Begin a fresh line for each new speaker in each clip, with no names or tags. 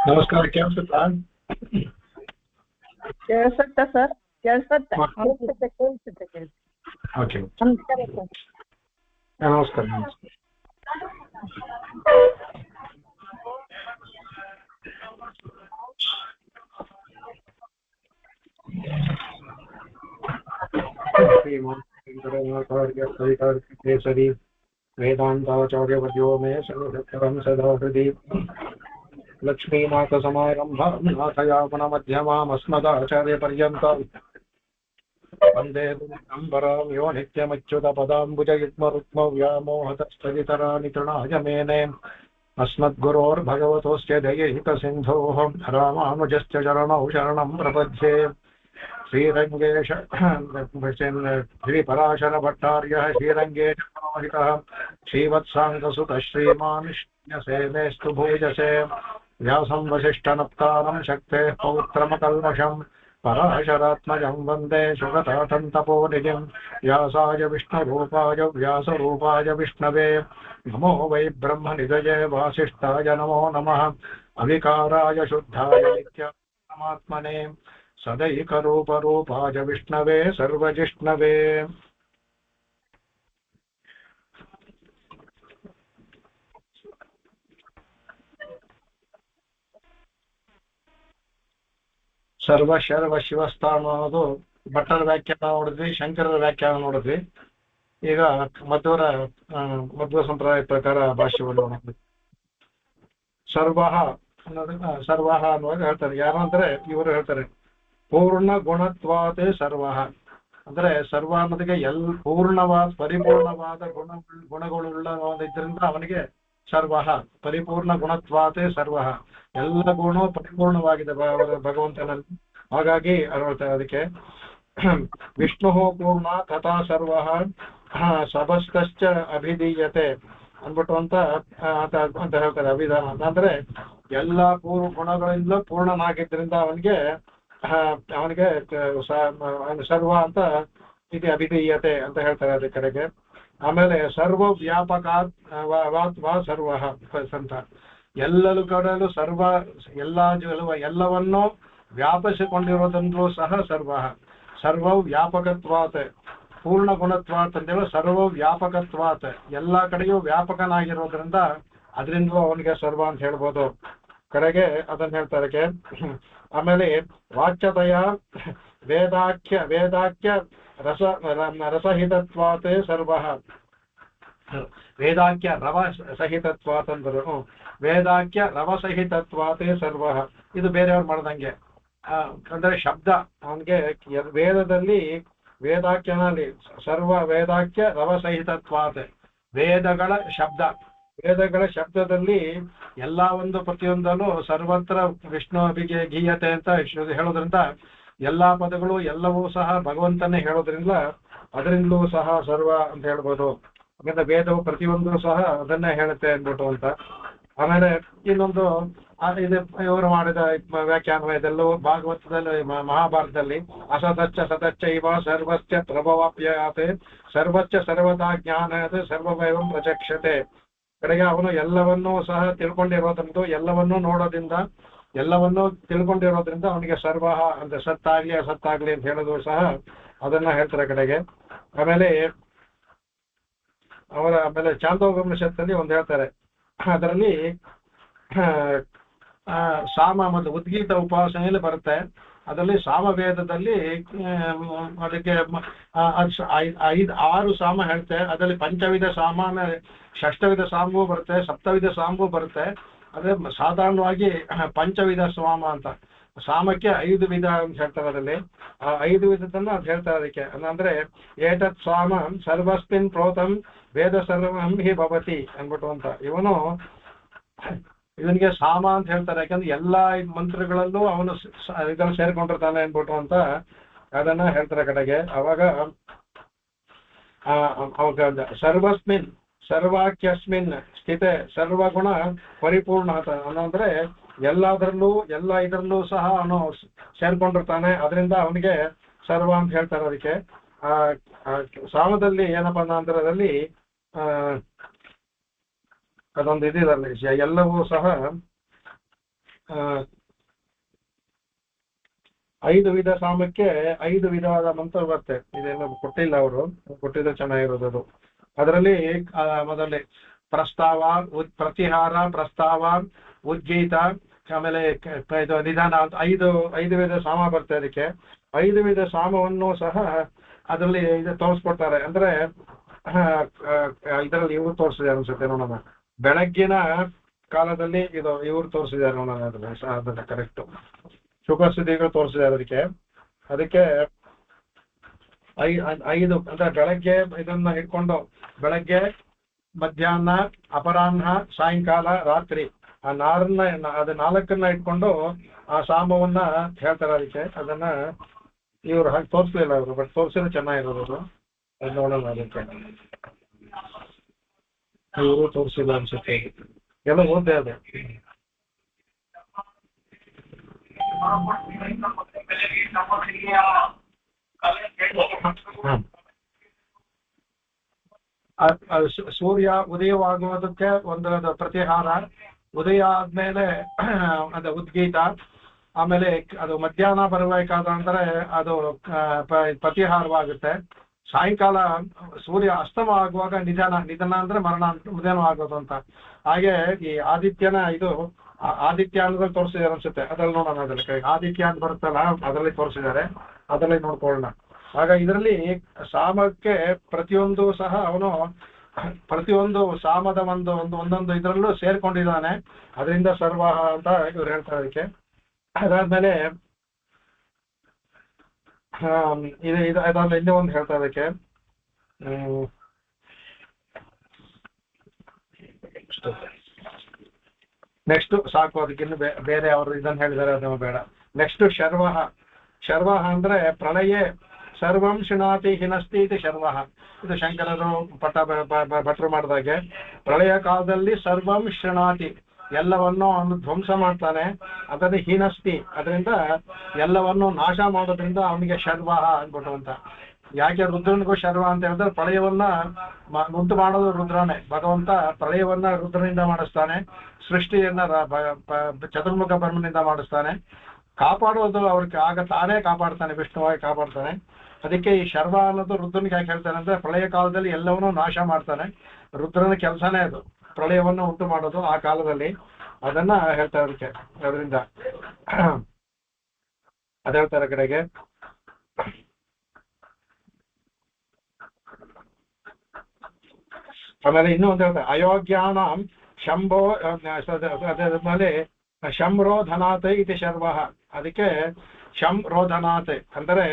ನಮಸ್ಕಾರ. ಕೇಳಿಸುತ್ತಾ?
ಕೇಳಿಸುತ್ತೆ sir, ಕೇಳಿಸುತ್ತೆ.
Okay,
ನಮಸ್ಕಾರ sir.
ನಮಸ್ಕಾರ. ಕೇಸರಿ ವೇದಾಂತಾಚಾರ್ಯವರ್ಯೋ ಮೇ ಸರ್ವಂ ಸದಾ ಹೃದಯ ಲಕ್ಷ್ಮೀನಾಥ ಸಮಾರಂಭಾಂ ನಾಥಯಾಮನ ಮಧ್ಯಮಾಮಸ್ಮದಾಚಾರ್ಯಪರ್ಯಂತಾಂ ವಂದೇ ಗುರುಪರಂಪರಾಂ ಯೋ ನಿತ್ಯಮಚ್ಯುತ ಪದಾಂಬುಜಯುಗ್ಮರುಕ್ಮ ವ್ಯಾಮೋಹತಸ್ಥಿತರಾಣಿ ತೃಣಾಯ ಮೇನೆ अस्मद्गुरोर्भगवतोऽस्य दयैकसिन्धोः रामानुजस्य चरणौ शरणं प्रपद्ये। श्रीरङ्गेश श्रीपराशरभट्टार्यः श्रीरङ्गेश पुरोहितः श्रीवत्साङ्गसुतः श्रीमान् सेनेस्तु भूयसे व्यासं वसिष्ठनप्तारं शक्तेः पौत्रमकल्मषम् पराशरात्मजं वन्दे सुगतातं तपोनिधिं व्यासाय विष्णुरूपाय व्यासरूपाय विष्णवे नमो वै ब्रह्मनिधये वासिष्ठाय नमो नमः अविकाराय शुद्धाय नित्यात्मने सदैकरूपरूपाय विष्णवे सर्वजिष्णवे। ಸರ್ವ ಶಿವಸ್ಥಾನ ಅನ್ನೋದು ಭಟ್ಟರ ವ್ಯಾಖ್ಯಾನ ನೋಡಿದ್ವಿ, ಶಂಕರರ ವ್ಯಾಖ್ಯಾನ ನೋಡಿದ್ವಿ. ಈಗ ಮಧ್ವ ಸಂಪ್ರದಾಯ ಪ್ರಕಾರ ಭಾಷ್ಯವನ್ನು ನೋಡಿದ್ವಿ. ಸರ್ವಹ ಅನ್ನುವಾಗ ಹೇಳ್ತಾರೆ, ಯಾರು ಅಂದ್ರೆ ಇವರು ಹೇಳ್ತಾರೆ ಪೂರ್ಣ ಗುಣತ್ವಾತೆ ಸರ್ವಹ ಅಂದ್ರೆ ಸರ್ವ ಅನ್ನೋದಕ್ಕೆ ಪರಿಪೂರ್ಣವಾದ ಗುಣಗಳುಳ್ಳ ಇದರಿಂದ ಅವನಿಗೆ ಸರ್ವಹ ಪರಿಪೂರ್ಣ ಗುಣತ್ವಾತೆ ಸರ್ವಹ ಎಲ್ಲ ಗುಣ ಪರಿಪೂರ್ಣವಾಗಿದೆ ಭಗವಂತನಲ್ಲಿ. ಹಾಗಾಗಿ ಅದಕ್ಕೆ ವಿಷ್ಣು ಪೂರ್ಣ ತಥಾ ಸರ್ವ ಸಬಸ್ತಶ್ಚ ಅಭಿಧೀಯತೆ ಅಂದ್ಬಿಟ್ಟು ಅಂತ ಹೇಳ್ತಾರೆ ಅಭಿಧಾನ. ಅಂದ್ರೆ ಎಲ್ಲಾ ಗುಣಗಳಿಂದ ಪೂರ್ಣನಾಗಿದ್ದರಿಂದ ಅವನಿಗೆ ಸರ್ವ ಅಂತ ಇದು ಅಭಿಧೀಯತೆ ಅಂತ ಹೇಳ್ತಾರೆ ಅದ್ರ ಕಡೆಗೆ. ಆಮೇಲೆ ಸರ್ವ ವ್ಯಾಪಕ ಸರ್ವ ಅಂತ ಎಲ್ಲರೂ ಕಡೆಯಲ್ಲೂ ಎಲ್ಲವನ್ನೂ ವ್ಯಾಪಿಸಿಕೊಂಡಿರೋದಂದ್ರೂ ಸಹ ಸರ್ವ ವ್ಯಾಪಕತ್ವಾತ್ ಪೂರ್ಣ ಗುಣತ್ವಾತ್ ಅಂತೇಳಿ ಸರ್ವ ವ್ಯಾಪಕತ್ವಾತ್ ಎಲ್ಲ ಕಡೆಯೂ ವ್ಯಾಪಕನಾಗಿರೋದ್ರಿಂದ ಅದರಿಂದಲೂ ಅವನಿಗೆ ಸರ್ವ ಅಂತ ಹೇಳ್ಬೋದು ಕಡೆಗೆ ಅದನ್ನ ಹೇಳ್ತಾರೆ. ಆಮೇಲೆ ವಾಚ್ಯತೆಯ ವೇದಾಖ್ಯ ರಸಹಿತತ್ವಾತ್ ಸರ್ವ ವೇದಾಖ್ಯ ರವ ಸಹಿತತ್ವಾತ್ ಅಂದರು. ವೇದಾಖ್ಯ ರವಸಹಿತತ್ವಾತ್ ಸರ್ವ ಇದು ಬೇರೆಯವ್ರು ಮಾಡ್ದಂಗೆ. ಅಂದ್ರೆ ಶಬ್ದ ಅವನಿಗೆ ವೇದದಲ್ಲಿ ವೇದಾಖ್ಯನಲ್ಲಿ ಸರ್ವ ವೇದಾಖ್ಯ ರವಸಹಿತತ್ವಾತ್ ವೇದಗಳ ಶಬ್ದದಲ್ಲಿ ಎಲ್ಲಾ ಪ್ರತಿಯೊಂದನ್ನು ಸರ್ವತ್ರ ವಿಷ್ಣು ಗೀಯತೆ ಅಂತ ಹೇಳೋದ್ರಿಂದ ಎಲ್ಲಾ ಪದಗಳು ಎಲ್ಲವೂ ಸಹ ಭಗವಂತನೇ ಹೇಳೋದ್ರಿಂದ ಅದರಿಂದಲೂ ಸಹ ಸರ್ವ ಅಂತ ಹೇಳ್ಬೋದು. ಯಾಕಂದ್ರೆ ವೇದವು ಪ್ರತಿಯೊಂದು ಸಹ ಅದನ್ನೇ ಹೇಳುತ್ತೆ ಅಂದ್ಬಿಟ್ಟು ಅಂತ. ಆಮೇಲೆ ಇನ್ನೊಂದು ಇವರು ಮಾಡಿದ ವ್ಯಾಖ್ಯಾನ ಇದೆಲ್ಲವೂ ಭಾಗವತದಲ್ಲಿ ಮಹಾಭಾರತದಲ್ಲಿ ಸತಚ್ಚ ಇವ ಸರ್ವಶ್ಚ ಪ್ರಭವಾಪ್ಯಾತೆ ಸರ್ವಚ್ಚ ಸರ್ವದಾ ಜ್ಞಾನ ಸರ್ವವೈವಂ ಪ್ರಚಕ್ಷತೆ ಕಡೆಗೆ ಅವನು ಎಲ್ಲವನ್ನೂ ಸಹ ತಿಳ್ಕೊಂಡಿರೋದ್ರಿಂದ ಎಲ್ಲವನ್ನೂ ನೋಡೋದ್ರಿಂದ ಎಲ್ಲವನ್ನೂ ತಿಳ್ಕೊಂಡಿರೋದ್ರಿಂದ ಅವನಿಗೆ ಸರ್ವ ಅಂದ್ರೆ ಸತ್ತಾಗ್ಲಿ ಅಸತ್ತಾಗ್ಲಿ ಅಂತ ಹೇಳೋದು ಸಹ ಅದನ್ನ ಹೇಳ್ತಾರೆ ಕಡೆಗೆ. ಆಮೇಲೆ ಚಾಂದೋಪನಿಷತ್ತಲ್ಲಿ ಒಂದು ಹೇಳ್ತಾರೆ, ಅದರಲ್ಲಿ ಸಾಮ ಮತ್ತು ಉದ್ಗೀತ ಉಪಾಸನೆಯಲ್ಲಿ ಬರುತ್ತೆ. ಅದರಲ್ಲಿ ಸಾಮವೇದದಲ್ಲಿ ಅದಕ್ಕೆ 6 ಸಾಮ ಹೇಳ್ತೆ. ಅದರಲ್ಲಿ ಪಂಚವಿಧ ಸಾಮ, ಷಷ್ಠವಿಧ ಸಾಮವೂ ಬರುತ್ತೆ, ಸಪ್ತವಿಧ ಸಾಮವೂ ಬರುತ್ತೆ. ಅದೇ ಸಾಧಾರಣವಾಗಿ ಪಂಚವಿಧ ಸಾಮ ಅಂತ, ಸಾಮಕ್ಕೆ 5 ವಿಧ ಅಂತ ಹೇಳ್ತಾರೆ. ಅದರಲ್ಲಿ 5 ವಿಧದನ್ನ ಅದು ಹೇಳ್ತಾರೆ ಅದಕ್ಕೆ. ಅಂದ್ರೆ ಏತತ್ ಸಾಮ ಸರ್ವಸ್ಮಿನ್ ಪ್ರೋತಂ ವೇದ ಸರ್ವಂ ಹಿ ಭವತಿ ಅಂದ್ಬಿಟ್ಟು ಅಂತ ಇವನಿಗೆ ಸಾಮ ಅಂತ ಹೇಳ್ತಾರೆ. ಯಾಕಂದ್ರೆ ಎಲ್ಲಾ ಮಂತ್ರಗಳಲ್ಲೂ ಅವನು ಇದನ್ನು ಸೇರ್ಕೊಂಡಿರ್ತಾನೆ ಅನ್ಬಿಟ್ಟು ಅಂತ ಅದನ್ನ ಹೇಳ್ತಾರೆ ಕಡೆಗೆ. ಅವಾಗ ಸರ್ವಸ್ಮಿನ್ ಸರ್ವಾಕ್ಯಸ್ಮಿನ್ ಸ್ಥಿತೆ ಸರ್ವಗುಣ ಪರಿಪೂರ್ಣ ಅಂದ್ರೆ ಎಲ್ಲದರಲ್ಲೂ ಇದರಲ್ಲೂ ಸಹ ಅವನು ಸೇರ್ಕೊಂಡಿರ್ತಾನೆ, ಅದರಿಂದ ಅವನಿಗೆ ಸರ್ವ ಅಂತ ಹೇಳ್ತಾರೆ ಅದಕ್ಕೆ. ಸಾಮದಲ್ಲಿ ಏನಪ್ಪಾ ಅಂದ್ರೆ ಅದರಲ್ಲಿ ಅದೊಂದು ಇದಿರಲ್ಲಿ ಎಲ್ಲವೂ ಸಹ 5 ವಿಧ ಸಾಮಕ್ಕೆ 5 ವಿಧವಾದ ಮಂತ್ರ ಬರುತ್ತೆ. ಇದೆಲ್ಲ ಕೊಟ್ಟಿಲ್ಲ ಅವರು, ಕೊಟ್ಟಿದ್ರೆ ಚೆನ್ನಾಗಿರೋದು ಅದು. ಅದರಲ್ಲಿ ಮೊದಲೇ ಪ್ರಸ್ತಾವ, ಪ್ರತಿಹಾರ, ಪ್ರಸ್ತಾವ, ಉದ್ಗೀತ, ಆಮೇಲೆ ಇದು ನಿಧಾನ ಅಂತ 5 ವಿಧ ಸಾಮ ಬರ್ತದೆ. ಅದಕ್ಕೆ 5 ವಿಧ ಸಾಮವನ್ನು ಸಹ ಅದರಲ್ಲಿ ಇದು ತೋರಿಸ್ಕೊಡ್ತಾರೆ. ಅಂದ್ರೆ ಇದರಲ್ಲಿ ಇವ್ರು ತೋರಿಸಿದ್ದಾರೆ ಅನ್ಸುತ್ತೆ ನೋಡೋಣ. ಬೆಳಗ್ಗಿನ ಕಾಲದಲ್ಲಿ ಇದು ಇವ್ರು ತೋರಿಸಿದ್ದಾರೆ ನೋಡೋಣ. ಅದನ್ನ ಕರೆಕ್ಟ್ ಶುಭಸುದ್ದಿಗಳು ತೋರಿಸಿದ್ದಾರೆ. ಅದಕ್ಕೆ 5 ಅಂದ್ರೆ ಬೆಳಗ್ಗೆ ಇದನ್ನ ಇಟ್ಕೊಂಡು ಬೆಳಗ್ಗೆ, ಮಧ್ಯಾಹ್ನ, ಅಪರಾಹ್ನ, ಸಾಯಂಕಾಲ, ರಾತ್ರಿ ಆ 4ನ್ನ ಇಟ್ಕೊಂಡು ಆ ಸಾಮವನ್ನ ಹೇಳ್ತಾರೆ. ಅದಕ್ಕೆ ಅದನ್ನ ಇವ್ರು ಹಾಗೆ ತೋರಿಸ್ಲಿಲ್ಲ ಅವರು, ಬಟ್ ತೋರಿಸಿದ್ರೆ ಚೆನ್ನಾಗಿರೋದು. ಅದು ನೋಡೋಣ. ಅದಕ್ಕೆ ಇವರು ತೋರಿಸಿಲ್ಲ ಅನ್ಸುತ್ತೆ, ಎಲ್ಲ ಓದ್ದೆ ಅದೇ. ಸೂರ್ಯ ಉದಯವಾಗುವುದಕ್ಕೆ ಒಂದು ಪ್ರತಿಹಾರ, ಉದಯ ಆದ್ಮೇಲೆ ಅದು ಉದ್ಗೀತ, ಆಮೇಲೆ ಅದು ಮಧ್ಯಾಹ್ನ ಬರಬೇಕಾದ ಅಂದ್ರೆ ಅದು ಪ್ರತಿಹಾರವಾಗುತ್ತೆ. ಸಾಯಂಕಾಲ ಸೂರ್ಯ ಅಸ್ತಮ ಆಗುವಾಗ ನಿಧನ ಅಂದ್ರೆ ಮರಣ ಉದಯನವಾಗೋದು ಅಂತ. ಹಾಗೆ ಈ ಆದಿತ್ಯನ ಇದು ಆದಿತ್ಯ ಅನ್ನೋದ್ರಲ್ಲಿ ತೋರಿಸಿದ್ದಾರೆ ಅನ್ಸುತ್ತೆ. ಅದ್ರಲ್ಲಿ ನೋಡೋಣ. ಅದ್ರಲ್ಲಿ ಆದಿತ್ಯ ಅಂತ ಬರುತ್ತಲ್ಲ, ಅದರಲ್ಲಿ ತೋರಿಸಿದ್ದಾರೆ, ಅದರಲ್ಲಿ ನೋಡ್ಕೊಳ್ಳೋಣ. ಆಗ ಇದರಲ್ಲಿ ಸಾಮಕ್ಕೆ ಪ್ರತಿಯೊಂದು ಸಹ ಅವನು ಪ್ರತಿಯೊಂದು ಸಾಮದ ಒಂದೊಂದು ಇದರಲ್ಲೂ ಸೇರ್ಕೊಂಡಿದ್ದಾನೆ. ಅದರಿಂದ ಸರ್ವಾಹ ಅಂತ ಇವ್ರು ಹೇಳ್ತಾರೆ. ಅದಕ್ಕೆ ಅದಾದ್ಮೇಲೆ ಅದಾದ್ಮೇಲೆ ಇನ್ನೂ ಒಂದು ಹೇಳ್ತಾರೆ. ಅದಕ್ಕೆ ನೆಕ್ಸ್ಟ್ ಸಾಕು, ಅದಕ್ಕಿನ್ನು ಬೇರೆ ಅವರು ಇದನ್ನು ಹೇಳಿದ್ದಾರೆ, ಅದನ್ನು ಬೇಡ. ನೆಕ್ಸ್ಟ್ ಶರ್ವಹ ಅಂದ್ರೆ ಪ್ರಳಯೇ ಸರ್ವಂ ಶೃಣಾತಿ ಹಿನಸ್ತಿ ಇದು ಶರ್ವಹ. ಇದು ಶಂಕರರು ಭಟ್ರು ಮಾಡಿದಾಗೆ ಪ್ರಳಯ ಕಾಲದಲ್ಲಿ ಸರ್ವಂ ಶೃಣಾತಿ ಎಲ್ಲವನ್ನೂ ಅವನು ಧ್ವಂಸ ಮಾಡ್ತಾನೆ. ಅದರಲ್ಲಿ ಹಿನಸ್ತಿ ಅದರಿಂದ ಎಲ್ಲವನ್ನೂ ನಾಶ ಮಾಡೋದ್ರಿಂದ ಅವನಿಗೆ ಶರ್ವಹ ಅಂದ್ಬಿಟ್ಟು ಅಂತ. ಯಾಕೆ ರುದ್ರನಿಗೂ ಶರ್ವ ಅಂತ ಹೇಳಿದ್ರೆ ಪ್ರಳಯವನ್ನ ಉಂಟು ಮಾಡೋದು ರುದ್ರನೇ. ಭಗವಂತ ಪ್ರಳಯವನ್ನ ರುದ್ರನಿಂದ ಮಾಡಿಸ್ತಾನೆ, ಸೃಷ್ಟಿಯನ್ನ ಚತುರ್ಮುಖ ಬ್ರಹ್ಮನಿಂದ ಮಾಡಿಸ್ತಾನೆ, ಕಾಪಾಡೋದು ಅವ್ರಿಗೆ ಆಗ ತಾನೇ ಕಾಪಾಡ್ತಾನೆ, ವಿಷ್ಣುವಾಗಿ ಕಾಪಾಡ್ತಾನೆ. ಅದಕ್ಕೆ ಈ ಶರ್ವ ಅನ್ನೋದು ರುದ್ರನಿಗೆ ಯಾಕೆ ಹೇಳ್ತಾನೆ ಅಂದ್ರೆ ಪ್ರಳಯ ಕಾಲದಲ್ಲಿ ಎಲ್ಲವನ್ನೂ ನಾಶ ಮಾಡ್ತಾನೆ. ರುದ್ರನ ಕೆಲಸನೇ ಅದು, ಪ್ರಳಯವನ್ನು ಉಂಟು ಮಾಡೋದು ಆ ಕಾಲದಲ್ಲಿ. ಅದನ್ನ ಹೇಳ್ತಾರೆ ಅದಕ್ಕೆ. ಅದರಿಂದ ಅದ ಹೇಳ್ತಾರೆ ಕಡೆಗೆ. ಆಮೇಲೆ ಇನ್ನೂ ಒಂದು ಹೇಳ್ತಾರೆ ಅಯೋಗ್ಯಾನ ಶಂಭೋ ಅದಾದ್ಮೇಲೆ ಶಂರೋಧನಾಥ್ ಇದು ಶರ್ವಹ. ಅದಕ್ಕೆ ಶಂರೋಧನಾಥ್ ಅಂದರೆ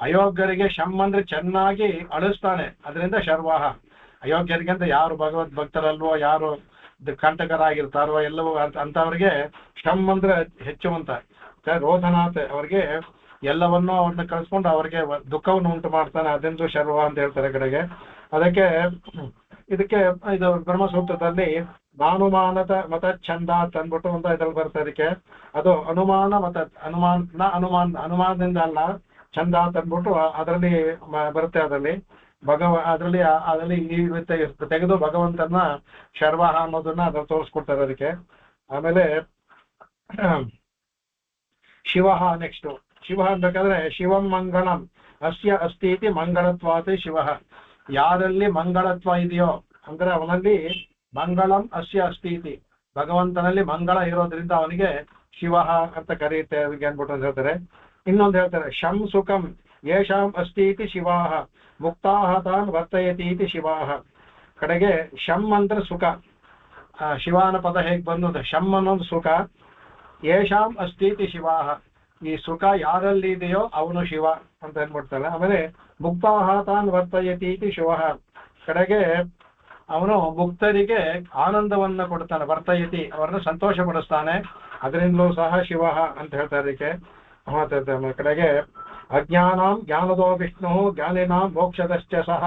ಅಯೋಗ್ಯರಿಗೆ ಶಂ ಅಂದ್ರೆ ಚೆನ್ನಾಗಿ ಅಳಿಸ್ತಾನೆ, ಅದರಿಂದ ಶರ್ವಹ. ಅಯೋಗ್ಯರಿಗೆ ಅಂತ ಯಾರು ಭಗವದ್ ಭಕ್ತರಲ್ವೋ, ಯಾರು ಕಂಟಕರಾಗಿರ್ತಾರೋ ಎಲ್ಲವೋ ಅಂತವ್ರಿಗೆ ಶಂ ಅಂದ್ರೆ ಹೆಚ್ಚುವಂತ. ರೋಧನಾಥ್ ಅವ್ರಿಗೆ ಎಲ್ಲವನ್ನೂ ಅವ್ರನ್ನ ಕಳಿಸ್ಕೊಂಡು ಅವ್ರಿಗೆ ದುಃಖವನ್ನು ಉಂಟು ಮಾಡ್ತಾನೆ, ಅದೆಂದು ಶರ್ವ ಅಂತ ಹೇಳ್ತಾರೆ ಕಡೆಗೆ. ಅದಕ್ಕೆ ಇದಕ್ಕೆ ಇದು ಬ್ರಹ್ಮಸೂತ್ರದಲ್ಲಿ ನಾನುಮಾನದ ಮತ ಛಂದ ಅಂತ ಅಂದ್ಬಿಟ್ಟು ಒಂದು ಇದ್ರಲ್ಲಿ ಬರುತ್ತೆ. ಅದಕ್ಕೆ ಅದು ಅನುಮಾನದಿಂದ ಅಲ್ಲ, ಛಂದ ಅಂತ ಅಂದ್ಬಿಟ್ಟು ಅದರಲ್ಲಿ ಬರುತ್ತೆ. ಅದರಲ್ಲಿ ಅದರಲ್ಲಿ ಈ ತೆಗೆದು ಭಗವಂತನ ಶರ್ವಾಹ ಅನ್ನೋದನ್ನ ಅದ್ರಲ್ಲಿ ತೋರಿಸ್ಕೊಡ್ತಾರೆ. ಅದಕ್ಕೆ ಆಮೇಲೆ ಶಿವ ನೆಕ್ಸ್ಟ್. ಶಿವ ಅನ್ಬೇಕಾದ್ರೆ ಶಿವಂ ಮಂಗಳಂ ಅಸ್ಯ ಅಸ್ತಿ ಇತಿ ಮಂಗಳತ್ವಾತ್ ಶಿವ. ಯಾರಲ್ಲಿ ಮಂಗಳತ್ವ ಇದೆಯೋ ಅಂದ್ರೆ ಅವನಲ್ಲಿ ಮಂಗಳಂ ಅಸ್ಯ ಅಸ್ತಿ ಇತಿ, ಭಗವಂತನಲ್ಲಿ ಮಂಗಳ ಇರೋದ್ರಿಂದ ಅವನಿಗೆ ಶಿವ ಅಂತ ಕರೆಯುತ್ತೆ ಅವನಿಗೆ ಅನ್ಬಿಟ್ಟು ಅಂತ ಹೇಳ್ತಾರೆ. ಇನ್ನೊಂದು ಹೇಳ್ತಾರೆ ಶಂ ಸುಖಂ ಯೇಷಾಂ ಅಸ್ತಿ ಇತಿ ಶಿವಾಹ ಮುಕ್ತಾಹ ತಾನ್ ವರ್ತಯತಿ ಇತಿ ಶಿವಾಹ. ಕಡೆಗೆ ಶಂ ಅಂದ್ರೆ ಸುಖ. ಶಿವಾನ ಪದ ಹೇಗೆ ಬಂದು ಶಂ ಅನ್ನೋದು ಸುಖ, ಯೇಷಾಂ ಅಸ್ತಿ ಇತಿ ಶಿವಾಹ ಈ ಸುಖ ಯಾರಲ್ಲಿ ಇದೆಯೋ ಅವನು ಶಿವ ಅಂತ ಅಂದ್ಬಿಡ್ತಾನೆ. ಆಮೇಲೆ ಮುಕ್ತಾಹ ತಾನ್ ವರ್ತಯತಿ ಇತಿ ಶಿವ. ಕಡೆಗೆ ಅವನು ಮುಕ್ತರಿಗೆ ಆನಂದವನ್ನ ಕೊಡ್ತಾನೆ, ವರ್ತಯತಿ ಅವರನ್ನು ಸಂತೋಷ ಪಡಿಸ್ತಾನೆ, ಅದರಿಂದಲೂ ಸಹ ಶಿವ ಅಂತ ಹೇಳ್ತಾ ಇದಕ್ಕೆ ಮಾತಾಡ್ತಾನೆ. ಕಡೆಗೆ ಅಜ್ಞಾನಾಂ ಜ್ಞಾನದೋ ವಿಷ್ಣು ಜ್ಞಾನಿನಾಂ ಮೋಕ್ಷದಶ್ಚ ಸಹ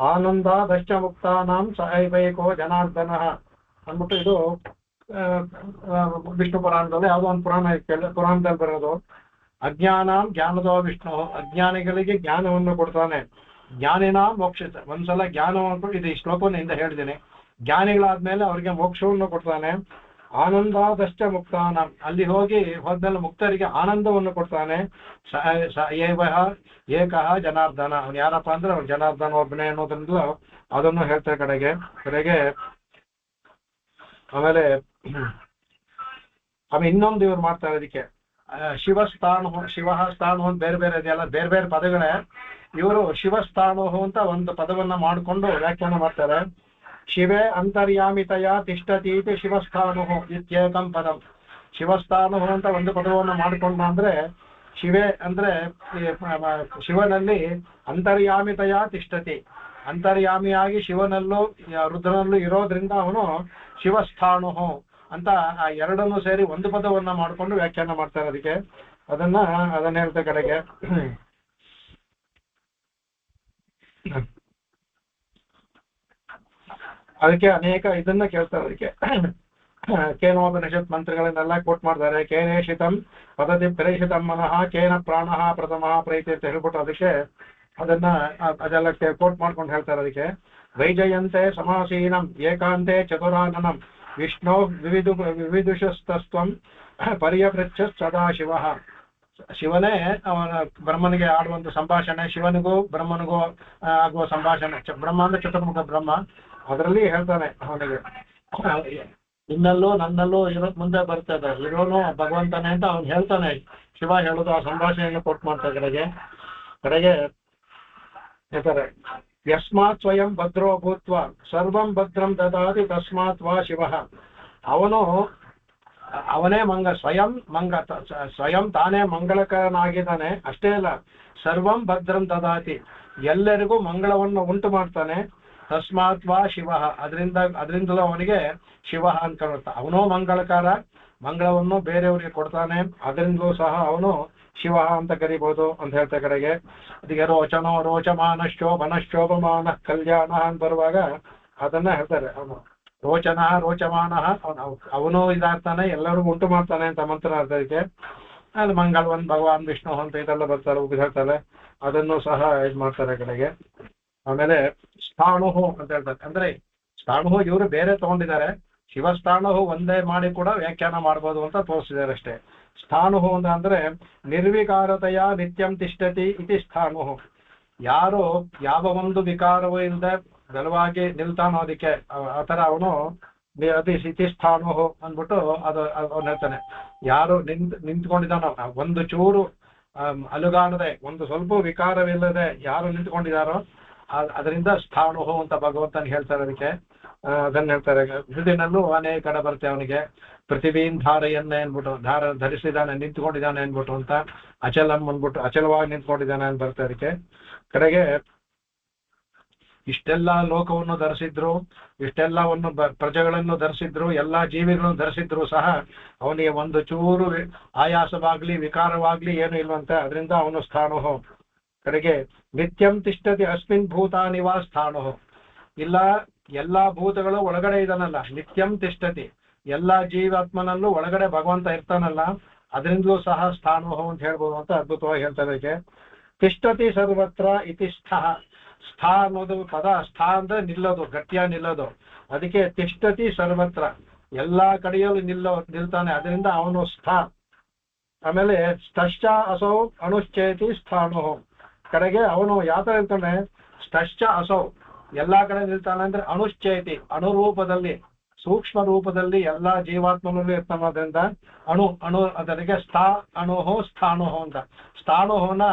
ಆನಂದಾದಶ್ಚ ಮುಕ್ತಾನಾಂ ಸಹೈವೈಕೋ ಜನಾರ್ದನ ಅಂದ್ಬಿಟ್ಟು ಇದು ವಿಷ್ಣು ಪುರಾಣದಲ್ಲಿ ಯಾವುದೋ ಒಂದು ಪುರಾಣದಲ್ಲಿ ಬರೋದು. ಅಜ್ಞಾನಾಂ ಜ್ಞಾನದೋ ವಿಷ್ಣು ಅಜ್ಞಾನಿಗಳಿಗೆ ಜ್ಞಾನವನ್ನು ಕೊಡ್ತಾನೆ, ಜ್ಞಾನಿನ ಮೋಕ್ಷ. ಒಂದ್ಸಲ ಜ್ಞಾನವನ್ನು ಇದು ಈ ಶ್ಲೋಕವನ್ನು ಹೇಳಿದ್ದೇನೆ. ಜ್ಞಾನಿಗಳಾದ್ಮೇಲೆ ಅವರಿಗೆ ಮೋಕ್ಷವನ್ನು ಕೊಡ್ತಾನೆ. ಆನಂದಾದಶ್ಚ ಮುಕ್ತಾನ, ಅಲ್ಲಿ ಹೋದ್ಮೇಲೆ ಮುಕ್ತರಿಗೆ ಆನಂದವನ್ನು ಕೊಡ್ತಾನೆ. ಏಕಃ ಜನಾರ್ದನ, ಅವ್ನು ಯಾರಪ್ಪ ಅಂದ್ರೆ ಅವ್ನು ಜನಾರ್ದನ ಒಬ್ಬನೇ ಅನ್ನೋದ್ರಿಂದ ಅದನ್ನು ಹೇಳ್ತಾರೆ ಕಡೆಗೆ. ಆಮೇಲೆ ಇನ್ನೊಂದು ಇವ್ರು ಮಾಡ್ತಾರೆ ಅದಕ್ಕೆ ಶಿವಸ್ಥಾಣು ಅಂತ ಬೇರೆ ಬೇರೆ ಇದೆಯಲ್ಲ, ಬೇರೆ ಬೇರೆ ಪದಗಳೇ. ಇವರು ಶಿವಸ್ಥಾಣು ಅಂತ ಒಂದು ಪದವನ್ನ ಮಾಡಿಕೊಂಡು ವ್ಯಾಖ್ಯಾನ ಮಾಡ್ತಾರೆ. ಶಿವೇ ಅಂತರ್ಯಾಮಿತಯ ತಿಷ್ಠತೀತಿ ಶಿವಸ್ಥಾಣು ಇತ್ಯೇಕಂ ಪದಂ. ಶಿವಸ್ಥಾಣು ಅಂತ ಒಂದು ಪದವನ್ನು ಮಾಡಿಕೊಂಡ ಅಂದ್ರೆ ಶಿವೆ ಅಂದ್ರೆ ಶಿವನಲ್ಲಿ ಅಂತರ್ಯಾಮಿತಯ ತಿಷ್ಠತಿ, ಅಂತರ್ಯಾಮಿಯಾಗಿ ಶಿವನಲ್ಲೂ ರುದ್ರನಲ್ಲೂ ಇರೋದ್ರಿಂದ ಅವನು ಶಿವಸ್ಥಾಣು ಅಂತ ಆ ಎರಡನ್ನೂ ಸೇರಿ ಒಂದು ಪದವನ್ನ ಮಾಡಿಕೊಂಡು ವ್ಯಾಖ್ಯಾನ ಮಾಡ್ತಾರೆ ಅದಕ್ಕೆ. ಅದನ್ನ ಹೇಳ್ತಾ ಕಡೆಗೆ ಅದಕ್ಕೆ ಅನೇಕ ಇದನ್ನ ಕೇಳ್ತಾರೆ ಅದಕ್ಕೆ. ಕೇನೋಪನಿಷತ್ ಮಂತ್ರಗಳನ್ನೆಲ್ಲ ಕೋಟ್ ಮಾಡ್ತಾರೆ. ಕೇನೇಷಿತಂ ಪದತಿ ಪ್ರೇಷಿತಂ ಮನಃ ಕೇನ ಪ್ರಾಣಃ ಪ್ರಥಮಃ ಪ್ರೈತಿ ಅಂತ ಹೇಳ್ಬಿಟ್ಟು ಅದಕ್ಕೆ ಅದೆಲ್ಲ ಕೋಟ್ ಮಾಡ್ಕೊಂಡು ಹೇಳ್ತಾರೆ ಅದಕ್ಕೆ. ವೈಜಯಂತೆ ಸಮಾಸೀನಂ ಏಕಾಂತೆ ಚತುರಾನನಂ ವಿಷ್ಣು ವಿವಿದುಷಸ್ತಸ್ತ್ವಂ ಪರ್ಯಪೃಚ್ಛ ಸದಾಶಿವ. ಶಿವನೇ ಅವನ ಬ್ರಹ್ಮನಿಗೆ ಆಡುವಂತ ಸಂಭಾಷಣೆ, ಶಿವನಿಗೂ ಬ್ರಹ್ಮನಿಗೂ ಆಗುವ ಸಂಭಾಷಣೆ. ಬ್ರಹ್ಮ ಅಂದ್ರೆ ಚತುರ್ಮುಖ ಬ್ರಹ್ಮ, ಅದರಲ್ಲಿ ಹೇಳ್ತಾನೆ ಅವನಿಗೆ ನಿನ್ನಲ್ಲೂ ನನ್ನಲ್ಲೂ ಇರೋದ್ ಮುಂದೆ ಬರ್ತದೆ, ಇರೋನು ಭಗವಂತನೇ ಅಂತ ಅವನು ಹೇಳ್ತಾನೆ. ಶಿವ ಹೇಳೋದು ಆ ಸಂಭಾಷಣೆಯನ್ನು ಕೊಟ್ಟು ಮಾಡ್ತಾರೆ ಕಡೆಗೆ ಹೇಳ್ತಾರೆ. ಯಸ್ಮಾತ್ ಸ್ವಯಂ ಭದ್ರೋ ಭೂತ್ವ ಸರ್ವಂ ಭದ್ರಂ ದದಾತಿ ತಸ್ಮಾತ್ ವಾ ಶಿವ. ಅವನೇ ಸ್ವಯಂ ತಾನೇ ಮಂಗಳಕರನಾಗಿದ್ದಾನೆ. ಅಷ್ಟೇ ಅಲ್ಲ, ಸರ್ವಂ ಭದ್ರಂ ದದಾತಿ, ಎಲ್ಲರಿಗೂ ಮಂಗಳವನ್ನು ಉಂಟು ಮಾಡ್ತಾನೆ. ತಸ್ಮಾತ್ ವಾ ಶಿವ, ಅದರಿಂದಲೂ ಅವನಿಗೆ ಶಿವ ಅಂತ ಕರೀತಾರೆ. ಅವನೂ ಮಂಗಳಕಾರ, ಮಂಗಳವನ್ನು ಬೇರೆಯವರಿಗೆ ಕೊಡ್ತಾನೆ, ಅದರಿಂದಲೂ ಸಹ ಅವನು ಶಿವ ಅಂತ ಕರಿಬಹುದು ಅಂತ ಹೇಳ್ತಾ ಕಡೆಗೆ. ಅದಕ್ಕೆ ರೋಚಮಾನ ಶೋಭಮಾನ ಕಲ್ಯಾಣ ಅಂತ ಬರುವಾಗ ಅದನ್ನ ಹೇಳ್ತಾರೆ. ಅವನು ರೋಚಮಾನ ಅವನು ಇದಾಗ್ತಾನೆ, ಎಲ್ಲರಿಗೂ ಉಂಟು ಮಾಡ್ತಾನೆ ಅಂತ ಮಂತ್ರ ಅರ್ಥ ಅದಕ್ಕೆ. ಅದು ಮಂಗಳವನ್ ಭಗವಾನ್ ವಿಷ್ಣು ಅಂತ ಇದೆಲ್ಲ ಬರ್ತಾರೆ ಹೇಳ್ತಾರೆ, ಅದನ್ನು ಸಹ ಇದು ಮಾಡ್ತಾರೆ ಕಡೆಗೆ. ಆಮೇಲೆ ಸ್ಥಾಣು ಅಂತ ಹೇಳ್ತಾರೆ. ಅಂದ್ರೆ ಸ್ಥಾಣು ಇವರು ಬೇರೆ ತಗೊಂಡಿದ್ದಾರೆ, ಶಿವಸ್ಥಾಣು ಒಂದೇ ಮಾಡಿ ಕೂಡ ವ್ಯಾಖ್ಯಾನ ಮಾಡ್ಬೋದು ಅಂತ ತೋರಿಸಿದ್ದಾರೆ ಅಷ್ಟೇ. ಸ್ಥಾಣು ಅಂದ್ರೆ ನಿರ್ವಿಕಾರತೆಯ ನಿತ್ಯಂ ತಿಷ್ಠತಿ ಇತಿ ಸ್ಥಾಣು. ಯಾರು ಯಾವ ಒಂದು ವಿಕಾರವೂ ಇಲ್ಲದೆ ಬಲವಾಗಿ ನಿಲ್ತಾನೋ ಅದಕ್ಕೆ ಆತರ ಅವನು ಇತಿ ಸ್ಥಾಣು ಅಂದ್ಬಿಟ್ಟು ಅವನು ಹೇಳ್ತಾನೆ. ಯಾರು ನಿಂತ್ಕೊಂಡಿದ್ದಾನೋ, ಒಂದು ಚೂರು ಅಲುಗಾಡದೆ, ಒಂದು ಸ್ವಲ್ಪ ವಿಕಾರವಿಲ್ಲದೆ ಯಾರು ನಿಂತ್ಕೊಂಡಿದ್ದಾರೋ ಅದರಿಂದ ಸ್ಥಾಣು ಅಂತ ಭಗವಂತನ ಹೇಳ್ತಾರೆ ಅದಕ್ಕೆ. ಅದನ್ನ ಹೇಳ್ತಾರೆ. ಹೃದಯನಲ್ಲೂ ಅನೇಕ ಕಡೆ ಬರುತ್ತೆ ಅವನಿಗೆ. ಪೃಥ್ವೀನ್ ಧಾರೆಯನ್ನೇ ಅನ್ಬಿಟ್ಟು ಧರಿಸಿದಾನೆ, ನಿಂತ್ಕೊಂಡಿದ್ದಾನೆ ಅನ್ಬಿಟ್ಟು ಅಂತ. ಅಚಲಂ ಅಂದ್ಬಿಟ್ಟು ಅಚಲವಾಗಿ ನಿಂತ್ಕೊಂಡಿದ್ದಾನೆ ಅಂತ ಬರುತ್ತೆ ಅದಕ್ಕೆ ಕಡೆಗೆ. ಇಷ್ಟೆಲ್ಲ ಲೋಕವನ್ನು ಧರಿಸಿದ್ರು, ಇಷ್ಟೆಲ್ಲವನ್ನು ಪ್ರಜೆಗಳನ್ನು ಧರಿಸಿದ್ರು, ಎಲ್ಲಾ ಜೀವಿಗಳನ್ನು ಧರಿಸಿದ್ರು ಸಹ ಅವನಿಗೆ ಒಂದು ಚೂರು ಆಯಾಸವಾಗ್ಲಿ ವಿಕಾರವಾಗ್ಲಿ ಏನು ಇಲ್ವಂತೆ, ಅದರಿಂದ ಅವನು ಸ್ಥಾಣು ಕಡೆಗೆ. ನಿತ್ಯಂ ತಿಷ್ಠತಿ ಅಸ್ಮಿನ್ ಭೂತಾನಿ ವಾ ಸ್ಥಾಣು. ಇಲ್ಲ, ಎಲ್ಲಾ ಭೂತಗಳು ಒಳಗಡೆ ಇದಾನಲ್ಲ, ನಿತ್ಯಂ ತಿಷ್ಠತಿ, ಎಲ್ಲಾ ಜೀವಾತ್ಮನಲ್ಲೂ ಒಳಗಡೆ ಭಗವಂತ ಇರ್ತಾನಲ್ಲ, ಅದರಿಂದಲೂ ಸಹ ಸ್ಥಾಣು ಅಂತ ಹೇಳ್ಬೋದು ಅಂತ ಅದ್ಭುತವಾಗಿ ಹೇಳ್ತಾರೆ ಅದಕ್ಕೆ. ತಿಷ್ಠತಿ ಸರ್ವತ್ರ ಇತಿ ಸ್ಥಃ. ಸ್ಥಾ ಅನ್ನೋದು ಪದ, ಸ್ಥಾ ಅಂದ್ರೆ ನಿಲ್ಲೋದು, ಗಟ್ಟಿಯಾಗಿ ನಿಲ್ಲೋದು. ಅದಕ್ಕೆ ತಿಷ್ಠತಿ ಸರ್ವತ್ರ, ಎಲ್ಲಾ ಕಡೆಯಲ್ಲೂ ನಿಲ್ತಾನೆ, ಅದರಿಂದ ಅವನು ಸ್ಥಾ. ಆಮೇಲೆ ಸ್ಥಶ್ಚ ಅಸೌ ಅಣುಶ್ಚೇತಿ ಸ್ಥಾಣು ಕಡೆಗೆ. ಅವನು ಯಾವ ತರ ಇರ್ತಾನೆ, ಸ್ಥಶ್ಚ ಅಸೌ ಎಲ್ಲಾ ಕಡೆ ನಿಲ್ತಾನೆ ಅಂದ್ರೆ ಅಣುಶ್ಚೇತಿ, ಅಣುರೂಪದಲ್ಲಿ, ಸೂಕ್ಷ್ಮ ರೂಪದಲ್ಲಿ ಎಲ್ಲಾ ಜೀವಾತ್ಮನಲ್ಲೂ ಇರ್ತಾನೋದ್ರಿಂದ ಅಣು ಅದರಿಗೆ ಸ್ಥಾ ಅಣುಹೋ ಸ್ಥಾಣು ಅಂತ. ಸ್ಥಾಣುಹೋನ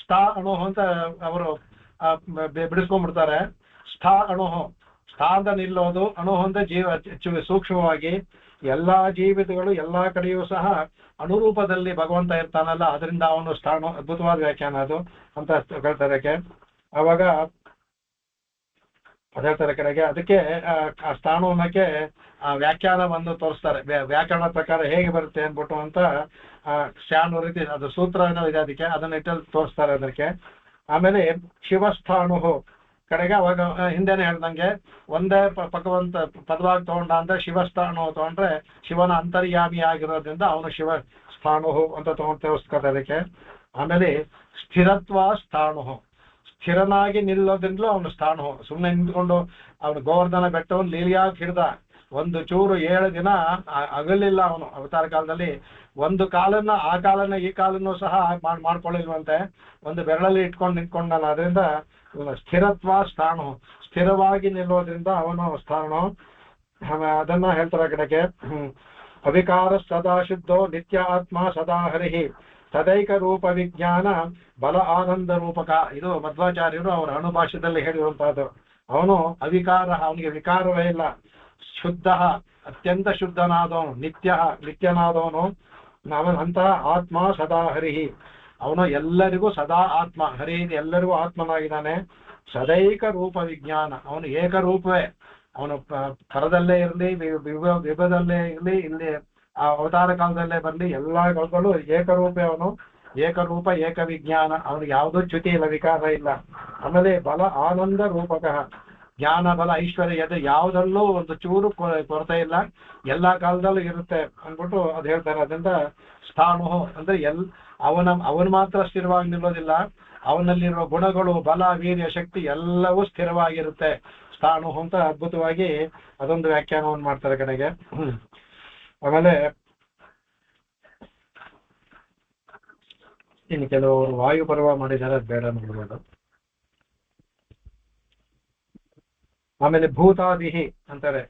ಸ್ಥಾ ಅಣುಹೋ ಅಂತ ಅವರು ಬಿಡಿಸ್ಕೊಂಡ್ಬಿಡ್ತಾರೆ. ಸ್ಥಾ ಅಣುಹೋ, ಸ್ಥಾ ಅಂತ ನಿಲ್ಲೋದು, ಅಣುಹೋ ಅಂತ ಸೂಕ್ಷ್ಮವಾಗಿ ಎಲ್ಲಾ ಜೀವಿತಗಳು ಎಲ್ಲಾ ಕಡೆಯೂ ಸಹ ಅನುರೂಪದಲ್ಲಿ ಭಗವಂತ ಇರ್ತಾನಲ್ಲ, ಅದರಿಂದ ಅವನು ಸ್ಥಾಣು. ಅದ್ಭುತವಾದ ವ್ಯಾಖ್ಯಾನ ಅದು ಅಂತ ಹೇಳ್ತಾರೆ. ಅವಾಗ ಹೇಳ್ತಾರೆ ಕಡೆಗೆ. ಅದಕ್ಕೆ ಆ ಸ್ಥಾಣು ಅನ್ನಕ್ಕೆ ಆ ವ್ಯಾಖ್ಯಾನವನ್ನು ತೋರಿಸ್ತಾರೆ. ವ್ಯಾಕರಣ ಪ್ರಕಾರ ಹೇಗೆ ಬರುತ್ತೆ ಅನ್ಬಿಟ್ಟು ಅಂತ ಶಾನು ರೀತಿ ಅದು ಸೂತ್ರ ಏನೋ ಇದೆ ಅದಕ್ಕೆ, ಅದನ್ನ ಇಟ್ಟಲ್ಲಿ ತೋರಿಸ್ತಾರೆ ಅದಕ್ಕೆ. ಆಮೇಲೆ ಶಿವಸ್ಥಾಣು ಕಡೆಗೆ ಅವಾಗ ಹಿಂದೆನೆ ಹೇಳ್ದಂಗೆ ಒಂದೇ ಭಗವಂತ ಪದವಾಗಿ ತಗೊಂಡ ಅಂದ್ರೆ ಶಿವಸ್ಥಾಣು ತಗೊಂಡ್ರೆ ಶಿವನ ಅಂತರ್ಯಾಮಿ ಆಗಿರೋದ್ರಿಂದ ಅವನು ಶಿವಸ್ಥಾಣು ಅಂತ ತಗೊಂಡು ತೋರಿಸ್ತಾರೆ ಅದಕ್ಕೆ. ಆಮೇಲೆ ಸ್ಥಿರತ್ವ ಸ್ಥಾಣು, ಸ್ಥಿರನಾಗಿ ನಿಲ್ಲೋದ್ರಿಂದಲೂ ಅವನು ಸ್ಥಾಣು. ಸುಮ್ಮನೆ ನಿಂತ್ಕೊಂಡು ಅವನು ಗೋವರ್ಧನ ಬೆಟ್ಟವನ್ನು ಲೀಲಿಯಾಗಿ ಹಿಡ್ದ, ಒಂದು ಚೂರು 7 ದಿನ ಅಗಲಿಲ್ಲ ಅವನು ಅವತಾರ ಕಾಲದಲ್ಲಿ. ಒಂದು ಕಾಲನ್ನ ಆ ಕಾಲನ್ನ ಈ ಕಾಲನ್ನು ಸಹ ಮಾಡ್ಕೊಳ್ಳಿಲ್ವಂತೆ, ಒಂದು ಬೆರಳಲ್ಲಿ ಇಟ್ಕೊಂಡು ನಿಂತ್ಕೊಂಡಲ್ಲ. ಅದರಿಂದ ಸ್ಥಿರತ್ವ ಸ್ಥಾಣು, ಸ್ಥಿರವಾಗಿ ನಿಲ್ಲೋದ್ರಿಂದ ಅವನು ಸ್ಥಾಣು. ಅದನ್ನ ಹೇಳ್ತಾರೆ ಕಡೆಗೆ. ಅವಿಕಾರ ಸದಾ ಶುದ್ಧೋ ನಿತ್ಯ ಆತ್ಮ ಸದಾ ಹರಿಹಿ ತದೈಕ ರೂಪ ವಿಜ್ಞಾನ ಬಲ ಆನಂದ ರೂಪಕ. ಇದು ಮಧ್ವಾಚಾರ್ಯರು ಅವರ ಅಣುಭಾಷ್ಯದಲ್ಲಿ ಹೇಳಿರುವಂತಹದ್ದು. ಅವನು ಅವಿಕಾರ, ಅವನಿಗೆ ವಿಕಾರವೇ ಇಲ್ಲ. ಶುದ್ಧ, ಅತ್ಯಂತ ಶುದ್ಧನಾದವನು, ನಿತ್ಯನಾದವನು ಅಂತಹ ಆತ್ಮ ಸದಾ ಹರಿಹಿ. ಅವನು ಎಲ್ಲರಿಗೂ ಸದಾ ಆತ್ಮ, ಹರಿ ಎಲ್ಲರಿಗೂ ಆತ್ಮನಾಗಿದ್ದಾನೆ. ಸದೈಕ ರೂಪ ವಿಜ್ಞಾನ, ಅವನು ಏಕರೂಪವೇ. ಅವನು ಪರದಲ್ಲೇ ಇರಲಿ, ವಿಭದಲ್ಲೇ ಇರಲಿ, ಇಲ್ಲಿ ಆ ಅವತಾರ ಕಾಲದಲ್ಲೇ ಬರಲಿ, ಎಲ್ಲಾ ಕಾಲದಲ್ಲೂ ಏಕರೂಪೇ ಅವನು. ಏಕರೂಪ ಏಕ ವಿಜ್ಞಾನ, ಅವನಿಗೆ ಯಾವುದೂ ಚ್ಯುತಿ ಇಲ್ಲ, ವಿಕಾರ ಇಲ್ಲ. ಆಮೇಲೆ ಬಲ ಆನಂದ ರೂಪಕ, ಜ್ಞಾನ ಬಲ ಐಶ್ವರ್ಯ ಅದು ಯಾವುದಲ್ಲೂ ಒಂದು ಚೂರು ಕೊರತೆ ಇಲ್ಲ, ಎಲ್ಲಾ ಕಾಲದಲ್ಲೂ ಇರುತ್ತೆ ಅಂದ್ಬಿಟ್ಟು ಅದು ಹೇಳ್ತಾರೆ. ಅದರಿಂದ ಸ್ಥಾಣು ಅಂದ್ರೆ ಅವನು ಮಾತ್ರ ಸ್ಥಿರವಾಗಿ ನಿಲ್ಲೋದಿಲ್ಲ, ಅವನಲ್ಲಿರುವ ಗುಣಗಳು, ಬಲ, ವೀರ್ಯ, ಶಕ್ತಿ ಎಲ್ಲವೂ ಸ್ಥಿರವಾಗಿರುತ್ತೆ. ಸ್ಥಾಣು ಅಂತ ಅದ್ಭುತವಾಗಿ ಅದೊಂದು ವ್ಯಾಖ್ಯಾನವನ್ನು ಮಾಡ್ತಾರೆ ಕಡೆಗೆ. ಆಮೇಲೆ ಇನ್ನು ಕೆಲವರು ವಾಯು ಪರ್ವ ಮಾಡಿದ್ದಾರೆ, ಅದು ಬೇಡ ನೋಡ್ಬೋದು. ಆಮೇಲೆ ಭೂತಾದಿಹಿ ಅಂತಾರೆ.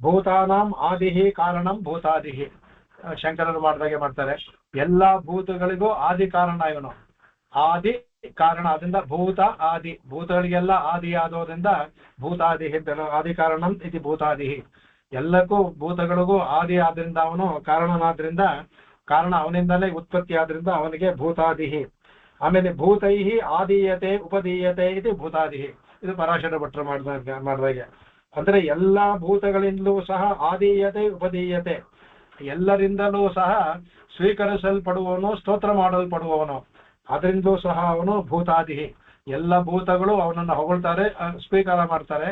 ಭೂತಾನಾಂ ಆದಿಹಿ ಕಾರಣಂ ಭೂತಾದಿಹಿ. ಶಂಕರರು ಮಾಡಿದಾಗೆ ಮಾಡ್ತಾರೆ. ಎಲ್ಲಾ ಭೂತಗಳಿಗೂ ಆದಿ ಕಾರಣ ಇವನು, ಆದಿ ಕಾರಣ. ಅದರಿಂದ ಭೂತ ಆದಿ, ಭೂತಗಳಿಗೆಲ್ಲ ಆದಿಯಾದೋದ್ರಿಂದ ಭೂತಾದಿಹಿ, ಆದಿ ಕಾರಣಂ ಇತಿ ಭೂತಾದಿಹಿ. ಎಲ್ಲಕ್ಕೂ ಭೂತಗಳಿಗೂ ಆದಿ ಆದ್ರಿಂದ ಅವನು ಕಾರಣನಾದ್ರಿಂದ, ಕಾರಣ ಅವನಿಂದಲೇ ಉತ್ಪತ್ತಿ ಆದ್ರಿಂದ ಅವನಿಗೆ ಭೂತಾದಿಹಿ. ಆಮೇಲೆ ಭೂತೈಹಿ ಆದೀಯತೆ ಉಪದೀಯತೆ ಇದು ಭೂತಾದಿಹಿ. ಇದು ಪರಾಶರ ಭಟ್ರು ಮಾಡಿದಾಗೆ. ಅಂದ್ರೆ ಎಲ್ಲಾ ಭೂತಗಳಿಂದಲೂ ಸಹ ಆದೀಯತೆ ಉಪದೀಯತೆ, ಎಲ್ಲರಿಂದಲೂ ಸಹ ಸ್ವೀಕರಿಸಲ್ಪಡುವವನು, ಸ್ತೋತ್ರ ಮಾಡಲ್ಪಡುವವನು. ಅದರಿಂದಲೂ ಸಹ ಅವನು ಭೂತಾದಿಹಿ. ಎಲ್ಲ ಭೂತಗಳು ಅವನನ್ನು ಹೊಗಳ್ತಾರೆ, ಸ್ವೀಕಾರ ಮಾಡ್ತಾರೆ.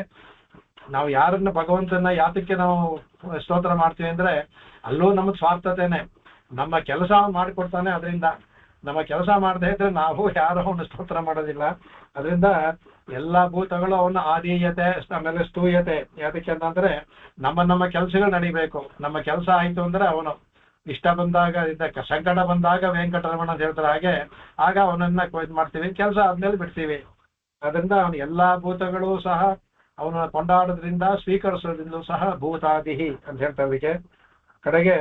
ನಾವು ಯಾರನ್ನ, ಭಗವಂತನ ಯಾತಕ್ಕೆ ನಾವು ಸ್ತೋತ್ರ ಮಾಡ್ತೀವಿ ಅಂದ್ರೆ ಅಲ್ಲೂ ನಮಗೆ ಸ್ವಾರ್ಥತೆನೆ. ನಮ್ಮ ಕೆಲಸ ಮಾಡಿಕೊಡ್ತಾನೆ, ಅದರಿಂದ ನಮ್ಮ ಕೆಲಸ ಮಾಡದೇ ಇದ್ರೆ ನಾವು ಯಾರು ಅವನು ಸ್ತೋತ್ರ ಮಾಡೋದಿಲ್ಲ. ಅದರಿಂದ ಎಲ್ಲಾ ಭೂತಗಳು ಅವನ ಆದೀಯತೆ, ಆಮೇಲೆ ಸ್ತೂಯತೆ. ಯಾತಕ್ಕೆ ಅಂತಂದ್ರೆ ನಮ್ಮ ಕೆಲಸಗಳು ನಡಿಬೇಕು. ನಮ್ಮ ಕೆಲಸ ಆಯ್ತು ಅಂದ್ರೆ ಅವನು ಇಷ್ಟ ಬಂದಾಗ, ಸಂಕಟ ಬಂದಾಗ ವೆಂಕಟರಮಣ ಅಂತ ಹೇಳ್ತಾರೆ ಹಾಗೆ, ಆಗ ಅವನನ್ನ ಇದು ಮಾಡ್ತೀವಿ, ಕೆಲಸ ಆದ್ಮೇಲೆ ಬಿಡ್ತೀವಿ. ಅದರಿಂದ ಅವನು ಎಲ್ಲಾ ಭೂತಗಳು ಸಹ ಅವನ ಕೊಂಡಾಡೋದ್ರಿಂದ, ಸ್ವೀಕರಿಸೋದ್ರಿಂದ ಸಹ ಭೂತಾದಿಹಿ ಅಂತ ಹೇಳ್ತಾರೆ. ಅದಕ್ಕೆ ಕಡೆಗೆ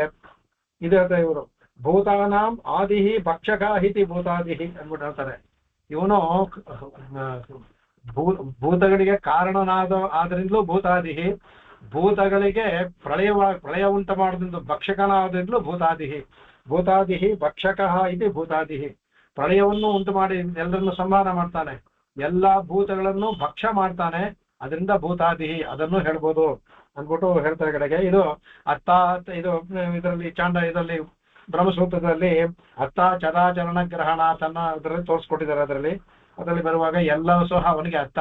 ಇದು ಹೇಳ್ತಾರೆ ಇವರು, ಭೂತಾನಾಂ ಆದಿಹಿ ಭಕ್ಷಕಾಹಿತಿ ಭೂತಾದಿಹಿ ಅಂದ್ಬಿಟ್ಟು ಹೇಳ್ತಾರೆ. ಇವನು ಭೂತಗಳಿಗೆ ಆದ್ರಿಂದಲೂ ಭೂತಾದಿಹಿ, ಭೂತಗಳಿಗೆ ಪ್ರಳಯ ಉಂಟು ಮಾಡೋದ್ರಿಂದ ಭಕ್ಷಕನಾದ್ರಿಂದಲೂ ಭೂತಾದಿಹಿ. ಭೂತಾದಿಹಿ ಭಕ್ಷಕ ಇತಿ ಭೂತಾದಿಹಿ. ಪ್ರಳಯವನ್ನು ಉಂಟು ಮಾಡಿ ಎಲ್ಲರನ್ನು ಸಂಹಾರ ಮಾಡ್ತಾನೆ, ಎಲ್ಲಾ ಭೂತಗಳನ್ನು ಭಕ್ಷ ಮಾಡ್ತಾನೆ, ಅದರಿಂದ ಭೂತಾದಿಹಿ. ಅದನ್ನು ಹೇಳ್ಬೋದು ಅಂದ್ಬಿಟ್ಟು ಹೇಳ್ತಾರೆ ಕಡೆಗೆ. ಇದು ಇದರಲ್ಲಿ ಇದರಲ್ಲಿ ಬ್ರಹ್ಮಸೂತ್ರದಲ್ಲಿ ಅತ್ತ ಚರಾಚರಣ ಗ್ರಹಣ ತನ್ನ ಅದರಲ್ಲಿ ತೋರಿಸ್ಕೊಟ್ಟಿದ್ದಾರೆ. ಅದರಲ್ಲಿ ಬರುವಾಗ ಎಲ್ಲವೂ ಸಹ ಅವನಿಗೆ ಅತ್ತ,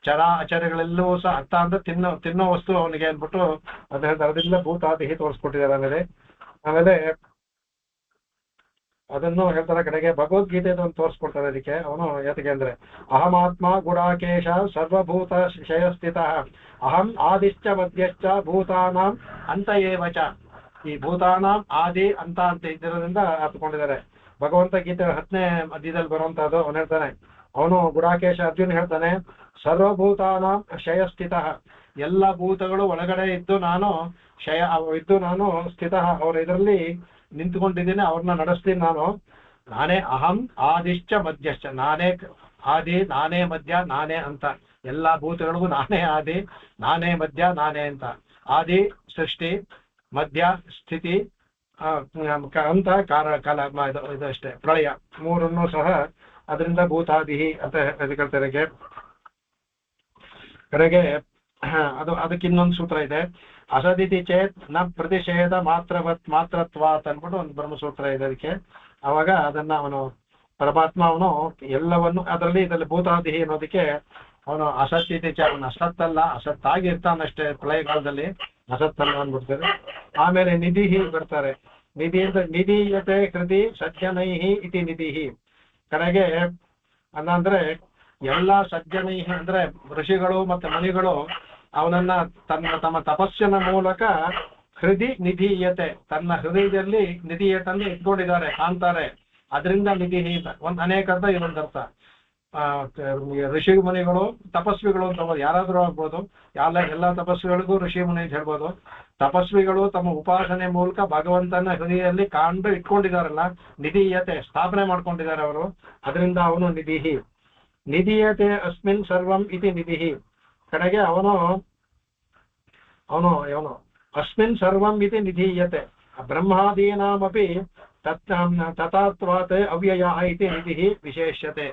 ಚರ ಅಚರಗಳೆಲ್ಲವೂ ಸಹ ಅತ್ತ ಅಂದ್ರೆ ತಿನ್ನೋ ವಸ್ತು ಅವನಿಗೆ ಅಂದ್ಬಿಟ್ಟು ಅದು ಹೇಳ್ತಾರೆ. ಅದರಿಂದ ಭೂತಾದಿಹಿ ತೋರಿಸ್ಕೊಟ್ಟಿದ್ದಾರೆ. ಆಮೇಲೆ ಅದನ್ನು ಹೇಳ್ತಾರೆ ಕಡೆಗೆ. ಭಗವದ್ಗೀತೆ ತೋರಿಸ್ಕೊಡ್ತಾರೆ ಅದಕ್ಕೆ. ಅವನು ಯಾತಕ್ಕೆ ಅಂದ್ರೆ ಅಹಮಾತ್ಮ ಗುಡಾಕೇಶ ಸರ್ವಭೂತ ಶಯಸ್ಥಿತ ಅಹಂ ಆದಿಶ್ಚ ಮಧ್ಯಶ್ಚ ಭೂತಾನಾಂ ಅಂತ ಏವಚ. ಈ ಭೂತಾನಾಂ ಆದಿ ಅಂತ ಇದ್ದಿರೋದ್ರಿಂದ ಅರ್ಥಕೊಂಡಿದ್ದಾರೆ. ಭಗವಂತ ಗೀತೆ 10ನೇ ಅಧ್ಯಾಯದಲ್ಲಿ ಬರುವಂತಹದ್ದು. ಅವನು ಹೇಳ್ತಾನೆ, ಅವನು ಗುಡಾಕೇಶ ಅರ್ಜುನ್ ಹೇಳ್ತಾನೆ, ಸರ್ವಭೂತಾನಾಂ ಶಯಸ್ಥಿತ, ಎಲ್ಲ ಭೂತಗಳು ಒಳಗಡೆ ಇದ್ದು ನಾನು ಸ್ಥಿತ, ಅವರ ಇದರಲ್ಲಿ ನಿಂತುಕೊಂಡಿದ್ದೀನಿ, ಅವ್ರನ್ನ ನಡೆಸ್ತೀನಿ ನಾನೇ ಅಹಂ ಆದಿಶ್ಚ ಮಧ್ಯಶ್ಚ, ನಾನೇ ಆದಿ, ನಾನೇ ಮಧ್ಯ, ನಾನೇ ಅಂತ. ಎಲ್ಲಾ ಭೂತಗಳಿಗೂ ನಾನೇ ಆದಿ, ನಾನೇ ಮಧ್ಯ, ನಾನೇ ಅಂತ. ಆದಿ ಸೃಷ್ಟಿ, ಮಧ್ಯ ಸ್ಥಿತಿ, ಅಂತ ಇದಷ್ಟೇ ಪ್ರಳಯ, ಮೂರನ್ನು ಸಹ ಅದರಿಂದ ಭೂತಾದಿಹಿ ಅಂತ ಹೇಳ್ತಾರೆ ಕಡೆಗೆ. ಅದಕ್ಕೆ ಇನ್ನೊಂದು ಸೂತ್ರ ಇದೆ, ಅಸದಿತಿ ಚೇತ್ ನ ಪ್ರತಿಷೇಧ ಮಾತ್ರತ್ವಾತ್ ಅನ್ಬಿಟ್ಟು ಒಂದು ಬ್ರಹ್ಮಸೂತ್ರ ಇದೆ ಅದಕ್ಕೆ. ಅವಾಗ ಅದನ್ನ ಅವನು ಪರಮಾತ್ಮ ಅವನು ಎಲ್ಲವನ್ನು ಇದರಲ್ಲಿ ಭೂತಾದಿಹಿ ಅನ್ನೋದಕ್ಕೆ ಅವನು ಅಸತ್ತಿತಿ ಚ, ಅವನು ಅಸತ್ತಲ್ಲ, ಅಸತ್ತಾಗಿ ಇರ್ತಾನಷ್ಟೇ ಪ್ರಳಯಕಾಲದಲ್ಲಿ, ಅಸತ್ತಲ್ಲ ಅಂದ್ಬಿಡ್ತಾರೆ. ಆಮೇಲೆ ನಿಧಿಹಿ ಬರ್ತಾರೆ. ನಿಧಿ ಅಂತ ನಿಧೀಯತೆ ಕೃತಿ ಸಜ್ಜನೈಹಿ ಇತಿ ನಿಧಿಹಿ. ಕಡೆಗೆ ಅಂದ್ರೆ ಎಲ್ಲಾ ಸಜ್ಜನೈಹಿ ಅಂದ್ರೆ ಋಷಿಗಳು ಮತ್ತೆ ಮುನಿಗಳು ಅವನನ್ನ ತಮ್ಮ ತಪಸ್ಸಿನ ಮೂಲಕ ಹೃದಯ ನಿಧೀಯತೆ, ತನ್ನ ಹೃದಯದಲ್ಲಿ ನಿಧೀಯತನ್ನು ಇಟ್ಕೊಂಡಿದ್ದಾರೆ, ಕಾಣ್ತಾರೆ. ಅದರಿಂದ ನಿಧಿ ಒಂದು ಅನೇಕ ಅರ್ಥ, ಇನ್ನೊಂದು ಅರ್ಥ. ಋಷಿ ಮುನಿಗಳು ತಪಸ್ವಿಗಳು ಅಂತ ಯಾರಾದ್ರೂ ಆಗ್ಬೋದು, ಎಲ್ಲ ತಪಸ್ವಿಗಳಿಗೂ ಋಷಿ ಮುನಿ ಅಂತ ಹೇಳ್ಬೋದು. ತಪಸ್ವಿಗಳು ತಮ್ಮ ಉಪಾಸನೆ ಮೂಲಕ ಭಗವಂತನ ಹೃದಯದಲ್ಲಿ ಕಾಂಡು ಇಟ್ಕೊಂಡಿದಾರಲ್ಲ, ನಿಧೀಯತೆ ಸ್ಥಾಪನೆ ಮಾಡ್ಕೊಂಡಿದ್ದಾರೆ ಅವರು. ಅದರಿಂದ ಅವನು ನಿಧಿಹಿ. ನಿಧೀಯತೆ ಅಸ್ಮಿನ್ ಸರ್ವಂ ಇತಿ ನಿಧಿಹಿ. ಕಡೆಗೆ ಅವನು ಅಸ್ಮಿನ್ ಸರ್ವಂ ಇತಿ ನಿಧೀಯತೆ. ಬ್ರಹ್ಮಾದೀನಾಮಪಿ ತಥಾತ್ವಾತ್ ಅವ್ಯಯ ಇತಿ ನಿಧಿಹಿ ವಿಶೇಷ್ಯತೆ.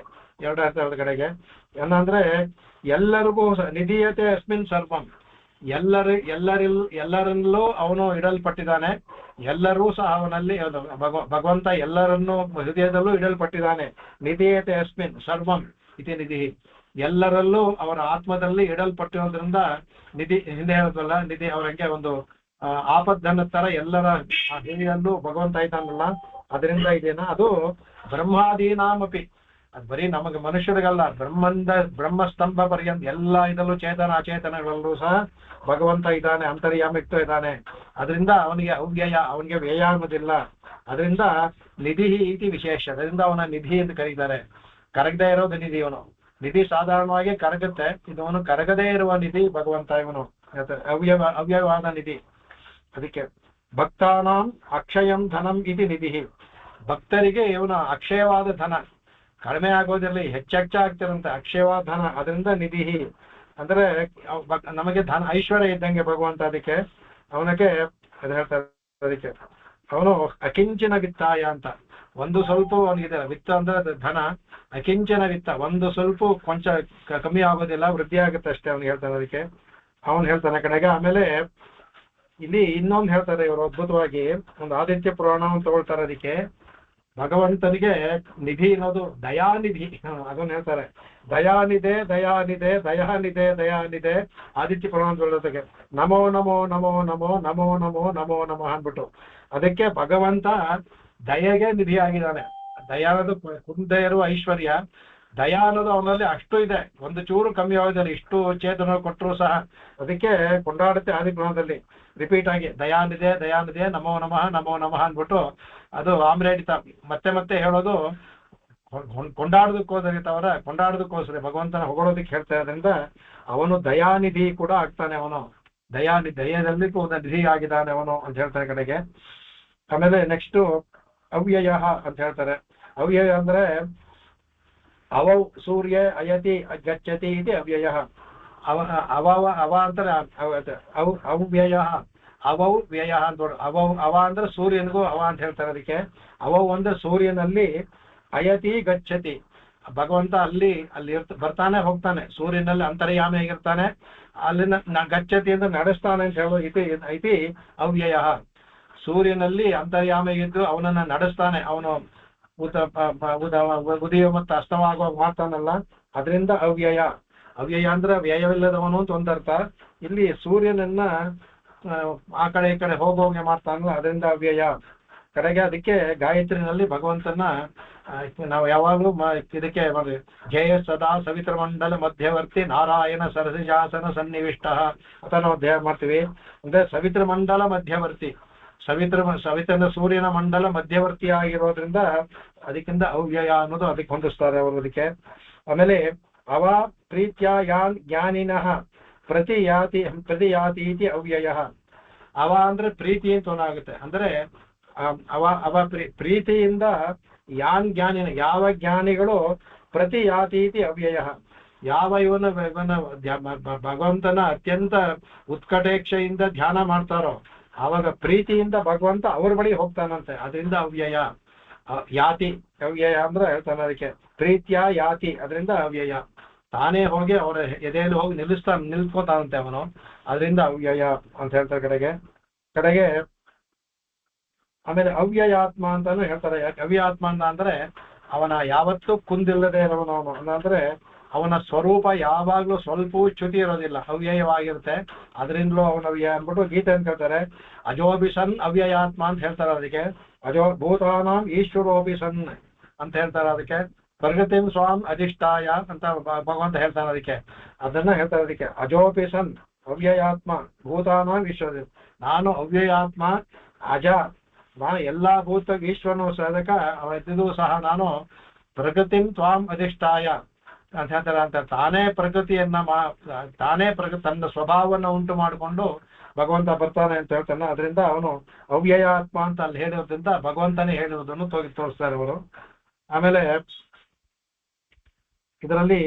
ಎರಡರ ಕಡೆಗೆ ಏನಂದ್ರೆ ಎಲ್ಲರಿಗೂ ನಿಧೀಯತೆ ಅಸ್ಮಿನ್ ಸರ್ವಂ, ಎಲ್ಲರಲ್ಲೂ ಅವನು ಇಡಲ್ಪಟ್ಟಿದ್ದಾನೆ. ಎಲ್ಲರೂ ಸಹ ಅವನಲ್ಲಿ ಭಗವಂತ ಎಲ್ಲರನ್ನೂ ಹೃದಯದಲ್ಲೂ ಇಡಲ್ಪಟ್ಟಿದ್ದಾನೆ. ನಿಧೀಯತೆ ಅಸ್ಮಿನ್ ಸರ್ವಂ ಇತಿ ನಿಧಿ. ಎಲ್ಲರಲ್ಲೂ ಅವರ ಆತ್ಮದಲ್ಲಿ ಇಡಲ್ಪಟ್ಟಿರೋದ್ರಿಂದ ನಿಧಿ. ಹಿಂದೆ ಹೇಳೋದಲ್ಲ, ನಿಧಿ ಅವರಿಗೆ ಒಂದು ಆಪದ್ದನ ತರ ಎಲ್ಲರ ಹೃದಯದಲ್ಲೂ ಭಗವಂತ ಇದ್ದಾನಲ್ಲ, ಅದರಿಂದ ಇದೇನ. ಅದು ಬ್ರಹ್ಮಾದೀನಾಮಪಿ, ಅದು ಬರೀ ನಮಗೆ ಮನುಷ್ಯರಿಗಲ್ಲ, ಬ್ರಹ್ಮಸ್ತಂಭ ಪರ್ಯಂತ ಎಲ್ಲ ಇದಲ್ಲೂ ಚೇತನ ಅಚೇತನಗಳಲ್ಲೂ ಸಹ ಭಗವಂತ ಇದ್ದಾನೆ, ಅಂತರ್ಯಾಮಿಕ್ತ ಇದ್ದಾನೆ. ಅದರಿಂದ ಅವನಿಗೆ ಅವ್ಯಯ, ಅವನಿಗೆ ವ್ಯಯ ಅನ್ನೋದಿಲ್ಲ. ಅದರಿಂದ ನಿಧಿ ಇತಿ ವಿಶೇಷ. ಅದರಿಂದ ಅವನ ನಿಧಿ ಎಂದು ಕರೀತಾರೆ. ಕರಗದೇ ಇರೋದು ನಿಧಿ. ಇವನು ನಿಧಿ ಸಾಧಾರಣವಾಗಿ ಕರಗುತ್ತೆ, ಇದವನು ಕರಗದೇ ಇರುವ ನಿಧಿ ಭಗವಂತ. ಇವನು ಅವ್ಯಯವಾದ ನಿಧಿ. ಅದಕ್ಕೆ ಭಕ್ತಾನಾಂ ಅಕ್ಷಯಂ ಧನಂ ಇತಿ ನಿಧಿ. ಭಕ್ತರಿಗೆ ಇವನು ಅಕ್ಷಯವಾದ ಧನ, ಕಡಿಮೆ ಆಗೋದಿರಲಿ, ಹೆಚ್ಚಾಗ್ತಿರಂತೆ ಅಕ್ಷಯವಾದ ಧನ. ಅದರಿಂದ ನಿಧಿ ಅಂದ್ರೆ ನಮಗೆ ಧನ ಐಶ್ವರ್ಯ ಇದ್ದಂಗೆ ಭಗವಂತ. ಅದಕ್ಕೆ ಅವನಿಗೆ ಅದು ಹೇಳ್ತಾರೆ. ಅದಕ್ಕೆ ಅವನು ಅಕಿಂಚನ ವಿತ್ತಾಯ ಅಂತ. ಒಂದು ಸ್ವಲ್ಪ ಅವನಿಗಿದೆ ವಿತ್ತ ಅಂದ್ರೆ ಧನ, ಅಕಿಂಚನ ವಿತ್ತ, ಒಂದು ಸ್ವಲ್ಪ ಕೊಂಚ ಕಮ್ಮಿ ಆಗೋದಿಲ್ಲ, ವೃದ್ಧಿ ಆಗುತ್ತೆ ಅಷ್ಟೇ. ಅವ್ನು ಹೇಳ್ತಾನೆ. ಅದಕ್ಕೆ ಅವನು ಹೇಳ್ತಾನೆ ಕಡೆಗೆ. ಆಮೇಲೆ ಇಲ್ಲಿ ಇನ್ನೊಂದು ಹೇಳ್ತಾರೆ ಇವರು ಅದ್ಭುತವಾಗಿ, ಒಂದು ಆದಿತ್ಯ ಪುರಾಣ ತಗೊಳ್ತಾರೆ. ಅದಕ್ಕೆ ಭಗವಂತನಿಗೆ ನಿಧಿ ಅನ್ನೋದು ದಯಾನಿಧಿ, ಅದನ್ನು ಹೇಳ್ತಾರೆ. ದಯಾನಿದೆ ದಯಾನಿದೆ ದಯಾನಿದೆ ದಯಾನಿದೆ ಆದಿತ್ಯ ಪುರಾಣ ತೊಗೊಳ್ಳೋದಕ್ಕೆ ನಮೋ ನಮೋ ನಮೋ ನಮೋ ನಮೋ ನಮೋ ನಮೋ ನಮೋ ಅಂದ್ಬಿಟ್ಟು. ಅದಕ್ಕೆ ಭಗವಂತ ದಯೆಗೆ ನಿಧಿ ಆಗಿದ್ದಾನೆ. ದಯಾ ಅನ್ನೋದು ಕುಂದೇ ಇರುವ ಐಶ್ವರ್ಯ, ದಯಾ ಅನ್ನೋದು ಅವನಲ್ಲಿ ಅಷ್ಟು ಇದೆ, ಒಂದು ಚೂರು ಕಮ್ಮಿ ಆಗೋದಿಲ್ಲ, ಇಷ್ಟು ಚೇತನ ಕೊಟ್ಟರು ಸಹ. ಅದಕ್ಕೆ ಕೊಂಡಾಡುತ್ತೆ ಆದಿಪುರಾಣದಲ್ಲಿ ರಿಪೀಟ್ ಆಗಿ, ದಯಾನಿದೆ ದಯಾನಿದೆ ನಮೋ ನಮಃ ನಮೋ ನಮಃ ಅಂದ್ಬಿಟ್ಟು. ಅದು ಆಮ್ರೇಡಿತ ಮತ್ತೆ ಮತ್ತೆ ಹೇಳೋದು ಕೊಂಡಾಡೋದಕ್ಕೋಸ್ಕರ ಭಗವಂತನ ಹೊಗಳೋದಕ್ಕೆ ಹೇಳ್ತಾ ಇರೋದ್ರಿಂದ ಅವನು ದಯಾನಿಧಿ ಕೂಡ ಆಗ್ತಾನೆ. ಅವನು ದಯದಲ್ಲಿ ಕೂಡ ನಿಧಿ ಆಗಿದ್ದಾನೆ ಅವನು ಅಂತ ಹೇಳ್ತಾರೆ ಕಡೆಗೆ. ಆಮೇಲೆ ನೆಕ್ಸ್ಟ್ ಅವ್ಯಯ ಅಂತ ಹೇಳ್ತಾರೆ. ಅವ್ಯಯ ಅಂದ್ರೆ ಅವೌ ಸೂರ್ಯ ಅಯತಿ ಗಚ್ಚತಿ ಇದೆ ಅವ್ಯಯ. ಅವ ಅಂತಾರೆ ಅವ್ಯಯ, ಅವೌ ವ್ಯಯ ಅಂತ. ಅವ ಅಂದ್ರೆ ಸೂರ್ಯನಿಗೂ ಅವ ಅಂತ ಹೇಳ್ತಾರೆ. ಅದಕ್ಕೆ ಅವೌ ಅಂದ್ರೆ ಸೂರ್ಯನಲ್ಲಿ, ಅಯತಿ ಗಚ್ಚತಿ ಭಗವಂತ ಅಲ್ಲಿ ಬರ್ತಾನೆ ಹೋಗ್ತಾನೆ. ಸೂರ್ಯನಲ್ಲಿ ಅಂತರ್ಯಾಮಿ ಆಗಿರ್ತಾನೆ, ಅಲ್ಲಿನ ಗಚ್ಚತಿ ಅಂತ ನಡೆಸ್ತಾನೆ ಅಂತ ಹೇಳೋ ಐತಿ ಅವ್ಯಯ. ಸೂರ್ಯನಲ್ಲಿ ಅಂತರ್ಯಾಮಿಗಿದ್ದು ಅವನನ್ನ ನಡೆಸ್ತಾನೆ. ಅವನು ಉದಯ ಮತ್ತು ಅಸ್ತವಾಗುವಾಗ ಮಾಡ್ತಾನಲ್ಲ, ಅದರಿಂದ ಅವ್ಯಯ. ಅವ್ಯಯ ಅಂದ್ರೆ ವ್ಯಯವಿಲ್ಲದವನು ಅಂತ ಒಂದರ್ಥ. ಇಲ್ಲಿ ಸೂರ್ಯನನ್ನ ಆ ಕಡೆ ಈ ಕಡೆ ಹೋಗೋಗೆ ಮಾಡ್ತಾನಲ್ಲ, ಅದರಿಂದ ಅವ್ಯಯ ಕಡೆಗೆ. ಅದಕ್ಕೆ ಗಾಯತ್ರಿನಲ್ಲಿ ಭಗವಂತನ ನಾವು ಯಾವಾಗಲೂ ಇದಕ್ಕೆ ಜಯ ಸದಾ ಸವಿತ್ರ ಮಂಡಲ ಮಧ್ಯವರ್ತಿ ನಾರಾಯಣ ಸರಸಿಜಾಸನ ಸನ್ನಿವಿಷ್ಟ ಅಂತ ನಾವು ಧ್ಯಾನ ಮಾಡ್ತೀವಿ. ಅಂದ್ರೆ ಸವಿತ್ರ ಮಂಡಲ ಮಧ್ಯವರ್ತಿ, ಸವಿತನ ಸೂರ್ಯನ ಮಂಡಲ ಮಧ್ಯವರ್ತಿ ಆಗಿರೋದ್ರಿಂದ ಅದಕ್ಕಿಂತ ಅವ್ಯಯ ಅನ್ನೋದು ಅದಕ್ಕೆ ಹೊಂದಿಸ್ತಾರೆ ಅವರು. ಅದಕ್ಕೆ ಆಮೇಲೆ ಅವ ಪ್ರೀತ್ಯ ಯಾನ್ ಜ್ಞಾನಿನಃ ಪ್ರತಿಯಾತಿ ಇತಿ ಅವ್ಯಯ. ಅವ ಅಂದ್ರೆ ಪ್ರೀತಿ ಅಂತ ಆಗುತ್ತೆ. ಅಂದ್ರೆ ಅವ ಪ್ರೀತಿಯಿಂದ ಯಾನ್ ಜ್ಞಾನಿನ, ಯಾವ ಜ್ಞಾನಿಗಳು ಪ್ರತಿಯಾತಿ ಇತಿ ಅವ್ಯಯ. ಯಾವ ಇವನ ಭಗವಂತನ ಅತ್ಯಂತ ಉತ್ಕಟೇಕ್ಷೆಯಿಂದ ಧ್ಯಾನ ಮಾಡ್ತಾರೋ ಆವಾಗ ಪ್ರೀತಿಯಿಂದ ಭಗವಂತ ಅವ್ರ ಬಳಿ ಹೋಗ್ತಾನಂತೆ. ಅದರಿಂದ ಅವ್ಯಯ. ಯಾತಿ ಅವ್ಯಯ ಅಂದ್ರೆ ಹೇಳ್ತಾನೆ. ಅದಕ್ಕೆ ಪ್ರೀತ್ಯ ಯಾತಿ, ಅದರಿಂದ ಅವ್ಯಯ. ತಾನೇ ಹೋಗಿ ಅವರ ಎದೆಯಲ್ಲಿ ಹೋಗಿ ನಿಲ್ಸ್ಕೊತಾನಂತೆ ಅವನು, ಅದರಿಂದ ಅವ್ಯಯ ಅಂತ ಹೇಳ್ತಾರೆ ಕಡೆಗೆ. ಆಮೇಲೆ ಅವ್ಯಯಾತ್ಮ ಅಂತಾನು ಹೇಳ್ತಾರೆ. ಅವ್ಯಯಾತ್ಮ ಅಂದ್ರೆ ಅವನ ಯಾವತ್ತೂ ಕುಂದಿಲ್ಲದೆ ಇರೋನು. ಅಂದ್ರೆ ಅವನ ಸ್ವರೂಪ ಯಾವಾಗ್ಲೂ ಸ್ವಲ್ಪವೂ ಚ್ಯುತಿ ಇರೋದಿಲ್ಲ, ಅವ್ಯಯವಾಗಿರುತ್ತೆ. ಅದರಿಂದಲೂ ಅವನ ಅವ್ಯಯ ಅಂದ್ಬಿಟ್ಟು ಗೀತೆ ಅಂತ ಹೇಳ್ತಾರೆ. ಅಜೋಬಿಸನ್ ಅವ್ಯಯಾತ್ಮ ಅಂತ ಹೇಳ್ತಾರೆ. ಅದಕ್ಕೆ ಭೂತಾನಾಂ ಈಶ್ವರೋಬಿಸನ್ ಅಂತ ಹೇಳ್ತಾರೆ. ಅದಕ್ಕೆ ಪ್ರಗತಿಂ ಸ್ವಾಮ್ ಅಧಿಷ್ಠಾಯ ಅಂತ ಭಗವಂತ ಹೇಳ್ತಾನೆ. ಅದಕ್ಕೆ ಅದನ್ನ ಹೇಳ್ತಾರೆ. ಅದಕ್ಕೆ ಅಜೋಪಿಸನ್ ಅವ್ಯಯಾತ್ಮ ಭೂತಾನ ವಿಶ್ವ, ನಾನು ಅವ್ಯಯಾತ್ಮ ಅಜ, ನಾನು ಎಲ್ಲಾ ಭೂತ ಈಶ್ವರನು ಸಾಧಕ ಅವತ್ತಿಗೂ ಸಹ ನಾನು ಪ್ರಗತಿಂ ತ್ವಾಂ ಅಧಿಷ್ಠಾಯ ಅಂತ ಹೇಳ್ತಾರೆ. ಅಂತ ತಾನೇ ಪ್ರಗತಿಯನ್ನ ತಾನೇ ತನ್ನ ಸ್ವಭಾವವನ್ನು ಉಂಟು ಮಾಡಿಕೊಂಡು ಭಗವಂತ ಬರ್ತಾನೆ ಅಂತ ಹೇಳ್ತಾನೆ. ಅದರಿಂದ ಅವನು ಅವ್ಯಯಾತ್ಮ ಅಂತ ಅಲ್ಲಿ ಹೇಳಿರೋದ್ರಿಂದ ಭಗವಂತನೇ ಹೇಳಿರೋದನ್ನು ತೋರಿಸ್ತಾರೆ ಅವರು. ಆಮೇಲೆ ಇದರಲ್ಲಿ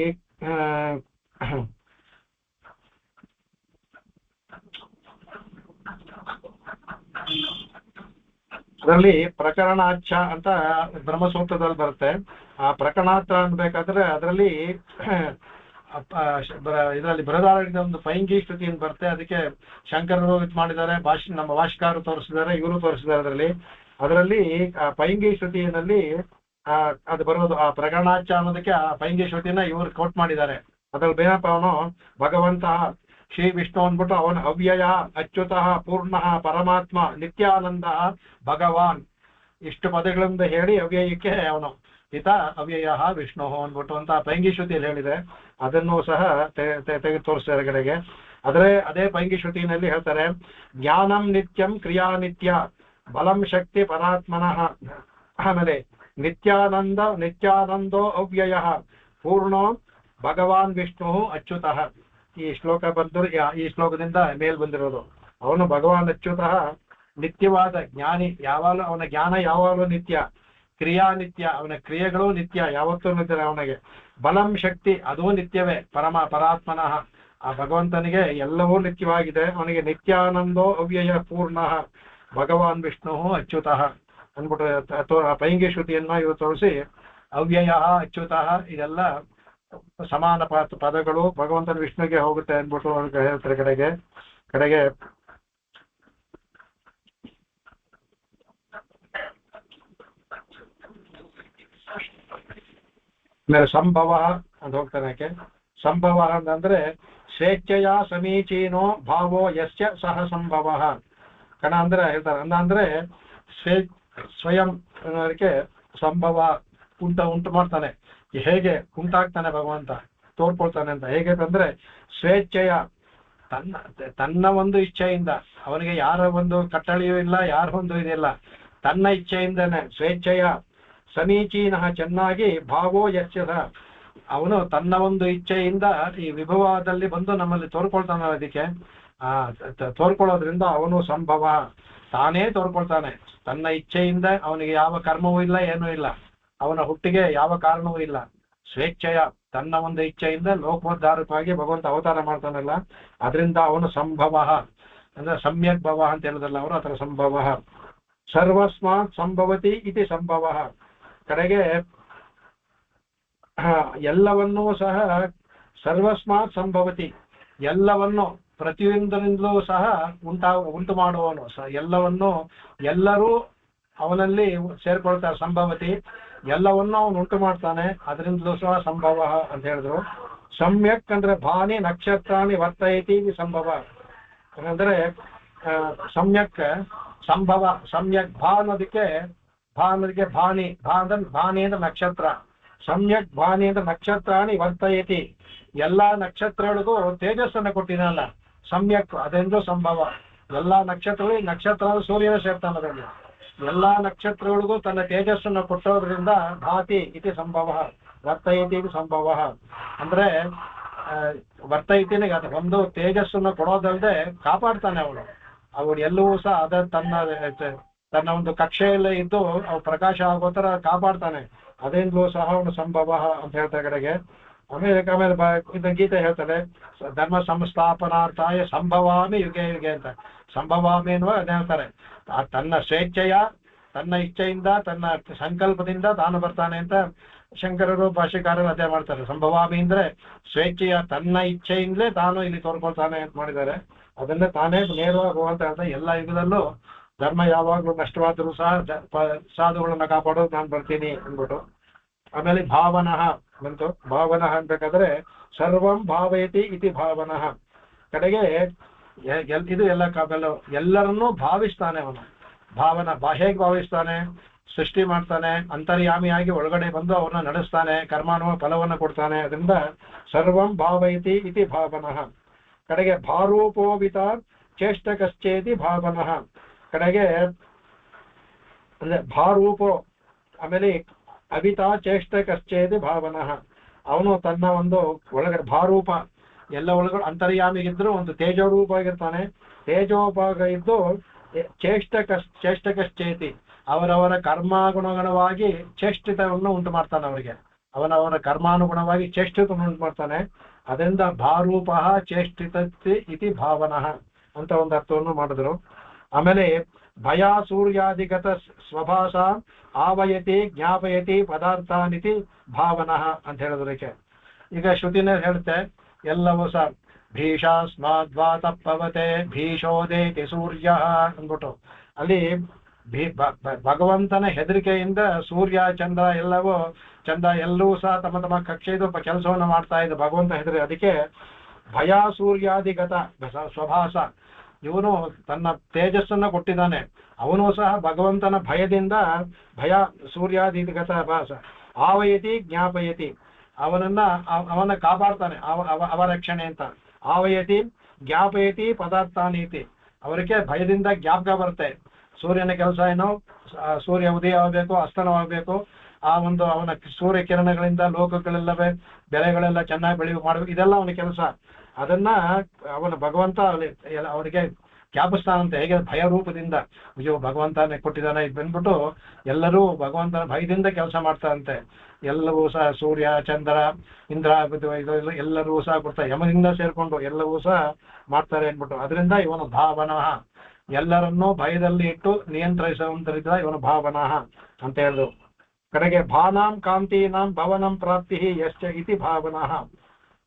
ಅದರಲ್ಲಿ ಪ್ರಕರಣಾಚ್ಛ ಅಂತ ಬ್ರಹ್ಮಸೂತ್ರದಲ್ಲಿ ಬರುತ್ತೆ. ಆ ಪ್ರಕರಣಾರ್ಥ ಅನ್ಬೇಕಾದ್ರೆ ಅದರಲ್ಲಿ ಇದರಲ್ಲಿ ಬರದಾರ ಒಂದು ಪೈಂಗಿ ಶ್ರುತಿಯನ್ನು ಬರುತ್ತೆ. ಅದಕ್ಕೆ ಶಂಕರರು ಇದು ಮಾಡಿದ್ದಾರೆ, ನಮ್ಮ ಭಾಷ್ಯಕಾರರು ತೋರಿಸಿದ್ದಾರೆ, ಇವರು ತೋರಿಸಿದ್ದಾರೆ. ಅದರಲ್ಲಿ ಆ ಪೈಂಗಿ ಶ್ರುತಿಯಲ್ಲಿ ಅದು ಬರೋದು ಆ ಪ್ರಕರಣಾಚ್ಛ ಅನ್ನೋದಕ್ಕೆ ಆ ಪೈಂಗಿ ಶ್ರುತಿನ ಇವರು ಕೋಟ್ ಮಾಡಿದ್ದಾರೆ. ಅದ್ರಲ್ಲಿ ಏನಪ್ಪ ಅವನು ಭಗವಂತ ಶ್ರೀ ವಿಷ್ಣು ಅಂದ್ಬಿಟ್ಟು ಅವನು ಅವ್ಯಯ ಅಚ್ಯುತಃ ಪೂರ್ಣಃ ಪರಮಾತ್ಮ ನಿತ್ಯಾನಂದ ಭಗವಾನ್ ಇಷ್ಟು ಪದಗಳಿಂದ ಹೇಳಿ ಅವ್ಯಯಕ್ಕೆ ಅವನು ಹಿತ ಅವ್ಯಯ ವಿಷ್ಣು ಅಂದ್ಬಿಟ್ಟು ಅಂತ ಪೈಂಗಿ ಶ್ರುತಿಯಲ್ಲಿ ಹೇಳಿದೆ. ಅದನ್ನು ಸಹ ತೆಗೆದು ತೋರಿಸ್ತಾರೆ ಕಡೆಗೆ. ಅದೇ ಪೈಂಗಿ ಶ್ರುತಿನಲ್ಲಿ ಹೇಳ್ತಾರೆ, ಜ್ಞಾನಂ ನಿತ್ಯಂ ಕ್ರಿಯಾ ನಿತ್ಯ ಬಲಂ ಶಕ್ತಿ ಪರಾತ್ಮನಃ. ಆಮೇಲೆ ನಿತ್ಯಾನಂದೋ ಅವ್ಯಯ ಪೂರ್ಣೋ ಭಗವಾನ್ ವಿಷ್ಣು ಅಚ್ಯುತಃ. ಈ ಶ್ಲೋಕ ಬಂದರು, ಈ ಶ್ಲೋಕದಿಂದ ಮೇಲ್ ಬಂದಿರೋದು. ಅವನು ಭಗವಾನ್ ಅಚ್ಯುತಃ ನಿತ್ಯವಾದ ಜ್ಞಾನಿ, ಯಾವಾಗಲೂ ಅವನ ಜ್ಞಾನ ಯಾವಾಗಲೂ ನಿತ್ಯ, ಕ್ರಿಯಾ ನಿತ್ಯ, ಅವನ ಕ್ರಿಯೆಗಳು ನಿತ್ಯ, ಯಾವತ್ತೂ ನಿತ್ಯ. ಅವನಿಗೆ ಬಲಂ ಶಕ್ತಿ ಅದೂ ನಿತ್ಯವೇ, ಪರಾತ್ಮನಃ ಆ ಭಗವಂತನಿಗೆ ಎಲ್ಲವೂ ನಿತ್ಯವಾಗಿದೆ. ಅವನಿಗೆ ನಿತ್ಯಾನಂದೋ ಅವ್ಯಯ ಪೂರ್ಣ ಭಗವಾನ್ ವಿಷ್ಣು ಅಚ್ಯುತಃ ಅಂದ್ಬಿಟ್ಟು ಪೈಂಗಿ ಶ್ರುತಿಯನ್ನ ಇವರು ತೋರಿಸಿ ಅವ್ಯಯ ಅಚ್ಯುತಃ ಇದೆಲ್ಲ ಸಮಾನ ಪದಗಳು ಭಗವಂತನ ವಿಷ್ಣುಗೆ ಹೋಗುತ್ತೆ ಅಂದ್ಬಿಟ್ಟು ಹೇಳ್ತಾರೆ ಕಡೆಗೆ ಆಮೇಲೆ ಸಂಭವ ಅಂತ ಹೋಗ್ತಾನೆ. ಸಂಭವ ಅಂತಂದ್ರೆ ಸ್ವೇಚ್ಛೆಯ ಸಮೀಚೀನೋ ಭಾವೋ ಯಸ್ಯ ಸಹ ಸಂಭವ ಕಣ ಅಂದ್ರೆ ಹೇಳ್ತಾರೆ. ಅಂದ್ರೆ ಸ್ವಯಂ ಅನ್ನೋದಕ್ಕೆ ಸಂಭವ ಉಂಟು ಮಾಡ್ತಾನೆ. ಹೇಗೆ ಉಂಟಾಗ್ತಾನೆ ಭಗವಂತ ತೋರ್ಕೊಳ್ತಾನೆ ಅಂತ ಹೇಗೆ ಅಂದ್ರೆ ಸ್ವೇಚ್ಛೆಯ ತನ್ನ ಒಂದು ಇಚ್ಛೆಯಿಂದ, ಅವನಿಗೆ ಯಾರ ಒಂದು ಕಟ್ಟಳೆಯೂ ಇಲ್ಲ, ಯಾರ ಒಂದು ಇದಿಲ್ಲ, ತನ್ನ ಇಚ್ಛೆಯಿಂದನೇ ಸ್ವೇಚ್ಛೆಯ ಸಮೀಚೀನ ಚೆನ್ನಾಗಿ ಭಾವೋ ಯಸ್ಯದ ಅವನು ತನ್ನ ಒಂದು ಇಚ್ಛೆಯಿಂದ ಈ ವಿಭವದಲ್ಲಿ ಬಂದು ನಮ್ಮಲ್ಲಿ ತೋರ್ಕೊಳ್ತಾನೆ. ಅದಕ್ಕೆ ತೋರ್ಕೊಳ್ಳೋದ್ರಿಂದ ಅವನು ಸಂಭವ ತಾನೇ ತೋರ್ಕೊಳ್ತಾನೆ. ತನ್ನ ಇಚ್ಛೆಯಿಂದ ಅವನಿಗೆ ಯಾವ ಕರ್ಮವೂ ಇಲ್ಲ, ಏನೂ ಇಲ್ಲ, ಅವನ ಹುಟ್ಟಿಗೆ ಯಾವ ಕಾರಣವೂ ಇಲ್ಲ. ಸ್ವೇಚ್ಛೆಯ ತನ್ನ ಒಂದು ಇಚ್ಛೆಯಿಂದ ಲೋಕೋದ್ಧಾರಕವಾಗಿ ಭಗವಂತ ಅವತಾರ ಮಾಡ್ತಾನಲ್ಲ, ಅದರಿಂದ ಅವನು ಸಂಭವ ಅಂದ್ರೆ ಸಮ್ಯಕ್ ಭವ ಅಂತ ಹೇಳೋದಲ್ಲ ಅವರು, ಆತರ ಸಂಭವ. ಸರ್ವಸ್ಮಾತ್ ಸಂಭವತಿ ಇತಿ ಸಂಭವ ಕಡೆಗೆ ಎಲ್ಲವನ್ನೂ ಸಹ ಸರ್ವಸ್ಮಾತ್ ಸಂಭವತಿ ಎಲ್ಲವನ್ನು ಪ್ರತಿಯೊಂದರಿಂದಲೂ ಸಹ ಉಂಟು ಮಾಡುವವನು, ಎಲ್ಲರೂ ಅವನಲ್ಲಿ ಸೇರ್ಕೊಳ್ತಾರೆ. ಸಂಭವತಿ ಎಲ್ಲವನ್ನೂ ಅವನು ಉಂಟು ಮಾಡ್ತಾನೆ, ಅದರಿಂದಲೂ ಸಹ ಸಂಭವ ಅಂತ ಹೇಳಿದ್ರು. ಸಮ್ಯಕ್ ಅಂದ್ರೆ ಭಾನಿ ನಕ್ಷತ್ರಾಣಿ ವರ್ತಯತಿ ಸಂಭವ ಅಂದ್ರೆ ಸಮ್ಯಕ್ ಸಂಭವ. ಸಮ್ಯಕ್ ಭಾ ಅನ್ನೋದಕ್ಕೆ ಭಾನಿ ಅಂದ್ರೆ ನಕ್ಷತ್ರ. ಸಮ್ಯಕ್ ಭಾನಿ ಅಂದ್ರೆ ನಕ್ಷತ್ರಾಣಿ ವರ್ತಯತಿ ಎಲ್ಲಾ ನಕ್ಷತ್ರಗಳಿಗೂ ತೇಜಸ್ಸನ್ನು ಕೊಟ್ಟಿದಲ್ಲ ಸಮ್ಯಕ್, ಅದೆಂದು ಸಂಭವ. ಎಲ್ಲಾ ನಕ್ಷತ್ರ ಸೂರ್ಯನ ಸೇರ್ತಾನೆ ಅದರಲ್ಲಿ. ಎಲ್ಲಾ ನಕ್ಷತ್ರಗಳಿಗೂ ತನ್ನ ತೇಜಸ್ಸನ್ನು ಕೊಟ್ಟೋದ್ರಿಂದ ಭಾತಿ ಇತಿ ಸಂಭವ ವರ್ತಯತಿ ಇದು ಸಂಭವ ಅಂದ್ರೆ ವರ್ತಯತಿನಿಗೆ ಅದು ಒಂದು ತೇಜಸ್ಸನ್ನು ಕೊಡೋದಲ್ಲದೆ ಕಾಪಾಡ್ತಾನೆ ಅವಳು ಎಲ್ಲವೂ ಸಹ ಅದ ತನ್ನ ಒಂದು ಕಕ್ಷೆಯಲ್ಲಿ ಇದ್ದು ಅವು ಪ್ರಕಾಶ ಆಗೋ ತರ ಕಾಪಾಡ್ತಾನೆ. ಅದರಿಂದಲೂ ಸಹ ಅವನು ಸಂಭವ ಅಂತ ಹೇಳ್ತಾರೆ ಕಡೆಗೆ. ಆಮೇಲೆ ಇದನ್ನ ಗೀತೆ ಹೇಳ್ತಾರೆ, ಧರ್ಮ ಸಂಸ್ಥಾಪನಾರ್ಥಾಯ ಸಂಭವಾಮಿ ಯುಗೆ ಯುಗೆ ಅಂತ. ಸಂಭವಾಮಿ ಎನ್ನುವ ಅದೇ ಹೇಳ್ತಾರೆ, ತನ್ನ ಸ್ವೇಚ್ಛೆಯ ತನ್ನ ಇಚ್ಛೆಯಿಂದ ತನ್ನ ಸಂಕಲ್ಪದಿಂದ ತಾನು ಬರ್ತಾನೆ ಅಂತ ಶಂಕರರು ಭಾಷ್ಯಕಾರರು ಅದೇ ಮಾಡ್ತಾರೆ. ಸಂಭವಾಮಿ ಅಂದ್ರೆ ಸ್ವೇಚ್ಛೆಯ ತನ್ನ ಇಚ್ಛೆಯಿಂದಲೇ ತಾನು ಇಲ್ಲಿ ತೋರ್ಕೊಳ್ತಾನೆ ಅಂತ ಮಾಡಿದ್ದಾರೆ. ಅದನ್ನೇ ತಾನೇ ನೇರವಾಗಿ ಹೋಗುವಂತ ಹೇಳ್ತಾರೆ. ಎಲ್ಲ ಯುಗದಲ್ಲೂ ಧರ್ಮ ಯಾವಾಗಲೂ ನಷ್ಟವಾದರೂ ಸಹ ಸಾಧುಗಳನ್ನ ಕಾಪಾಡೋದು ನಾನು ಬರ್ತೀನಿ ಅಂದ್ಬಿಟ್ಟು. ಆಮೇಲೆ ಭಾವನಃ ಬಂತು. ಭಾವನಃ ಅನ್ಬೇಕಾದ್ರೆ ಸರ್ವಂ ಭಾವಯತಿ ಇತಿ ಭಾವನಃ ಕಡೆಗೆ ಇದು ಎಲ್ಲರನ್ನೂ ಭಾವಿಸ್ತಾನೆ ಅವನು. ಹೇಗೆ ಭಾವಿಸ್ತಾನೆ? ಸೃಷ್ಟಿ ಮಾಡ್ತಾನೆ, ಅಂತರ್ಯಾಮಿಯಾಗಿ ಒಳಗಡೆ ಬಂದು ಅವನ್ನ ನಡೆಸ್ತಾನೆ, ಕರ್ಮಾನುವ ಫಲವನ್ನು ಕೊಡ್ತಾನೆ. ಅದರಿಂದ ಸರ್ವಂ ಭಾವಯತಿ ಇತಿ ಭಾವನಃ ಕಡೆಗೆ ಭಾರೂಪೋವಿತ ಚೇಷ್ಟಕಶ್ಚೇತಿ ಭಾವನಃ. ಕಡೆಗೆ ಅಂದ್ರೆ ಭಾರೂಪೋ ಆಮೇಲೆ ಅವಿತ ಚೇಷ್ಟಕಶ್ಚೇತಿ ಭಾವನಃ. ಅವನು ತನ್ನ ಒಂದು ಒಳಗಡೆ ಭಾರೂಪ ಎಲ್ಲ ಒಳಗಡೆ ಅಂತರ್ಯಾಮಿಗಿದ್ರು ಒಂದು ತೇಜೋರೂಪ ಆಗಿರ್ತಾನೆ. ತೇಜೋಭಾಗ ಇದ್ದು ಚೇಷ್ಟಕಶ್ಚೇತಿ ಅವರವರ ಕರ್ಮಾನುಗುಣವಾಗಿ ಚೇಷ್ಟಿತವನ್ನು ಉಂಟು ಮಾಡ್ತಾನೆ. ಅವರಿಗೆ ಅವನವರ ಕರ್ಮಾನುಗುಣವಾಗಿ ಚೇಷ್ಟಿತವನ್ನು ಉಂಟು ಮಾಡ್ತಾನೆ. ಅದರಿಂದ ಭಾರೂಪ ಚೇಷ್ಟಿತತ್ತಿ ಇತಿ ಭಾವನಃ ಅಂತ ಒಂದು ಅರ್ಥವನ್ನು ಮಾಡಿದ್ರು. ಆಮೇಲೆ ಭಯ ಸೂರ್ಯಾದಿಗತ ಸ್ವಭಾಸ ಆವಯತಿ ಜ್ಞಾಪಯತಿ ಪದಾರ್ಥಾನಿತಿ ಭಾವನಃ ಅಂತ ಹೇಳಿದ್ರಕ್ಕೆ. ಈಗ ಶ್ರುತಿನೇ ಹೇಳುತ್ತೆ ಎಲ್ಲವೂ ಸಹ ಭೀಷಾಸ್ಮಾದ್ವಾತಪ್ಪವತೆ ಭೀಷೋದೇತಿ ಸೂರ್ಯ ಅಂದ್ಬಿಟ್ಟು ಅಲ್ಲಿ ಭಗವಂತನ ಹೆದರಿಕೆಯಿಂದ ಸೂರ್ಯ ಚಂದ್ರ ಎಲ್ಲವೂ ಸಹ ತಮ್ಮ ತಮ್ಮ ಕಕ್ಷೆದು ಕೆಲಸವನ್ನು ಮಾಡ್ತಾ ಇದ್ದ ಭಗವಂತ ಹೆದರಿ. ಅದಕ್ಕೆ ಭಯ ಸೂರ್ಯಾದಿಗತ ಸ್ವಭಾಸ ಇವನು ತನ್ನ ತೇಜಸ್ಸನ್ನ ಕೊಟ್ಟಿದ್ದಾನೆ. ಅವನು ಸಹ ಭಗವಂತನ ಭಯದಿಂದ ಭಯ ಸೂರ್ಯಾದಿಗತ ಭಾಸ ಆವಯತಿ ಜ್ಞಾಪಯತಿ ಅವನ ಕಾಪಾಡ್ತಾನೆ ಅವ ರಕ್ಷಣೆ ಅಂತ. ಆವಯತಿ ಜ್ಞಾಪಯತಿ ಪದಾರ್ಥಾನೀತಿ ಅವರಿಗೆ ಭಯದಿಂದ ಜ್ಞಾಪಕ ಬರುತ್ತೆ. ಸೂರ್ಯನ ಕೆಲಸ ಏನೋ ಸೂರ್ಯ ಉದಯ ಆಗಬೇಕು ಅಸ್ತನವಾಗಬೇಕು. ಆ ಒಂದು ಅವನ ಸೂರ್ಯ ಕಿರಣಗಳಿಂದ ಲೋಕಗಳೆಲ್ಲವೇ ಬೆಳೆಗಳೆಲ್ಲ ಚೆನ್ನಾಗಿ ಬೆಳೆಯುವ ಮಾಡಬೇಕು. ಇದೆಲ್ಲ ಅವನ ಕೆಲಸ. ಅದನ್ನ ಅವನ ಭಗವಂತ ಅವರಿಗೆ ಜ್ಞಾಪಿಸ್ತಾನಂತೆ. ಹೇಗೆ ಭಯ ರೂಪದಿಂದ ಅಯ್ಯೋ ಭಗವಂತನೇ ಕೊಟ್ಟಿದ್ದಾನೆ ಇದು ಬಂದ್ಬಿಟ್ಟು ಎಲ್ಲರೂ ಭಗವಂತನ ಭಯದಿಂದ ಕೆಲಸ ಮಾಡ್ತಾರಂತೆ. ಎಲ್ಲವೂ ಸಹ ಸೂರ್ಯ ಚಂದ್ರ ಇಂದ್ರ ಎಲ್ಲರೂ ಸಹ ಕೊಡ್ತಾರೆ ಯಮದಿಂದ ಸೇರ್ಕೊಂಡು ಎಲ್ಲವೂ ಸಹ ಮಾಡ್ತಾರೆ ಅಂದ್ಬಿಟ್ಟು. ಅದರಿಂದ ಇವನು ಭಾವನಃ ಎಲ್ಲರನ್ನೂ ಭಯದಲ್ಲಿ ಇಟ್ಟು ನಿಯಂತ್ರಿಸುವಂತರಿದ್ದ ಇವನು ಭಾವನಃ ಅಂತ ಹೇಳಿದ್ರು. ಕಡೆಗೆ ಭಾನಾಂ ಕಾಂತೀನಾಂ ಭವನಂ ಪ್ರಾಪ್ತಿ ಯಶ್ಚ ಇತಿ ಭಾವನಃ.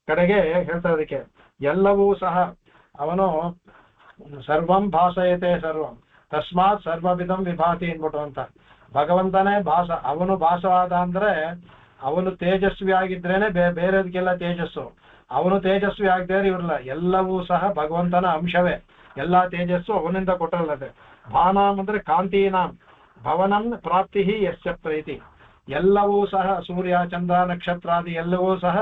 ಕಡೆಗೆ ಹೇಳ್ತಾರೆ ಅದಕ್ಕೆ ಎಲ್ಲವೂ ಸಹ ಅವನು ಸರ್ವಂ ಭಾಸಯತೆ ಸರ್ವಂ ತಸ್ಮಾತ್ ಸರ್ವವಿಧಂ ವಿಭಾತಿ ಅನ್ಬಿಟ್ಟು ಅಂತ. ಭಗವಂತನೇ ಅವನು ಭಾಸವಾದ ಅಂದ್ರೆ ಅವನು ತೇಜಸ್ವಿ ಆಗಿದ್ರೇನೆ ಬೇರೆದಕ್ಕೆಲ್ಲ ತೇಜಸ್ಸು. ಅವನು ತೇಜಸ್ವಿ ಆಗದೇ ಇವ್ರಲ್ಲ. ಎಲ್ಲವೂ ಸಹ ಭಗವಂತನ ಅಂಶವೇ. ಎಲ್ಲಾ ತೇಜಸ್ಸು ಅವನಿಂದ ಕೊಟ್ಟಲ್ಲದೆ. ಭಾನಾಂ ಅಂದ್ರೆ ಕಾಂತೀನಾಂ ಭವನಂ ಪ್ರಾಪ್ತಿ ಯಶ್ಚ ಪ್ರೀತಿ ಎಲ್ಲವೂ ಸಹ ಸೂರ್ಯ ಚಂದ್ರ ನಕ್ಷತ್ರಾದಿ ಎಲ್ಲವೂ ಸಹ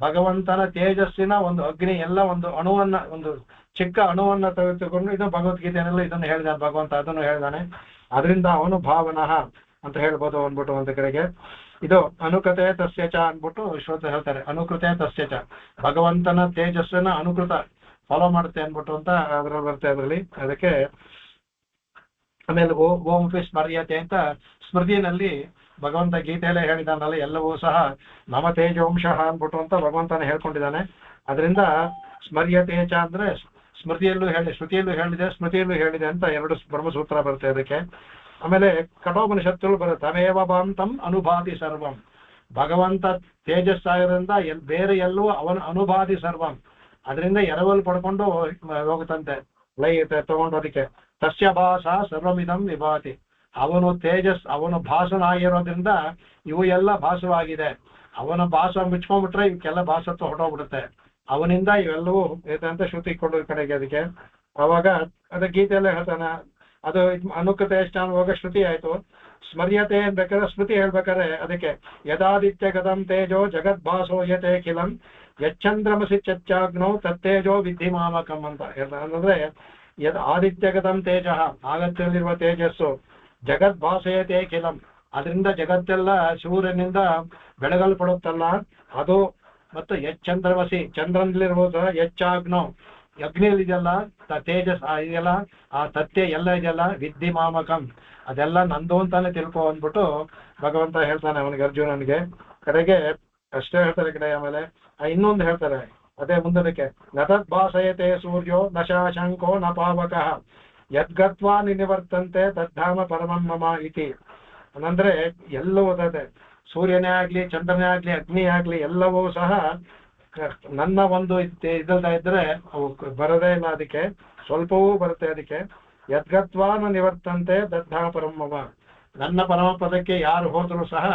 ಭಗವಂತನ ತೇಜಸ್ಸಿನ ಒಂದು ಅಗ್ನಿ ಎಲ್ಲ ಒಂದು ಅಣುವನ್ನ ಒಂದು ಚಿಕ್ಕ ಅಣುವನ್ನ ತೆಗೆದುಕೊಂಡು ಇದು ಭಗವದ್ಗೀತೆಯನ್ನೆಲ್ಲ ಇದನ್ನು ಹೇಳಿದಾನೆ ಭಗವಂತ, ಅದನ್ನು ಹೇಳಿದಾನೆ. ಅದರಿಂದ ಅವನು ಭಾವನಃ ಅಂತ ಹೇಳ್ಬೋದು ಅಂದ್ಬಿಟ್ಟು. ಒಂದು ಕಡೆಗೆ ಇದು ಅನುಕೃತೆ ತಸ್ಯಚ ಅಂದ್ಬಿಟ್ಟು ಶ್ರೋತ ಹೇಳ್ತಾರೆ. ಅನುಕೃತೆ ತಸ್ಯಚ ಭಗವಂತನ ತೇಜಸ್ಸನ್ನ ಅನುಕೃತ ಫಾಲೋ ಮಾಡುತ್ತೆ ಅಂದ್ಬಿಟ್ಟು ಅಂತ ಅದ್ರಲ್ಲಿ ಬರುತ್ತೆ ಅದರಲ್ಲಿ. ಅದಕ್ಕೆ ಆಮೇಲೆ ಓಂಪಿ ಸ್ಮರ್ಯತೆ ಅಂತ ಸ್ಮೃತಿನಲ್ಲಿ ಭಗವಂತ ಗೀತೆಯಲ್ಲೇ ಹೇಳಿದಾನಲ್ಲ ಎಲ್ಲವೂ ಸಹ ನಮ ತೇಜವಂಶಃ ಅಂದ್ಬಿಟ್ಟು ಅಂತ ಭಗವಂತನ ಹೇಳ್ಕೊಂಡಿದ್ದಾನೆ. ಅದರಿಂದ ಸ್ಮರ್ಯತೇಚ ಅಂದ್ರೆ ಸ್ಮೃತಿಯಲ್ಲೂ ಶ್ರುತಿಯಲ್ಲೂ ಹೇಳಿದೆ ಸ್ಮೃತಿಯಲ್ಲೂ ಹೇಳಿದೆ ಅಂತ ಎರಡು ಬ್ರಹ್ಮಸೂತ್ರ ಬರುತ್ತೆ ಅದಕ್ಕೆ. ಆಮೇಲೆ ಕಠೋಪನಿಷತ್ತುಗಳು ಬರುತ್ತೆ ತಮೇವ ಭಾಂತಂ ಅನುಭಾತಿ ಸರ್ವಂ. ಭಗವಂತ ತೇಜಸ್ಸಾಗಿರೋದ್ರಿಂದ ಬೇರೆ ಎಲ್ಲವೂ ಅವನ ಅನುಭಾತಿ ಸರ್ವಂ. ಅದರಿಂದ ಎರವಲು ಪಡ್ಕೊಂಡು ಹೋಗುತ್ತಂತೆ ಲೈ ತಗೊಂಡು. ಅದಕ್ಕೆ ತಸ್ಯ ಭಾಸ ಸರ್ವಮಿದಂ ವಿಭಾತಿ. ಅವನು ಅವನು ಭಾಸನಾಗಿರೋದ್ರಿಂದ ಇವು ಎಲ್ಲ ಭಾಸವಾಗಿದೆ. ಅವನ ಭಾಸ ಮುಚ್ಕೊಂಡ್ಬಿಟ್ರೆ ಇವಕ್ಕೆಲ್ಲ ಭಾಸತ್ವ ಹೊಟ್ಟೋಗ್ಬಿಡುತ್ತೆ. ಅವನಿಂದ ಇವೆಲ್ಲವೂ ಅಂತ ಶ್ರುತಿ ಕೊಡೋ ಕಡೆಗೆ. ಅದಕ್ಕೆ ಅವಾಗ ಅದ ಗೀತೆಯಲ್ಲೇ ಹೇಳ್ತಾನೆ. ಅದು ಅನುಕೃತ ಹೋಗ ಶ್ರುತಿ ಆಯ್ತು. ಸ್ಮರ್ಯತೆ ಬೇಕಾದ್ರೆ ಸ್ಮೃತಿ ಹೇಳ್ಬೇಕಾದ್ರೆ ಅದಕ್ಕೆ ಯದಾದಿತ್ಯ ಗದಂ ತೇಜೋ ಜಗದ್ಭಾಸೋ ಯತೆ ಕಿಲಂ ಯಚ್ಚಂದ್ರಮಸಿ ಚಚ್ಚಾಗ್ನೋ ತತ್ತೇಜೋ ವಿಧಿ ಮಾಮಕಂ ಅಂತ ಹೇಳ್ತಾರೆ. ಅಂದ್ರೆ ಆದಿತ್ಯಗತಂ ತೇಜ ಆಗತ್ತಿರುವ ತೇಜಸ್ಸು ಜಗದ್ಭಾಸಯತೆ ಕಿಲಂ ಅದರಿಂದ ಜಗತ್ತೆಲ್ಲ ಸೂರ್ಯನಿಂದ ಬೆಳಗಲ್ಪಡುತ್ತಲ್ಲ ಅದು. ಮತ್ತು ಯಚ್ಚಂದ್ರಮಸಿ ಚಂದ್ರನಲ್ಲಿರ್ಬೋದು ಯಚ್ಚಾಗ್ನೋ ಅಗ್ನಿಯಲ್ಲಿದೆಯಲ್ಲ ತೇಜಸ್ ಇದೆಯಲ್ಲ ಆ ತತ್ಯ ಎಲ್ಲ ಇದೆಯಲ್ಲ ವಿದ್ಧಿ ಮಾಮಕಂ ಅದೆಲ್ಲ ನಂದು ಅಂತಾನೆ ತಿಳ್ಕೊ ಅಂದ್ಬಿಟ್ಟು ಭಗವಂತ ಹೇಳ್ತಾನೆ ಅವನಿಗೆ ಅರ್ಜುನನಿಗೆ. ಕಡೆಗೆ ಅಷ್ಟೇ ಹೇಳ್ತಾರೆ ಕಡೆ. ಆಮೇಲೆ ಇನ್ನೊಂದು ಹೇಳ್ತಾರೆ ಅದೇ ಮುಂದಕ್ಕೆ ನತದ್ ಭಾಸಯತೆ ಸೂರ್ಯೋ ನ ಶಾಶಂಕೋ ನ ಪಾವಕಃ ಯದ್ಗತ್ವಾ ನಿವರ್ತಂತೆ ತದ್ಧಾಮ ಪರಮಂ ಮಮ ಇತಿ. ಅಂದ್ರೆ ಎಲ್ಲವೂ ಅದೇ ಸೂರ್ಯನೇ ಆಗ್ಲಿ ಚಂದ್ರನೇ ಆಗ್ಲಿ ಅಗ್ನಿ ಆಗ್ಲಿ ಎಲ್ಲವೂ ಸಹ ನನ್ನ ಒಂದು ಇದಲ್ದ ಇದ್ರೆ ಅವು ಬರದೇ ಇಲ್ಲ. ಅದಕ್ಕೆ ಸ್ವಲ್ಪವೂ ಬರುತ್ತೆ. ಅದಕ್ಕೆ ಯದ್ಗತ್ವಾನು ನಿವರ್ತಂತೆ ತದ್ಧಾಮ ಪರಮಂ ಮಮ. ನನ್ನ ಪರಮ ಪದಕ್ಕೆ ಯಾರು ಹೋದ್ರು ಸಹ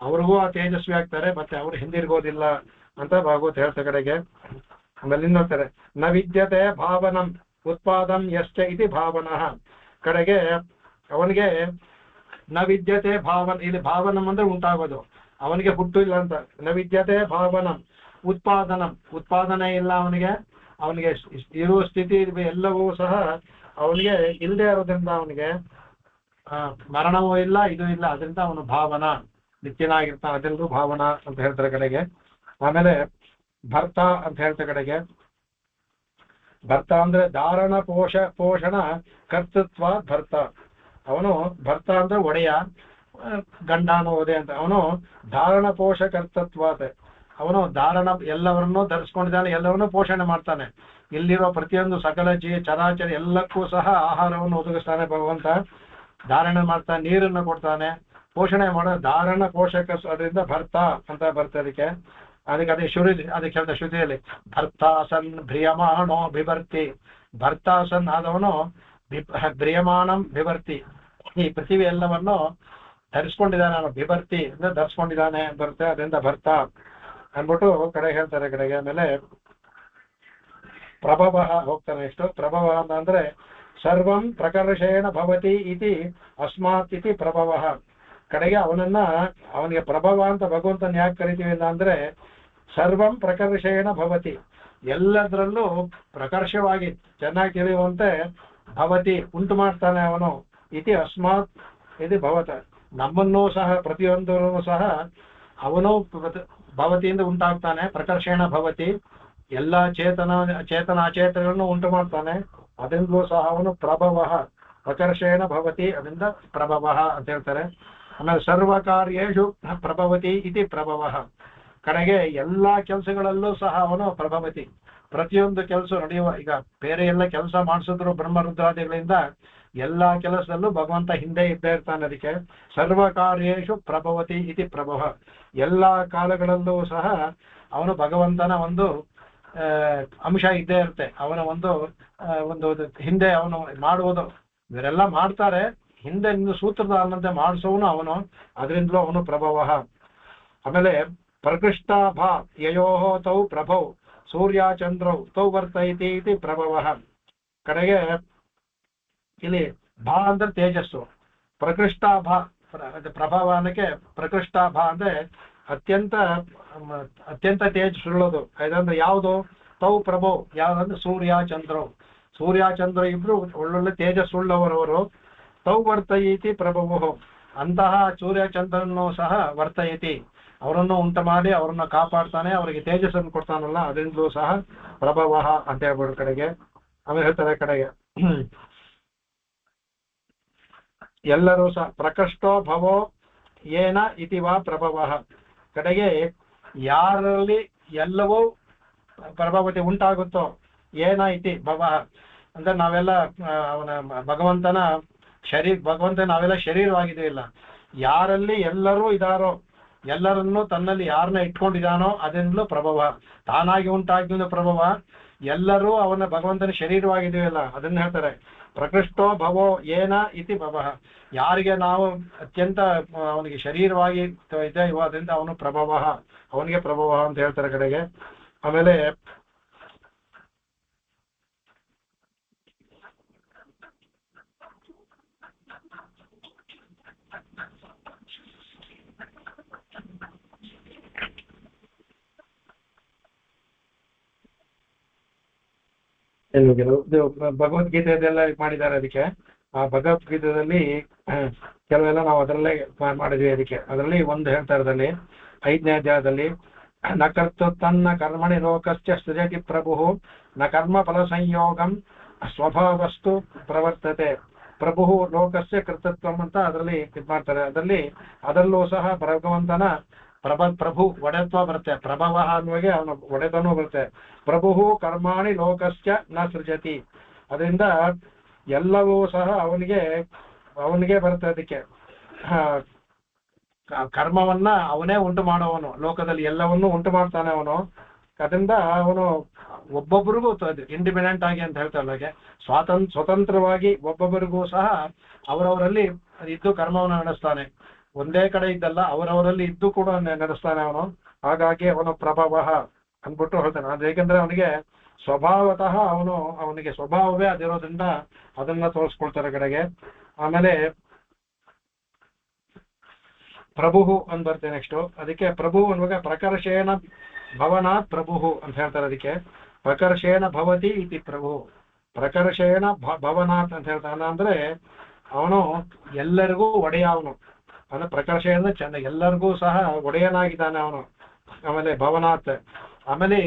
ಅವ್ರಿಗೂ ಆ ತೇಜಸ್ವಿ ಆಗ್ತಾರೆ, ಮತ್ತೆ ಅವ್ರು ಹಿಂದಿರ್ಗೋದಿಲ್ಲ ಅಂತ ಭಾಗವತ್ ಹೇಳ್ತಾ ಕಡೆಗೆ. ಆಮೇಲೆ ಇನ್ನೊಂತಾರೆ ನ ವಿದ್ಯತೆ ಭಾವನಂ ಉತ್ಪಾದಂ ಯಶ್ಚ ಇತಿ ಭಾವನಃ. ಕಡೆಗೆ ಅವನಿಗೆ ನ ವಿದ್ಯತೆ ಭಾವನ, ಇಲ್ಲಿ ಭಾವನಂ ಅಂದ್ರೆ ಉಂಟಾಗೋದು, ಅವನಿಗೆ ಹುಟ್ಟು ಇಲ್ಲ ಅಂತ. ನ ವಿದ್ಯತೆ ಭಾವನಂ ಉತ್ಪಾದನಂ, ಉತ್ಪಾದನೆ ಇಲ್ಲ ಅವನಿಗೆ, ಅವನಿಗೆ ಇರುವ ಸ್ಥಿತಿ ಎಲ್ಲವೂ ಸಹ ಅವನಿಗೆ ಇಲ್ಲದೆ ಇರೋದ್ರಿಂದ ಅವನಿಗೆ ಮರಣವೂ ಇಲ್ಲ, ಇದು ಇಲ್ಲ. ಅದರಿಂದ ಅವನು ಭಾವನ ನಿತ್ಯನಾಗಿರ್ತಾನೆ. ಅದೆಲ್ಲರೂ ಭಾವನ ಅಂತ ಹೇಳ್ತಾರೆ ಕಡೆಗೆ. ಆಮೇಲೆ ಭರ್ತ ಅಂತ ಹೇಳ್ತಾರೆ ಕಡೆಗೆ. ಭರ್ತ ಅಂದ್ರೆ ಧಾರಣ ಪೋಷಣ ಕರ್ತೃತ್ವ ಭರ್ತ. ಅವನು ಭರ್ತ ಅಂದ್ರೆ ಒಡೆಯ, ಗಂಡ ಅನ್ನೋದೇ ಅಂತ. ಅವನು ಧಾರಣ ಪೋಷ ಕರ್ತೃತ್ವ. ಅವನು ಧಾರಣ ಎಲ್ಲವನ್ನೂ ಧರಿಸ್ಕೊಂಡಿದ್ದಾನೆ, ಎಲ್ಲವನ್ನೂ ಪೋಷಣೆ ಮಾಡ್ತಾನೆ. ಇಲ್ಲಿರೋ ಪ್ರತಿಯೊಂದು ಸಕಲ ಚರಾಚರ ಎಲ್ಲಕ್ಕೂ ಸಹ ಆಹಾರವನ್ನು ಒದಗಿಸ್ತಾನೆ ಭಗವಂತ. ಧಾರಣೆ ಮಾಡ್ತಾನೆ, ನೀರನ್ನು ಕೊಡ್ತಾನೆ, ಪೋಷಣೆ ಮಾಡೋ ಧಾರಣ ಪೋಷಕ. ಅದರಿಂದ ಭರ್ತ ಅಂತ ಬರ್ತದೆ ಅದಕ್ಕೆ ಅದೇ ಅದಕ್ಕೆ ಹೇಳ್ತಾ ಶ್ರುತಿಯಲ್ಲಿ ಭರ್ತಾಸನ್ ಭ್ರಿಯಮಾಣೋ ಬಿಭರ್ತಿ. ಭರ್ತಾಸನ್ ಆದವನು ಭ್ರಿಯಮಾಣಂ ಬಿಭರ್ತಿ. ಈ ಪೃಥ್ವಿ ಎಲ್ಲವನ್ನು ಧರಿಸ್ಕೊಂಡಿದ್ದಾನೆ, ಅವನು ಬಿಭರ್ತಿ ಅಂದ್ರೆ ಧರಿಸ್ಕೊಂಡಿದ್ದಾನೆ ಬರುತ್ತೆ. ಅದರಿಂದ ಭರ್ತ ಅಂದ್ಬಿಟ್ಟು ಕಡೆ ಹೇಳ್ತಾರೆ ಕಡೆಗೆ. ಆಮೇಲೆ ಪ್ರಭವ ಹೋಗ್ತಾನೆ. ಎಷ್ಟು ಪ್ರಭವ ಅಂದ್ರೆ ಸರ್ವಂ ಪ್ರಕರ್ಷೇಣ ಭವತಿ ಇತಿ ಅಸ್ಮಾತ್ ಇತಿ ಪ್ರಭವ. ಕಡೆಗೆ ಅವನಿಗೆ ಪ್ರಭವ ಅಂತ ಭಗವಂತನ ಯಾಕೆ ಕರಿತೀವಿ ಇಲ್ಲ ಅಂದ್ರೆ ಸರ್ವಂ ಪ್ರಕರ್ಷೇಣ ಭವತಿ, ಎಲ್ಲದರಲ್ಲೂ ಪ್ರಕರ್ಷವಾಗಿ ಚೆನ್ನಾಗಿ ತಿಳಿಯುವಂತೆ ಭವತಿ ಉಂಟು ಮಾಡ್ತಾನೆ ಅವನು. ಇತಿ ಅಸ್ಮಾತ್ ಇದು ಭವತ, ನಮ್ಮನ್ನೂ ಸಹ ಪ್ರತಿಯೊಂದೂ ಸಹ ಅವನು ಭವತಿಯಿಂದ ಉಂಟಾಗ್ತಾನೆ. ಪ್ರಕರ್ಷೇಣ ಭವತಿ, ಎಲ್ಲ ಚೇತನ ಅಚೇತನಗಳನ್ನು ಉಂಟು ಮಾಡ್ತಾನೆ. ಅದರಿಂದಲೂ ಸಹ ಅವನು ಪ್ರಭವ ಪ್ರಕರ್ಷೇಣ ಭವತಿ, ಅದರಿಂದ ಪ್ರಭವ ಅಂತ ಹೇಳ್ತಾರೆ. ಆಮೇಲೆ ಸರ್ವ ಕಾರ್ಯೇಷು ಪ್ರಭವತಿ ಇತಿ ಪ್ರಭವ. ಕಡೆಗೆ ಎಲ್ಲಾ ಕೆಲಸಗಳಲ್ಲೂ ಸಹ ಅವನು ಪ್ರಭವತಿ. ಪ್ರತಿಯೊಂದು ಕೆಲಸ ನಡೆಯುವ, ಈಗ ಬೇರೆ ಎಲ್ಲ ಕೆಲಸ ಮಾಡಿಸಿದ್ರು ಬ್ರಹ್ಮರುದ್ರಾದಿಗಳಿಂದ, ಎಲ್ಲಾ ಕೆಲಸದಲ್ಲೂ ಭಗವಂತ ಹಿಂದೆ ಇದ್ದೇ ಇರ್ತಾನೆ. ಅದಕ್ಕೆ ಸರ್ವ ಕಾರ್ಯೇಷು ಪ್ರಭವತಿ ಇತಿ ಪ್ರಭವ. ಎಲ್ಲಾ ಕಾಲಗಳಲ್ಲೂ ಸಹ ಅವನು ಭಗವಂತನ ಒಂದು ಅಂಶ ಇದ್ದೇ ಇರುತ್ತೆ. ಅವನ ಒಂದು ಹಿಂದೆ ಅವನು ಮಾಡುವುದು, ಇವರೆಲ್ಲ ಮಾಡ್ತಾರೆ, ಹಿಂದೆ ನಿಂದು ಸೂತ್ರಧಾರನಂತೆ ಮಾಡಿಸೋನು ಅವನು. ಅದರಿಂದಲೂ ಅವನು ಪ್ರಭವ. ಆಮೇಲೆ ಪ್ರಕೃಷ್ಟಾಭಾ ಯಯೋಹೋ ತೌ ಪ್ರಭೌ ಸೂರ್ಯ ಚಂದ್ರೌ ತೌ ವರ್ತೈತಿ ಇತಿ ಪ್ರಭವ. ಕಡೆಗೆ ಇಲ್ಲಿ ಭಾ ಅಂದ್ರೆ ತೇಜಸ್ಸು, ಪ್ರಕೃಷ್ಟಾಭಾ ಪ್ರಭಾವ ಅನ್ನಕ್ಕೆ ಪ್ರಕೃಷ್ಟಾಭಾ ಅಂದ್ರೆ ಅತ್ಯಂತ ತೇಜಸ್ಸುಳ್ಳದು. ಅದಂದ್ರೆ ಯಾವುದು? ತೌ ಪ್ರಭೋ, ಯಾವ್ದಂದ್ರೆ ಸೂರ್ಯ ಚಂದ್ರೌ. ಸೂರ್ಯ ಚಂದ್ರ ಇಬ್ರು ಒಳ್ಳೊಳ್ಳೆ ತೇಜಸ್ಸುಳ್ಳವರವರು. ತೌ ವರ್ತಯತಿ ಪ್ರಭವು, ಅಂತಹ ಸೂರ್ಯ ಚಂದ್ರನ್ನು ಸಹ ವರ್ತಯತಿ, ಅವರನ್ನು ಉಂಟು ಮಾಡಿ ಅವರನ್ನು ಕಾಪಾಡ್ತಾನೆ, ಅವರಿಗೆ ತೇಜಸ್ಸನ್ನು ಕೊಡ್ತಾನಲ್ಲ, ಅದರಿಂದಲೂ ಸಹ ಪ್ರಭವ ಅಂತ ಹೇಳ್ಬೋದು ಕಡೆಗೆ. ಆಮೇಲೆ ಹೇಳ್ತಾರೆ ಕಡೆಗೆ ಎಲ್ಲರೂ ಸಹ ಪ್ರಕೃಷ್ಟೋ ಭವೋ ಏನ ಇತಿ ವಾ ಪ್ರಭವ. ಕಡೆಗೆ ಯಾರಲ್ಲಿ ಎಲ್ಲವೂ ಪ್ರಭಾವತೆ ಉಂಟಾಗುತ್ತೋ ಏನ ಇತಿ ಭವ ಅಂದ್ರೆ ನಾವೆಲ್ಲ ಅವನ ಭಗವಂತನ ನಾವೆಲ್ಲ ಶರೀರವಾಗಿದೆಯಿಲ್ಲ. ಯಾರಲ್ಲಿ ಎಲ್ಲರೂ ಇದಾರೋ, ಎಲ್ಲರನ್ನೂ ತನ್ನಲ್ಲಿ ಯಾರನ್ನ ಇಟ್ಕೊಂಡಿದ್ದಾನೋ ಅದರಿಂದಲೂ ಪ್ರಭವ. ತಾನಾಗಿ ಉಂಟಾಗಿದ್ದ ಪ್ರಭವ. ಎಲ್ಲರೂ ಅವನ ಭಗವಂತನ ಶರೀರವಾಗಿದೆಯಲ್ಲ, ಅದನ್ನ ಹೇಳ್ತಾರೆ ಪ್ರಕೃಷ್ಟೋ ಭವೋ ಏನ ಇತಿ ಭವ. ಯಾರಿಗೆ ನಾವು ಅತ್ಯಂತ ಅವನಿಗೆ ಶರೀರವಾಗಿ ಇದ್ದೇವೋ ಅದರಿಂದ ಅವನು ಪ್ರಭವ, ಅವನಿಗೆ ಪ್ರಭವ ಅಂತ ಹೇಳ್ತಾರೆ ಕಡೆಗೆ. ಆಮೇಲೆ ಭಗವದ್ಗೀತೆಯದೆಲ್ಲ ಮಾಡಿದ್ದಾರೆ. ಅದಕ್ಕೆ ಆ ಭಗವದ್ಗೀತೆಯಲ್ಲಿ ಕೆಲವೆಲ್ಲ ನಾವು ಅದರಲ್ಲೇ ಮಾಡಿದ್ವಿ. ಅದರಲ್ಲಿ ಒಂದು ಹೇಳ್ತಾ ಇರೋದಲ್ಲಿ 5ನೇ ಅಧ್ಯಾಯದಲ್ಲಿ ನ ಕರ್ತು ತನ್ನ ಕರ್ಮಣಿ ಲೋಕಸ್ಯ ಸೃಜತಿ ಪ್ರಭು ನ ಕರ್ಮ ಫಲ ಸಂಯೋಗಂ ಸ್ವಭಾವಸ್ತು ಪ್ರವರ್ತತೆ ಪ್ರಭು ಲೋಕಸ್ಯ ಕರ್ತೃತ್ವಂ ಅಂತ ಅದರಲ್ಲಿ ಇದು ಮಾಡ್ತಾರೆ. ಅದರಲ್ಲೂ ಸಹ ಭಗವಂತನ ಪ್ರಭು ಒಡೆತ್ವ ಬರುತ್ತೆ. ಪ್ರಭವ ಅನ್ನುವಾಗೆ ಅವನ ಒಡೆತನೂ ಬರುತ್ತೆ. ಪ್ರಭು ಕರ್ಮಾಣಿ ಲೋಕಸ್ಯ ನ ಸೃಜತಿ, ಅದರಿಂದ ಎಲ್ಲವೂ ಸಹ ಅವನಿಗೆ ಬರುತ್ತೆ. ಅದಕ್ಕೆ ಕರ್ಮವನ್ನ ಅವನೇ ಉಂಟು ಮಾಡುವವನು, ಲೋಕದಲ್ಲಿ ಎಲ್ಲವನ್ನೂ ಉಂಟು ಮಾಡ್ತಾನೆ ಅವನು. ಅದರಿಂದ ಅವನು ಒಬ್ಬೊಬ್ಬರಿಗೂ ಇಂಡಿಪೆಂಡೆಂಟ್ ಆಗಿ ಅಂತ ಹೇಳ್ತಾರೆ ಹಾಗೆ ಸ್ವತಂತ್ರವಾಗಿ ಒಬ್ಬೊಬ್ಬರಿಗೂ ಸಹ ಅವರವರಲ್ಲಿ ಇದ್ದು ಕರ್ಮವನ್ನು ನಡೆಸ್ತಾನೆ. ಒಂದೇ ಕಡೆ ಇದ್ದಲ್ಲ, ಅವರವರಲ್ಲಿ ಇದ್ದು ಕೂಡ ನಡೆಸ್ತಾನೆ ಅವನು. ಹಾಗಾಗಿ ಅವನು ಪ್ರಭವ ಅಂದ್ಬಿಟ್ಟು ಹೇಳ್ತಾನೆ. ಅದು ಏಕೆಂದ್ರೆ ಅವನಿಗೆ ಸ್ವಭಾವತಃ ಅವನಿಗೆ ಸ್ವಭಾವವೇ ಅದಿರೋದ್ರಿಂದ ಅದನ್ನ ತೋರಿಸ್ಕೊಳ್ತಾರೆ ಕಡೆಗೆ. ಆಮೇಲೆ ಪ್ರಭು ಅಂತ ಬರ್ತೇನೆ ನೆಕ್ಸ್ಟ್. ಅದಕ್ಕೆ ಪ್ರಭು ಅನ್ನುವಾಗ ಪ್ರಕರ್ಷೇಣ ಭವನಾತ್ ಪ್ರಭು ಅಂತ ಹೇಳ್ತಾರೆ. ಅದಕ್ಕೆ ಪ್ರಕರ್ಷೇಣ ಭವತಿ ಇತಿ ಪ್ರಭು. ಪ್ರಕರ್ಷೇಣ ಭವನಾಥ್ ಅಂತ ಹೇಳ್ತಾನೆ ಅಂದ್ರೆ ಅವನು ಎಲ್ಲರಿಗೂ ಒಡೆಯ. ಅವನು ಅಂದ್ರೆ ಪ್ರಕರ್ಷೇಣ ಚಂದ ಎಲ್ಲರಿಗೂ ಸಹ ಒಡೆಯನಾಗಿದ್ದಾನೆ ಅವನು. ಆಮೇಲೆ ಭವನಾಥ್, ಆಮೇಲೆ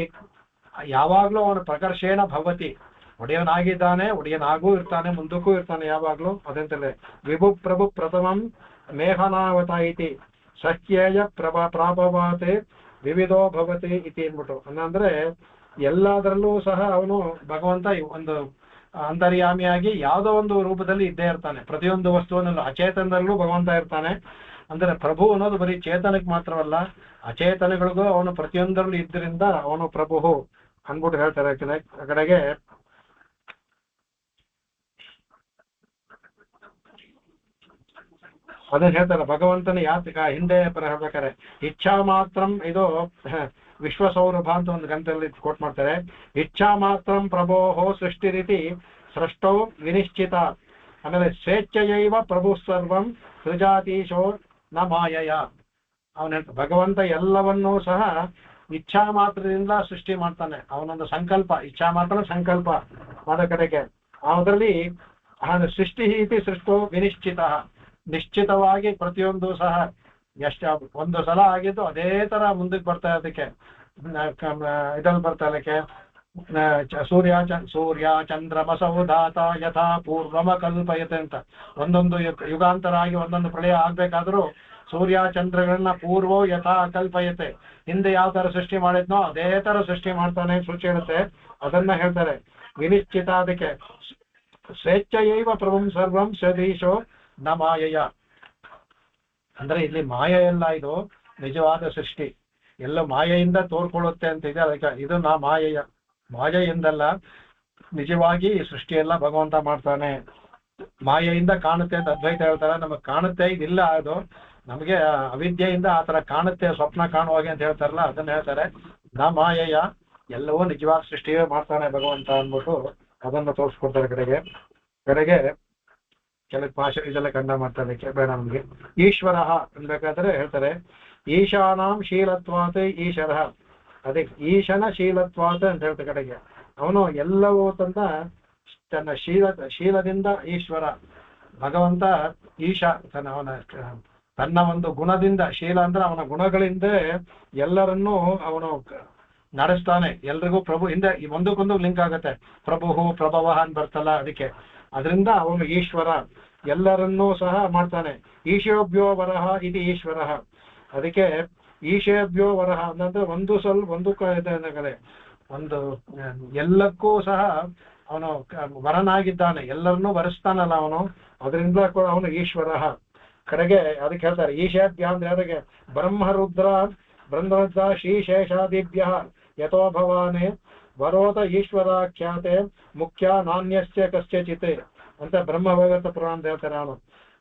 ಯಾವಾಗ್ಲೂ ಅವನು ಪ್ರಕರ್ಷೇಣ ಭವತಿ, ಒಡೆಯನಾಗಿದ್ದಾನೆ, ಒಡೆಯನಾಗೂ ಇರ್ತಾನೆ, ಮುಂದಕ್ಕೂ ಇರ್ತಾನೆ ಯಾವಾಗ್ಲೂ. ಅದಂತಲೇ ವಿಭು ಪ್ರಭು ಪ್ರಥಮಂ ಮೇಘನಾವತ ಇತಿ ಸಖ್ಯೇಯ ಪ್ರಾಭವಾತೆ ವಿವಿಧೋ ಭವತಿ ಇತಿ ಅಂದ್ಬಿಟ್ಟು. ಅಂದ್ರೆ ಎಲ್ಲದರಲ್ಲೂ ಸಹ ಅವನು ಭಗವಂತ ಒಂದು ಅಂತರ್ಯಾಮಿಯಾಗಿ ಯಾವುದೋ ಒಂದು ರೂಪದಲ್ಲಿ ಇದ್ದೇ ಇರ್ತಾನೆ. ಪ್ರತಿಯೊಂದು ವಸ್ತುವನ್ನಲ್ಲೂ ಅಚೇತನದಲ್ಲೂ ಭಗವಂತ ಇರ್ತಾನೆ. ಅಂದ್ರೆ ಪ್ರಭು ಅನ್ನೋದು ಬರೀ ಚೇತನಕ್ಕೆ ಮಾತ್ರವಲ್ಲ, ಅಚೇತನಗಳಿಗೂ ಅವನು ಪ್ರತಿಯೊಂದರಲ್ಲೂ ಇದ್ದರಿಂದ ಅವನು ಪ್ರಭು ಅಂದ್ಬಿಟ್ಟು ಹೇಳ್ತಾರೆ. ಆ ಕಡೆಗೆ ಅದನ್ನ ಹೇಳ್ತಾರೆ ಭಗವಂತನ ಯಾತಕ ಹಿಂದೆ ಹೇಳ್ಬೇಕಾರೆ ಇಚ್ಛಾ ಮಾತ್ರಂ, ಇದು ವಿಶ್ವಸೌರಭ ಅಂತ ಒಂದು ಗ್ರಂಥದಲ್ಲಿ ಕೋಟ್ ಮಾಡ್ತಾರೆ. ಇಚ್ಛಾ ಮಾತ್ರಂ ಪ್ರಭೋಹೋ ಸೃಷ್ಟಿ ರೀತಿ ಸೃಷ್ಟೋ ವಿನಿಶ್ಚಿತ. ಆಮೇಲೆ ಸ್ವೇಚ್ಛೆಯೈವ ಪ್ರಭು ಸರ್ವಂ ಸೃಜಾತೀಶೋ ನ ಮಾಯಯ. ಅವನ ಭಗವಂತ ಎಲ್ಲವನ್ನೂ ಸಹ ಇಚ್ಛಾ ಮಾತ್ರದಿಂದ ಸೃಷ್ಟಿ ಮಾಡ್ತಾನೆ. ಅವನೊಂದು ಸಂಕಲ್ಪ, ಇಚ್ಛಾ ಮಾತ್ರ ಸಂಕಲ್ಪ ಮಾಡೋ ಕಡೆಗೆ ಅದರಲ್ಲಿ ಸೃಷ್ಟಿ ಇತಿ ಸೃಷ್ಟೋ ವಿನಿಶ್ಚಿತ, ನಿಶ್ಚಿತವಾಗಿ ಪ್ರತಿಯೊಂದು ಸಹ ಒಂದು ಸಲ ಆಗಿದ್ದು ಅದೇ ತರ ಮುಂದಕ್ಕೆ ಬರ್ತಾ ಅದಕ್ಕೆ ಇದ್ರಲ್ಲಿ ಬರ್ತಾ ಇದಕ್ಕೆ ಸೂರ್ಯ ಚಂದ್ರಮಸೌಧಾತ ಯಥಾ ಪೂರ್ವಮ ಕಲ್ಪಯತೆ ಅಂತ. ಒಂದೊಂದು ಯುಗಾಂತರ ಆಗಿ ಒಂದೊಂದು ಪ್ರಳಯ ಆಗ್ಬೇಕಾದ್ರೂ ಸೂರ್ಯ ಚಂದ್ರಗಳನ್ನ ಪೂರ್ವೋ ಯಥಾ ಕಲ್ಪಯತೆ, ಹಿಂದೆ ಯಾವ ತರ ಸೃಷ್ಟಿ ಮಾಡಿದ್ನೋ ಅದೇ ತರ ಸೃಷ್ಟಿ ಮಾಡ್ತಾನೆ ಸೃಷ್ಟಿ ಹೇಳುತ್ತೆ. ಅದನ್ನ ಹೇಳ್ತಾರೆ ವಿನಿಶ್ಚಿತ. ಅದಕ್ಕೆ ಸ್ವೇಚ್ಛೆಯೈವ ಪ್ರಭುಂ ಸರ್ವಂ ಸದೀಶೋ ನ ಮಾಯಯ. ಅಂದ್ರೆ ಇಲ್ಲಿ ಮಾಯ ಎಲ್ಲ ಇದು ನಿಜವಾದ ಸೃಷ್ಟಿ, ಎಲ್ಲ ಮಾಯೆಯಿಂದ ತೋರ್ಕೊಳ್ಳುತ್ತೆ ಅಂತ ಇದೆ. ಅದಕ್ಕೆ ಇದು ನಾ ಮಾಯೆಯ, ಮಾಯೆಯಿಂದಲ್ಲ, ನಿಜವಾಗಿ ಈ ಸೃಷ್ಟಿಯೆಲ್ಲ ಭಗವಂತ ಮಾಡ್ತಾನೆ. ಮಾಯೆಯಿಂದ ಕಾಣುತ್ತೆ ಅಂತ ಅದ್ವೈತ ಹೇಳ್ತಾರೆ. ನಮಗೆ ಕಾಣುತ್ತೆ, ಇದಿಲ್ಲ, ಅದು ನಮಗೆ ಅವಿದ್ಯೆಯಿಂದ ಆ ತರ ಕಾಣುತ್ತೆ, ಸ್ವಪ್ನ ಕಾಣುವಾಗೆ ಅಂತ ಹೇಳ್ತಾರಲ್ಲ, ಅದನ್ನ ಹೇಳ್ತಾರೆ ನಾ ಮಾಯೆಯ, ಎಲ್ಲವೂ ನಿಜವಾದ ಸೃಷ್ಟಿಯೇ ಮಾಡ್ತಾನೆ ಭಗವಂತ ಅಂದ್ಬಿಟ್ಟು ಅದನ್ನು ತೋರಿಸ್ಕೊಡ್ತಾರೆ. ಕಡೆಗೆ ಕೆಲವು ಭಾಷೆ ಇದೆಲ್ಲ ಖಂಡ ಮಾಡ್ತಾನೆ, ಬೇಡ ನಮ್ಗೆ. ಈಶ್ವರ ಅನ್ಬೇಕಾದ್ರೆ ಹೇಳ್ತಾರೆ ಈಶಾನಾಂ ಶೀಲತ್ವಾತ್ ಈಶ್ವರ. ಅದಕ್ಕೆ ಈಶನ ಶೀಲತ್ವಾತ್ ಅಂತ ಹೇಳ್ತಾರೆ. ಕಡೆಗೆ ಅವನು ಎಲ್ಲವೂ ತನ್ನ ಶೀಲದಿಂದ ಈಶ್ವರ ಭಗವಂತ ಈಶ ತನ್ನ ಒಂದು ಗುಣದಿಂದ, ಶೀಲ ಅಂದ್ರೆ ಅವನ ಗುಣಗಳಿಂದ ಎಲ್ಲರನ್ನೂ ಅವನು ನಡೆಸ್ತಾನೆ. ಎಲ್ರಿಗೂ ಪ್ರಭು ಹಿಂದೆ ಒಂದಕ್ಕೊಂದು ಲಿಂಕ್ ಆಗತ್ತೆ, ಪ್ರಭು ಪ್ರಭವ ಅಂತ ಬರ್ತಲ್ಲ, ಅದಕ್ಕೆ ಅದರಿಂದ ಅವನು ಈಶ್ವರ, ಎಲ್ಲರನ್ನೂ ಸಹ ಮಾಡ್ತಾನೆ. ಈಶೋಭ್ಯೋ ವರಹ ಇದು ಈಶ್ವರ. ಅದಕ್ಕೆ ಈಶೇಭ್ಯೋ ವರಹ ಅಂತಂದ್ರೆ ಒಂದು ಎಲ್ಲಕ್ಕೂ ಸಹ ಅವನು ವರನಾಗಿದ್ದಾನೆ, ಎಲ್ಲರನ್ನೂ ವರಿಸ್ತಾನಲ್ಲ ಅವನು, ಅದರಿಂದ ಕೂಡ ಅವನು ಈಶ್ವರ. ಕಡೆಗೆ ಅದಕ್ಕೆ ಹೇಳ್ತಾರೆ ಈಶಾಭ್ಯ ಅಂದ್ರೆ ಅದಕ್ಕೆ ಬ್ರಹ್ಮರುದ್ರ ಶ್ರೀಶೇಷಾದಿಭ್ಯ ಯಥೋ ಭವಾನೆ ವರೋತ ಈಶ್ವರಾಖ್ಯಾತೆ ಮುಖ್ಯ ನಾಣ್ಯಸ್ಯ ಕಸ್ಯಚಿತ್ ಅಂತ ಬ್ರಹ್ಮ ಭಗವತ ಪುರಾಣ ಅಂತ ಹೇಳ್ತಾರೆ.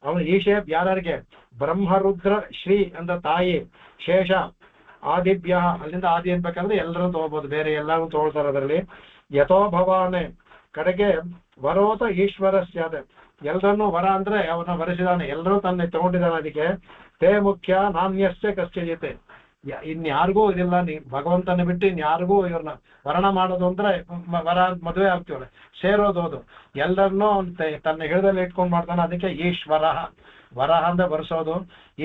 ಅವನು ಈಶೇಬ್ ಯಾರಿಗೆ ಬ್ರಹ್ಮರುದ್ರ ಶ್ರೀ ಅಂತ ತಾಯಿ, ಶೇಷ ಆದಿಭ್ಯ ಅಲ್ಲಿಂದ ಆದಿ ಅನ್ಬೇಕಂದ್ರೆ ಎಲ್ಲರೂ ತಗೋಬಹುದು, ಬೇರೆ ಎಲ್ಲರೂ ತಗೊಳ್ತಾರೆ ಅದರಲ್ಲಿ. ಯಥೋ ಭವಾನೆ ಕಡೆಗೆ ವರೋತ ಈಶ್ವರಸ್ಯ, ಎಲ್ಲರನ್ನೂ ವರ ಅಂದ್ರೆ ಅವನ ವರಿಸಿದಾನೆ, ಎಲ್ಲರೂ ತನ್ನ ತಗೊಂಡಿದ್ದಾನೆ. ಅದಕ್ಕೆ ತೇ ಮುಖ್ಯ ನಾಣ್ಯಸ್ಯ ಕಶ್ಚಿತ್, ಇನ್ಯಾರಿಗೂ ಇದಿಲ್ಲ, ಭಗವಂತನ ಬಿಟ್ಟು ಇನ್ಯಾರಿಗೂ ಇವ್ರನ್ನ ವರಣ ಮಾಡೋದು ಅಂದ್ರೆ ವರ ಮದುವೆ ಆಗ್ತೀವಲ್ಲ, ಸೇರೋದು, ಅದು ಎಲ್ಲರನ್ನೂ ತನ್ನ ಹಿಡಿದಲ್ಲಿ ಇಟ್ಕೊಂಡು ಮಾಡ್ತಾನೆ. ಅದಕ್ಕೆ ಈಶ್ವರ, ವರ ಅಂದ್ರೆ ವರಿಸೋದು,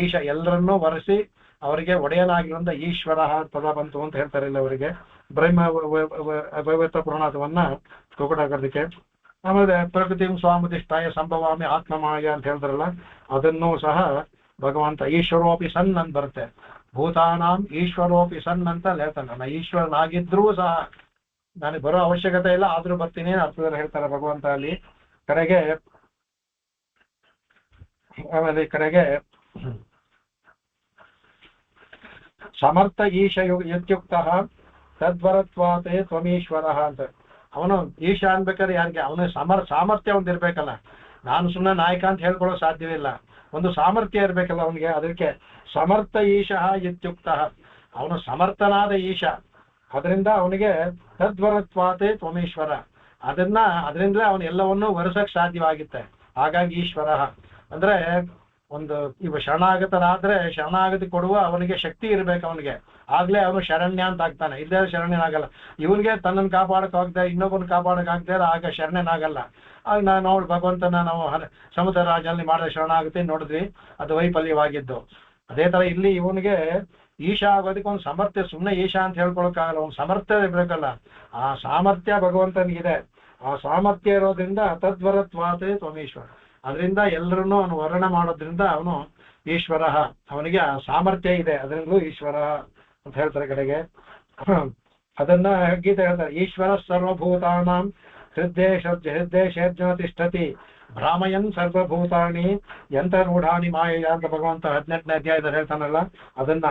ಈಶ ಎಲ್ಲರನ್ನೂ ವರಿಸಿ ಅವರಿಗೆ ಒಡೆಯನಾಗಿರೋಂಥ ಈಶ್ವರ ಪದ ಬಂತು ಅಂತ ಹೇಳ್ತಾರೆ ಇಲ್ಲ ಅವರಿಗೆ. ಬ್ರಹ್ಮ ಭಗವತ ಪುರಾಣವನ್ನ ತಗೊಡಾಗೋದಕ್ಕೆ. ಆಮೇಲೆ ಪ್ರಕೃತಿ ಸ್ವಾಮುದಿಷ್ಟಾಯ ಸಂಭವಾಮಿ ಆತ್ಮಮಾಯ ಅಂತ ಹೇಳ್ತಾರಲ್ಲ, ಅದನ್ನೂ ಸಹ ಭಗವಂತ ಈಶ್ವರೋಪಿ ಸನ್ ಅಂತ ಬರುತ್ತೆ. ಭೂತಾನಾಂ ಈಶ್ವರೋಪಿ ಸನ್ ಅಂತ ಹೇಳ್ತಾನೆ. ನಾನು ಈಶ್ವರನಾಗಿದ್ರೂ ಸಹ ನನಗೆ ಬರೋ ಅವಶ್ಯಕತೆ ಇಲ್ಲ, ಆದ್ರೂ ಬರ್ತೀನಿ ಅರ್ಥದಲ್ಲಿ ಹೇಳ್ತಾರೆ ಭಗವಂತ ಅಲ್ಲಿ. ಆಮೇಲೆ ಕಡೆಗೆ ಸಮರ್ಥ ಈಶ ಯುಕ್ತ ತದ್ವರತ್ವಾತೆ ತ್ವಮೀಶ್ವರ ಅಂತ. ಅವನು ಈಶ ಅನ್ಬೇಕಾದ್ರೆ ಯಾರಿಗೆ ಅವನು ಸಾಮರ್ಥ್ಯ ಒಂದು ಇರ್ಬೇಕಲ್ಲ. ನಾನು ಸುಮ್ಮನೆ ನಾಯಕ ಅಂತ ಹೇಳ್ಕೊಳ್ಳೋ ಸಾಧ್ಯವಿಲ್ಲ, ಒಂದು ಸಾಮರ್ಥ್ಯ ಇರ್ಬೇಕಲ್ಲ ಅವನಿಗೆ. ಅದಕ್ಕೆ ಸಮರ್ಥ ಈಶ ಇತ್ಯುಕ್ತ, ಅವನು ಸಮರ್ಥನಾದ ಈಶ, ಅದರಿಂದ ಅವನಿಗೆ ತದ್ವರತ್ವಾತೆ ತ್ವಮೀಶ್ವರ, ಅದರಿಂದಲೇ ಅವನು ಎಲ್ಲವನ್ನೂ ವರಿಸಕ್ ಸಾಧ್ಯವಾಗುತ್ತೆ. ಹಾಗಾಗಿ ಈಶ್ವರ ಅಂದ್ರೆ ಒಂದು ಇವ ಶರಣಾಗತನಾದ್ರೆ ಶರಣಾಗತಿ ಕೊಡುವ ಅವನಿಗೆ ಶಕ್ತಿ ಇರ್ಬೇಕು ಅವನಿಗೆ, ಆಗ್ಲೇ ಅವನು ಶರಣ್ಯ ಅಂತ ಆಗ್ತಾನೆ. ಇಲ್ಲೇ ಶರಣ್ಯನಾಗಲ್ಲ. ಇವನಿಗೆ ತನ್ನನ್ನು ಕಾಪಾಡಕ್ಕಾಗದೆ ಇನ್ನೊಬ್ಬನ ಕಾಪಾಡಕ್ಕಾಗದೆ ಆಗ ಶರಣ್ಯನಾಗಲ್ಲ. ಆಗ ನಾವು ಭಗವಂತನ ನಾವು ಸಮುದ್ರ ರಾಜನಲ್ಲಿ ಮಾಡಿದ ಶರಣಾಗತಿ ನೋಡಿದ್ವಿ, ಅದು ವೈಫಲ್ಯವಾಗಿದ್ದು. ಅದೇ ತರ ಇಲ್ಲಿ ಇವನಿಗೆ ಈಶಾ ಆಗೋದಕ್ಕೆ ಒಂದು ಸಾಮರ್ಥ್ಯ, ಸುಮ್ಮನೆ ಈಶಾ ಅಂತ ಹೇಳ್ಕೊಳಕ್ಕಾಗಲ್ಲ, ಒಂದು ಸಾಮರ್ಥ್ಯ ಇರ್ಬೇಕಲ್ಲ. ಆ ಸಾಮರ್ಥ್ಯ ಭಗವಂತನಿಗಿದೆ. ಆ ಸಾಮರ್ಥ್ಯ ಇರೋದ್ರಿಂದ ತದ್ವರತ್ವಾತೆ ತ್ವಮೀಶ್ವರ, ಅದರಿಂದ ಎಲ್ಲರನ್ನೂ ಅವನು ವರ್ಣನೆ ಮಾಡೋದ್ರಿಂದ ಅವನು ಈಶ್ವರ, ಅವನಿಗೆ ಆ ಸಾಮರ್ಥ್ಯ ಇದೆ, ಅದರಿಂದಲೂ ಈಶ್ವರ ಅಂತ ಹೇಳ್ತಾರೆ ಕಡೆಗೆ. ಅದನ್ನ ಗೀತೆ ಹೇಳ್ತಾರೆ, ಈಶ್ವರ ಸರ್ವಭೂತಾನಾಂ ಹೃದ್ದೇಶರ್ಜುನ ತಿಷ್ಠತಿ ಭ್ರಾಮಯನ್ ಸರ್ವಭೂತಾನಿ ಯಂತ್ರರೂಢಾನಿ ಮಾಯೆಯ ಅಂತ ಭಗವಂತ 18ನೇ ಅಧ್ಯಾಯದಲ್ಲಿ ಹೇಳ್ತಾನಲ್ಲ, ಅದನ್ನ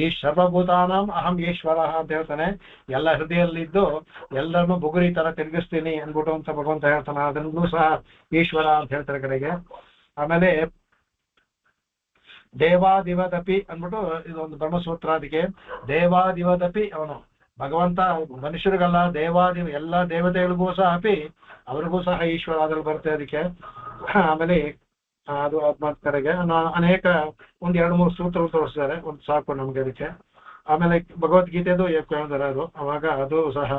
ಈ ಸರ್ವಭೂತಾನಾಂ ಅಹಂ ಈಶ್ವರ ಅಂತ ಹೇಳ್ತಾನೆ. ಎಲ್ಲ ಹೃದಯದಲ್ಲಿದ್ದು ಎಲ್ಲರನ್ನು ಬುಗುರಿ ತರ ತಿರುಗಿಸ್ತೀನಿ ಅನ್ಬಿಟ್ಟು ಅಂತ ಭಗವಂತ ಹೇಳ್ತಾನೆ. ಅದನ್ನೂ ಸಹ ಈಶ್ವರ ಅಂತ ಹೇಳ್ತಾರೆ ಕಡೆಗೆ. ಆಮೇಲೆ ದೇವಾದಿವದಪಿ ಅಂದ್ಬಿಟ್ಟು ಇದೊಂದು ಬ್ರಹ್ಮಸೂತ್ರ. ಅದಕ್ಕೆ ದೇವಾದಿವದಪಿ ಅವನು ಭಗವಂತ ಮನುಷ್ಯರಿಗಲ್ಲ, ಎಲ್ಲ ದೇವತೆಗಳಿಗೂ ಸಹ ಅವ್ರಿಗೂ ಸಹ ಈಶ್ವರ ಅದ್ರಲ್ಲಿ ಬರುತ್ತೆ ಅದಕ್ಕೆ. ಆಮೇಲೆ ಅದು ಕಡೆಗೆ ಅನೇಕ 1-2-3 ಸೂತ್ರಗಳು ತೋರಿಸ್ತಾರೆ, ಒಂದು ಸಾಕು ನಮ್ಗೆ ಅದಕ್ಕೆ. ಆಮೇಲೆ ಭಗವದ್ಗೀತೆದು ಹೇಳ್ತಾರೆ ಅದು, ಅವಾಗ ಅದು ಸಹ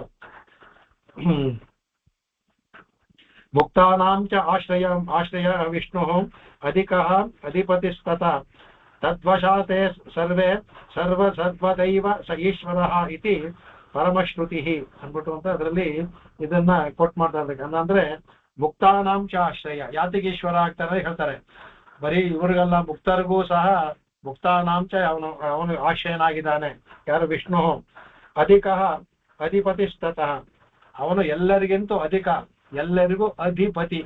ಮುಕ್ತಾನಾಂ ಚ ಆಶ್ರಯ ವಿಷ್ಣು ಅಧಿಕಃ ಅಧಿಪತಿಸ್ತತ ತದ್ವಶಾತೆ ಸರ್ವೇ ಸರ್ವದೈವ ಸ ಈಶ್ವರ ಇತಿ ಪರಮಶ್ರುತಿ ಅಂದ್ಬಿಟ್ಟು ಅಂತ ಅದರಲ್ಲಿ ಇದನ್ನ ಕೊಟ್ ಮಾಡ್ತಾ ಇರ್ಬೇಕು. ಅಂದ್ರೆ ಮುಕ್ತಾನಾಂಶ ಆಶ್ರಯ, ಯಾತಿಗೆ ಈಶ್ವರ ಆಗ್ತಾರೆ ಹೇಳ್ತಾರೆ. ಬರೀ ಇವ್ರಿಗೆಲ್ಲ, ಮುಕ್ತರಿಗೂ ಸಹ ಮುಕ್ತಾನಾಂಶ ಅವನು ಆಶ್ರಯನಾಗಿದ್ದಾನೆ. ಯಾರು? ವಿಷ್ಣು. ಅಧಿಕ ಅಧಿಪತಿಸ್ತತಃ, ಅವನು ಎಲ್ಲರಿಗಿಂತೂ ಅಧಿಕ, ಎಲ್ಲರಿಗೂ ಅಧಿಪತಿ,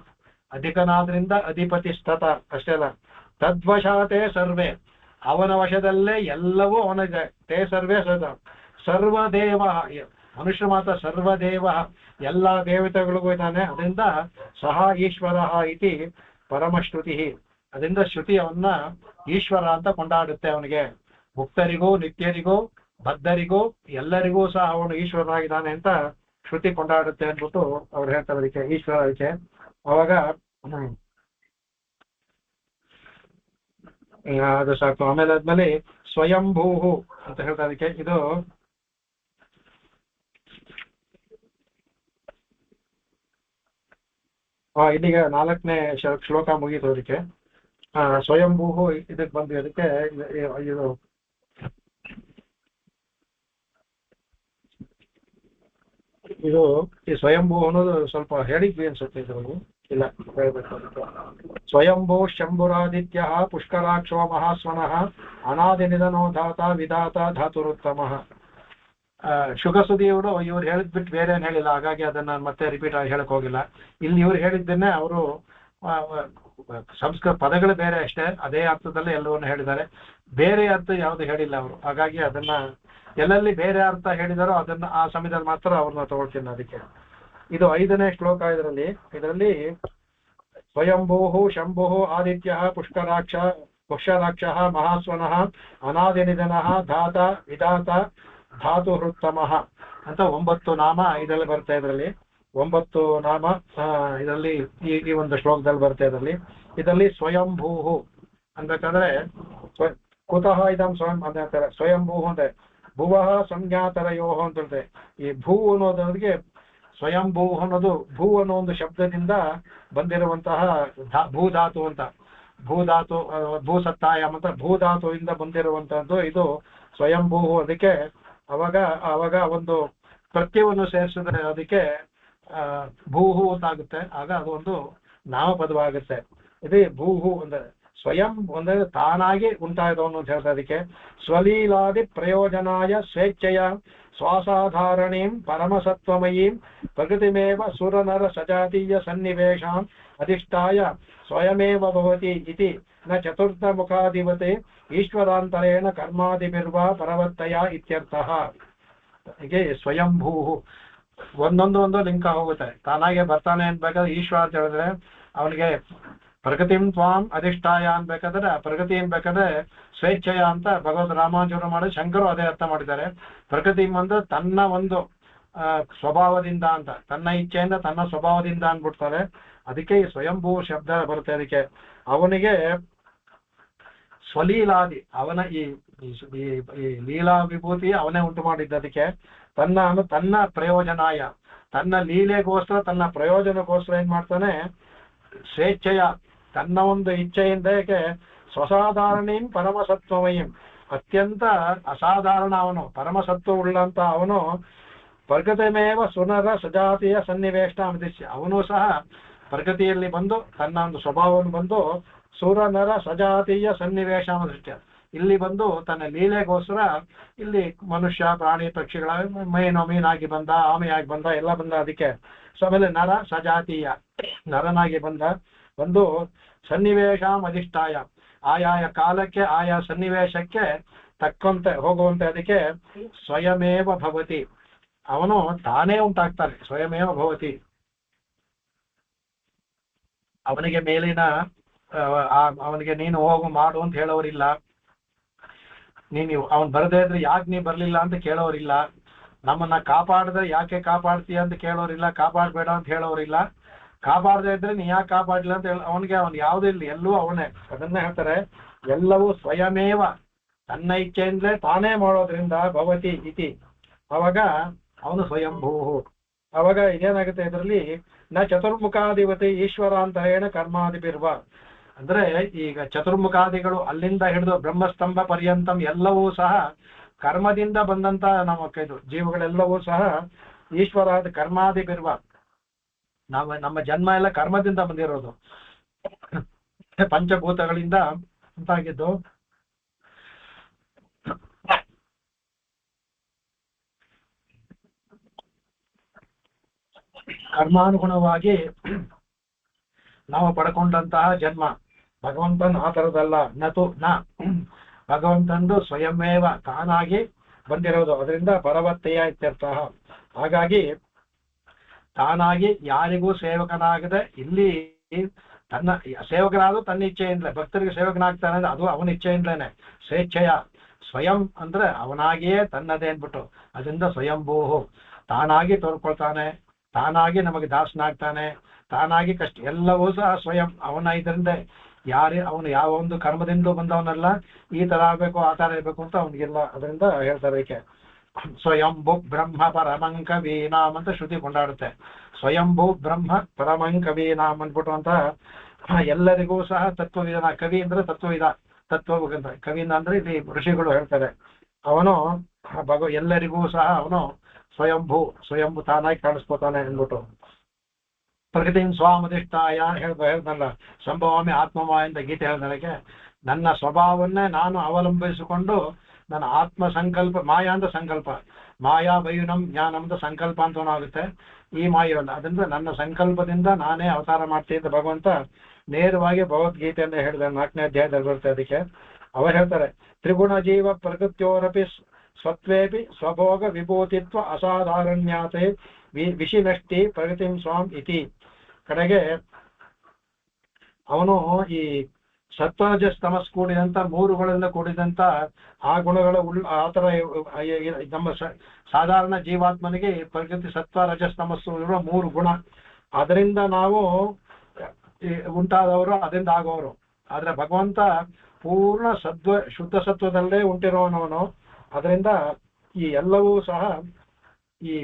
ಅಧಿಕನಾದ್ರಿಂದ ಅಧಿಪತಿಸ್ತತ ಅಷ್ಟೇ ಅಲ್ಲ. ತದ್ವಶಾತೆ ಸರ್ವೇ, ಅವನ ವಶದಲ್ಲೇ ಎಲ್ಲವೂ ಅವನಿದೆ. ತೇ ಸರ್ವೇ ಸರ್ವದೇವ, ಮನುಷ್ಯ ಮಾತ್ರ ಸರ್ವದೇವ, ಎಲ್ಲ ದೇವತೆಗಳಿಗೂ ಇದ್ದಾನೆ. ಅದರಿಂದ ಸಹ ಈಶ್ವರ ಇತಿ ಪರಮಶ್ರುತಿ, ಅದರಿಂದ ಶ್ರುತಿ ಅವನ್ನ ಈಶ್ವರ ಅಂತ ಕೊಂಡಾಡುತ್ತೆ. ಅವನಿಗೆ ಮುಕ್ತರಿಗೂ ನಿತ್ಯರಿಗೂ ಬದ್ಧರಿಗೂ ಎಲ್ಲರಿಗೂ ಸಹ ಅವನು ಈಶ್ವರನಾಗಿದ್ದಾನೆ ಅಂತ ಶ್ರುತಿ ಕೊಂಡಾಡುತ್ತೆ ಅಂದ್ಬಿಟ್ಟು ಅವ್ರು ಹೇಳ್ತಾರೆ ಅದಕ್ಕೆ ಈಶ್ವರ. ಅದಕ್ಕೆ ಅವಾಗ ಅದು ಸಾಕು. ಆಮೇಲೆ ಆದ್ಮೇಲೆ ಸ್ವಯಂಭೂಹು ಅಂತ ಹೇಳ್ತಾರೆ ಅದಕ್ಕೆ. ಇದು ಇಲ್ಲಿಗೆ 4ನೇ ಶ್ಲೋಕ ಮುಗೀತು ಅದಕ್ಕೆ. ಸ್ವಯಂಭೂಹು ಇದಕ್ಕೆ ಬಂದ್ವಿ. ಅದಕ್ಕೆ ಇದು ಈ ಸ್ವಯಂಭೂ ಅನ್ನೋದು ಸ್ವಲ್ಪ ಹೇಳಿದ್ವಿ ಅನ್ಸುತ್ತೆ ಇದ್ರಲ್ಲಿ, ಇಲ್ಲ ಹೇಳ್ಬೇಕು. ಸ್ವಯಂಭೂ ಶಂಭುರಾದಿತ್ಯ ಪುಷ್ಕರಾಕ್ಷೋ ಮಹಾಸ್ವನಃ ಅನಾದಿ ನಿಧನೋ ಧಾತ ವಿಧಾತ ಧಾತುರುತ್ತಮ. ಶುಗಸುದಿಯವರು ಇವ್ರು ಹೇಳಿದ್ಬಿಟ್ಟು ಬೇರೆ ಏನು ಹೇಳಿಲ್ಲ, ಹಾಗಾಗಿ ಅದನ್ನ ಮತ್ತೆ ರಿಪೀಟ್ ಆಗಿ ಹೇಳಕ್ ಹೋಗಿಲ್ಲ. ಇಲ್ಲಿ ಇವ್ರು ಹೇಳಿದ್ದನ್ನೇ ಅವರು ಸಂಸ್ಕೃತ ಪದಗಳು ಬೇರೆ ಅಷ್ಟೇ, ಅದೇ ಅರ್ಥದಲ್ಲಿ ಎಲ್ಲವನ್ನೂ ಹೇಳಿದ್ದಾರೆ, ಬೇರೆ ಅರ್ಥ ಯಾವುದು ಹೇಳಿಲ್ಲ ಅವರು. ಹಾಗಾಗಿ ಅದನ್ನ ಎಲ್ಲೆಲ್ಲಿ ಬೇರೆ ಅರ್ಥ ಹೇಳಿದಾರೋ ಅದನ್ನ ಆ ಸಮಯದಲ್ಲಿ ಮಾತ್ರ ಅವ್ರನ್ನ ತಗೊಳ್ತೀನಿ ಅದಕ್ಕೆ. ಇದು 5ನೇ ಶ್ಲೋಕ. ಇದರಲ್ಲಿ ಸ್ವಯಂಭೂ ಶಂಭು ಆದಿತ್ಯ ಪುಷ್ಕರಾಕ್ಷ ಮಹಾಸ್ವನಃ ಅನಾದಿ ನಿಧನ ಧಾತ ವಿಧಾತ ಧಾತು ಹೃತ್ತಮ ಅಂತ 9 ನಾಮ ಇದರಲ್ಲಿ ಬರುತ್ತೆ. ಇದರಲ್ಲಿ 9 ನಾಮ ಇದರಲ್ಲಿ ಈ ಒಂದು ಶ್ಲೋಕದಲ್ಲಿ ಬರುತ್ತೆ. ಇದರಲ್ಲಿ ಸ್ವಯಂಭೂ ಅನ್ಬೇಕಾದ್ರೆ ಕುತಃ ಇದಂ ಸ್ವಯಂ ಅಂತ ಹೇಳ್ತಾರೆ. ಸ್ವಯಂಭೂ ಅಂದ್ರೆ ಭುವಃ ಸಂಜ್ಞಾತರಯೋ ಅಂತ ಹೇಳ್ತಾರೆ. ಈ ಭೂ ಅನ್ನೋದಕ್ಕೆ ಸ್ವಯಂಭೂ ಅನ್ನೋದು ಭೂ ಅನ್ನೋ ಒಂದು ಶಬ್ದದಿಂದ ಬಂದಿರುವಂತಹ ಭೂಧಾತು ಅಂತ, ಭೂಧಾತು ಭೂಸತ್ತಾಯಂ ಅಂತ ಭೂಧಾತುವಿಂದ ಬಂದಿರುವಂತಹದ್ದು ಇದು ಸ್ವಯಂಭೂ. ಅದಕ್ಕೆ ಅವಾಗ ಒಂದು ಪ್ರತ್ಯವನ್ನು ಸೇರಿಸಿದ್ರೆ ಅದಕ್ಕೆ ಭೂಹು ಅಂತಾಗುತ್ತೆ. ಆಗ ಅದು ಒಂದು ನಾಮಪದವಾಗುತ್ತೆ. ಇದು ಭೂಹು ಅಂದ್ರೆ ಸ್ವಯಂ ಅಂದ್ರೆ ತಾನಾಗಿ ಉಂಟಾದವನು ಅಂತ ಹೇಳ್ತಾರೆ. ಅದಕ್ಕೆ ಸ್ವಲೀಲಾದಿ ಪ್ರಯೋಜನಾಯ ಸ್ವೇಚ್ಛೆಯ ಸ್ವಾಸಾಧಾರಣೀಂ ಪರಮಸತ್ವಮಯೀಂ ಪ್ರಕೃತಿಮೇವ ಸುರನರ ಸಜಾತೀಯ ಸನ್ನಿವೇಶಾಂ ಅಧಿಷ್ಠಾಯ ಸ್ವಯಮೇವ ಭವತಿ ಇತಿ ನ ಚತುರ್ಥ ಮುಖಾಧಿಪತೆ ಈಶ್ವರಾಂತರೇಣ ಕರ್ಮಾದಿಭಿರ್ವಾ ಪರವತ್ತಯ ಇತ್ಯರ್ಥಃ. ಹೀಗೆ ಸ್ವಯಂಭೂ ಒಂದೊಂದು ಲಿಂಕ ಹೋಗುತ್ತೆ, ತಾನಾಗೆ ಬರ್ತಾನೆ ಅನ್ಬೇಕಾದ್ರೆ ಈಶ್ವರ ಅಂತ ಹೇಳಿದ್ರೆ ಅವನಿಗೆ ಪ್ರಗತಿಂ ತ್ವಾಂ ಅಧಿಷ್ಠಾಯ ಅನ್ಬೇಕಾದ್ರೆ ಪ್ರಗತಿ ಅನ್ಬೇಕಾದ್ರೆ ಸ್ವೇಚ್ಛೆಯ ಅಂತ ಭಗವದ್ ರಾಮಾನುಜರು ಮಾಡಿ ಶಂಕರು ಅದೇ ಅರ್ಥ ಮಾಡಿದ್ದಾರೆ. ಪ್ರಗತಿ ಅಂದ್ರೆ ತನ್ನ ಒಂದು ಸ್ವಭಾವದಿಂದ ಅಂತ, ತನ್ನ ಇಚ್ಛೆಯಿಂದ ತನ್ನ ಸ್ವಭಾವದಿಂದ ಅನ್ಬಿಡ್ತಾರೆ. ಅದಕ್ಕೆ ಈ ಸ್ವಯಂಭೂ ಶಬ್ದ ಬರುತ್ತೆ. ಅದಕ್ಕೆ ಅವನಿಗೆ ಸ್ವಲೀಲಾದಿ ಅವನ ಈ ಲೀಲಾ ವಿಭೂತಿ ಅವನೇ ಉಂಟು ಮಾಡಿದ್ದದಕ್ಕೆ ತನ್ನ ಪ್ರಯೋಜನಾಯ, ತನ್ನ ಲೀಲೆಗೋಸ್ಕರ ತನ್ನ ಪ್ರಯೋಜನಕ್ಕೋಸ್ಕರ ಏನ್ ಮಾಡ್ತಾನೆ, ಸ್ವೇಚ್ಛೆಯ ತನ್ನ ಒಂದು ಇಚ್ಛೆಯಿಂದ ಸ್ವಸಾಧಾರಣೀಂ ಪರಮಸತ್ವಮಯೀಂ ಅತ್ಯಂತ ಅಸಾಧಾರಣ ಅವನು ಪರಮಸತ್ವ ಉಳ್ಳಂತ ಅವನು ಪ್ರಕೃತಿಮೇವ ಸುನರ ಸಜಾತಿಯ ಸನ್ನಿವೇಶ ಅಮದಿಶ್ಯ ಅವನು ಸಹ ಪ್ರಕೃತಿಯಲ್ಲಿ ಬಂದು ತನ್ನ ಒಂದು ಸ್ವಭಾವವನ್ನು ಬಂದು ಸುರನರ ಸಜಾತಿಯ ಸನ್ನಿವೇಶ ದೃಷ್ಟ್ಯ ಇಲ್ಲಿ ಬಂದು ತನ್ನ ಲೀಲೆಗೋಸ್ಕರ ಇಲ್ಲಿ ಮನುಷ್ಯ ಪ್ರಾಣಿ ಪಕ್ಷಿಗಳ ಮೀನಾಗಿ ಬಂದ, ಆಮೆಯಾಗಿ ಬಂದ, ಎಲ್ಲ ಬಂದ. ಅದಕ್ಕೆ ಸೊ ಆಮೇಲೆ ನರ ಸಜಾತೀಯ ನರನಾಗಿ ಬಂದು ಸನ್ನಿವೇಶ ಅಧಿಷ್ಠಾಯ ಆಯಾಯ ಕಾಲಕ್ಕೆ ಆಯಾ ಸನ್ನಿವೇಶಕ್ಕೆ ತಕ್ಕಂತೆ ಹೋಗುವಂತೆ ಅದಕ್ಕೆ ಸ್ವಯಮೇವ ಭವತಿ ಅವನು ತಾನೇ ಉಂಟಾಗ್ತಾನೆ. ಸ್ವಯಮೇವ ಭವತಿ ಅವನಿಗೆ ಮೇಲಿನ ಅವನಿಗೆ ನೀನು ಹೋಗು ಮಾಡು ಅಂತ ಹೇಳೋರಿಲ್ಲ, ನೀನು ಅವನು ಬರದೇ ಇದ್ರೆ ಯಾಕೆ ನೀ ಬರ್ಲಿಲ್ಲ ಅಂತ ಕೇಳೋರಿಲ್ಲ, ನಮ್ಮನ್ನ ಕಾಪಾಡಿದ್ರೆ ಯಾಕೆ ಕಾಪಾಡ್ತೀಯ ಅಂತ ಕೇಳೋರಿಲ್ಲ, ಕಾಪಾಡಬೇಡ ಅಂತ ಹೇಳೋರಿಲ್ಲ, ಕಾಪಾಡದೇ ಇದ್ರೆ ನೀ ಯಾಕೆ ಕಾಪಾಡಲಿಲ್ಲ ಅಂತ ಅವನು ಯಾವುದೂ ಇಲ್ಲ, ಎಲ್ಲವೂ ಅವನೇ. ಅದನ್ನ ಹೇಳ್ತಾರೆ ಎಲ್ಲವೂ ಸ್ವಯಮೇವ ತನ್ನ ಇಚ್ಛೆಯಿಂದಲೇ ತಾನೇ ಮಾಡೋದ್ರಿಂದ ಭವತಿ ಇತಿ. ಅವಾಗ ಅವನು ಸ್ವಯಂಭೂ. ಅವಾಗ ಇದೇನಾಗುತ್ತೆ ಇದರಲ್ಲಿ ನ ಚತುರ್ಮುಖಾಧಿಪತಿ ಈಶ್ವರಾಂತರೇಣ ಕರ್ಮಾದಿಪಿರ್ವ ಅಂದ್ರೆ ಈಗ ಚತುರ್ಮುಖಾದಿಗಳು ಅಲ್ಲಿಂದ ಹಿಡಿದು ಬ್ರಹ್ಮಸ್ತಂಭ ಪರ್ಯಂತಂ ಎಲ್ಲವೂ ಸಹ ಕರ್ಮದಿಂದ ಬಂದಂತ ಇದು ಜೀವಗಳೆಲ್ಲವೂ ಸಹ ಈಶ್ವರಾದ ಕರ್ಮಾದಿಪಿರ್ವ. ನಮ್ಮ ಜನ್ಮ ಎಲ್ಲ ಕರ್ಮದಿಂದ ಬಂದಿರೋದು, ಪಂಚಭೂತಗಳಿಂದ ಉಂಟಾಗಿದ್ದು. ಕರ್ಮಾನುಗುಣವಾಗಿ ನಾವು ಪಡ್ಕೊಂಡಂತಹ ಜನ್ಮ. ಭಗವಂತನ ಆ ಥರದಲ್ಲ, ಭಗವಂತಂದು ಸ್ವಯಮೇವ ತಾನಾಗಿ ಬಂದಿರೋದು, ಅದರಿಂದ ಪರವತ್ತೆಯ ಇತ್ಯರ್ಥ. ಹಾಗಾಗಿ ತಾನಾಗಿ ಯಾರಿಗೂ ಸೇವಕನಾಗದೆ ಇಲ್ಲಿ ತನ್ನ ಸೇವಕನಾದ್ರು ತನ್ನ ಇಚ್ಛೆಯಿಂದಲೇ, ಭಕ್ತರಿಗೆ ಸೇವಕನಾಗ್ತಾನೆ ಅಂದ್ರೆ ಅದು ಅವನ ಇಚ್ಛೆಯಿಂದಲೇನೆ, ಸ್ವೇಚ್ಛೆಯ. ಸ್ವಯಂ ಅಂದ್ರೆ ಅವನಾಗಿಯೇ ತನ್ನದೇ ಅಂದ್ಬಿಟ್ಟು, ಅದರಿಂದ ಸ್ವಯಂಭೂ ತಾನಾಗಿ ತೋರ್ಕೊಳ್ತಾನೆ, ತಾನಾಗಿ ನಮಗೆ ದಾಸನಾಗ್ತಾನೆ, ತಾನಾಗಿ ಕಷ್ಟ ಎಲ್ಲವೂ ಸಹ ಸ್ವಯಂ ಅವನ. ಇದರಿಂದ ಅವನು ಯಾವ ಒಂದು ಕರ್ಮದಿಂದ ಬಂದವನಲ್ಲ, ಈ ತರ ಆಗ್ಬೇಕು ಆ ತರ ಇರ್ಬೇಕು ಅಂತ ಅವನಿಗೆಲ್ಲ. ಅದರಿಂದ ಹೇಳ್ತಾರೆ ಏಕೆ ಸ್ವಯಂಭೂ ಬ್ರಹ್ಮ ಪರಮಂಕವೀನಾಮ್ ಅಂತ ಶ್ರುತಿ ಕೊಂಡಾಡುತ್ತೆ. ಸ್ವಯಂಭೂ ಬ್ರಹ್ಮ ಪರಮಂಕವೀನಾಮ್ ಅಂದ್ಬಿಟ್ಟು ಅಂತ ಎಲ್ಲರಿಗೂ ಸಹ ತತ್ವವಿಧಾನ. ಕವಿ ಅಂದ್ರೆ ತತ್ವ ಕವಿನ ಅಂದ್ರೆ ಇಲ್ಲಿ ಋಷಿಗಳು ಹೇಳ್ತಾರೆ. ಅವನು ಎಲ್ಲರಿಗೂ ಸಹ ಅವನು ಸ್ವಯಂಭೂ ತಾನಾಗಿ ಕಾಣಿಸ್ಕೋತಾನೆ ಅಂದ್ಬಿಟ್ಟು. ಪ್ರಕೃತಿಂ ಸ್ವಾಮಧಿಷ್ಠಾಯ ಹೇಳ್ದಲ್ಲ, ಸಂಭವಾಮಿ ಆತ್ಮಮಾಯ ಅಂತ ಗೀತೆ ಹೇಳಿದಕ್ಕೆ, ನನ್ನ ಸ್ವಭಾವನ್ನೇ ನಾನು ಅವಲಂಬಿಸಿಕೊಂಡು ನನ್ನ ಆತ್ಮ ಸಂಕಲ್ಪ, ಮಾಯಾ ಅಂತ ಸಂಕಲ್ಪ, ಮಾಯಾ ವಯುನಂ ಜ್ಞಾನಂ ಅಂತ ಸಂಕಲ್ಪ ಅಂತ ಆಗುತ್ತೆ. ಈ ಮಾಯವಲ್ಲ, ಅದರಿಂದ ನನ್ನ ಸಂಕಲ್ಪದಿಂದ ನಾನೇ ಅವತಾರ ಮಾಡ್ತೀನಿ ಅಂತ ಭಗವಂತ ನೇರವಾಗಿ ಭಗವದ್ಗೀತೆಯಿಂದ ಹೇಳಿದ 4ನೇ ಅಧ್ಯಾಯದಲ್ಲಿ ಬರುತ್ತೆ. ಅದಕ್ಕೆ ಅವರು ಹೇಳ್ತಾರೆ ತ್ರಿಗುಣ ಜೀವ ಪ್ರಕೃತ್ಯೋರಪಿ ಸ್ವತ್ವೇಪಿ ಸ್ವಭೋಗ ವಿಭೂತಿತ್ವ ಅಸಾಧಾರಣ್ಯಾತೆ ವಿಶಿನಷ್ಟಿ ಪ್ರಗತಿಂ ಸ್ವಾಮ್ ಇತಿ. ಕಡೆಗೆ ಅವನು ಈ ಸತ್ವರಜಸ್ ತಮಸ್ ಕೂಡಿದಂತ 3 ಗುಣದಿಂದ ಕೂಡಿದಂತ ಆ ಗುಣಗಳ ಆತರ ನಮ್ಮ ಸಾಧಾರಣ ಜೀವಾತ್ಮನಿಗೆ ಪ್ರಕೃತಿ ಸತ್ವ ರಜಸ್ ತಮಸ್ಸು ಇರುವ 3 ಗುಣ. ಅದರಿಂದ ನಾವು ಉಂಟಾದವರು, ಅದರಿಂದ ಆಗೋರು. ಆದ್ರೆ ಭಗವಂತ ಪೂರ್ಣ ಶುದ್ಧ ಸತ್ವದಲ್ಲೇ ಉಂಟಿರೋನವನು. ಅದರಿಂದ ಈ ಎಲ್ಲವೂ ಸಹ ಈ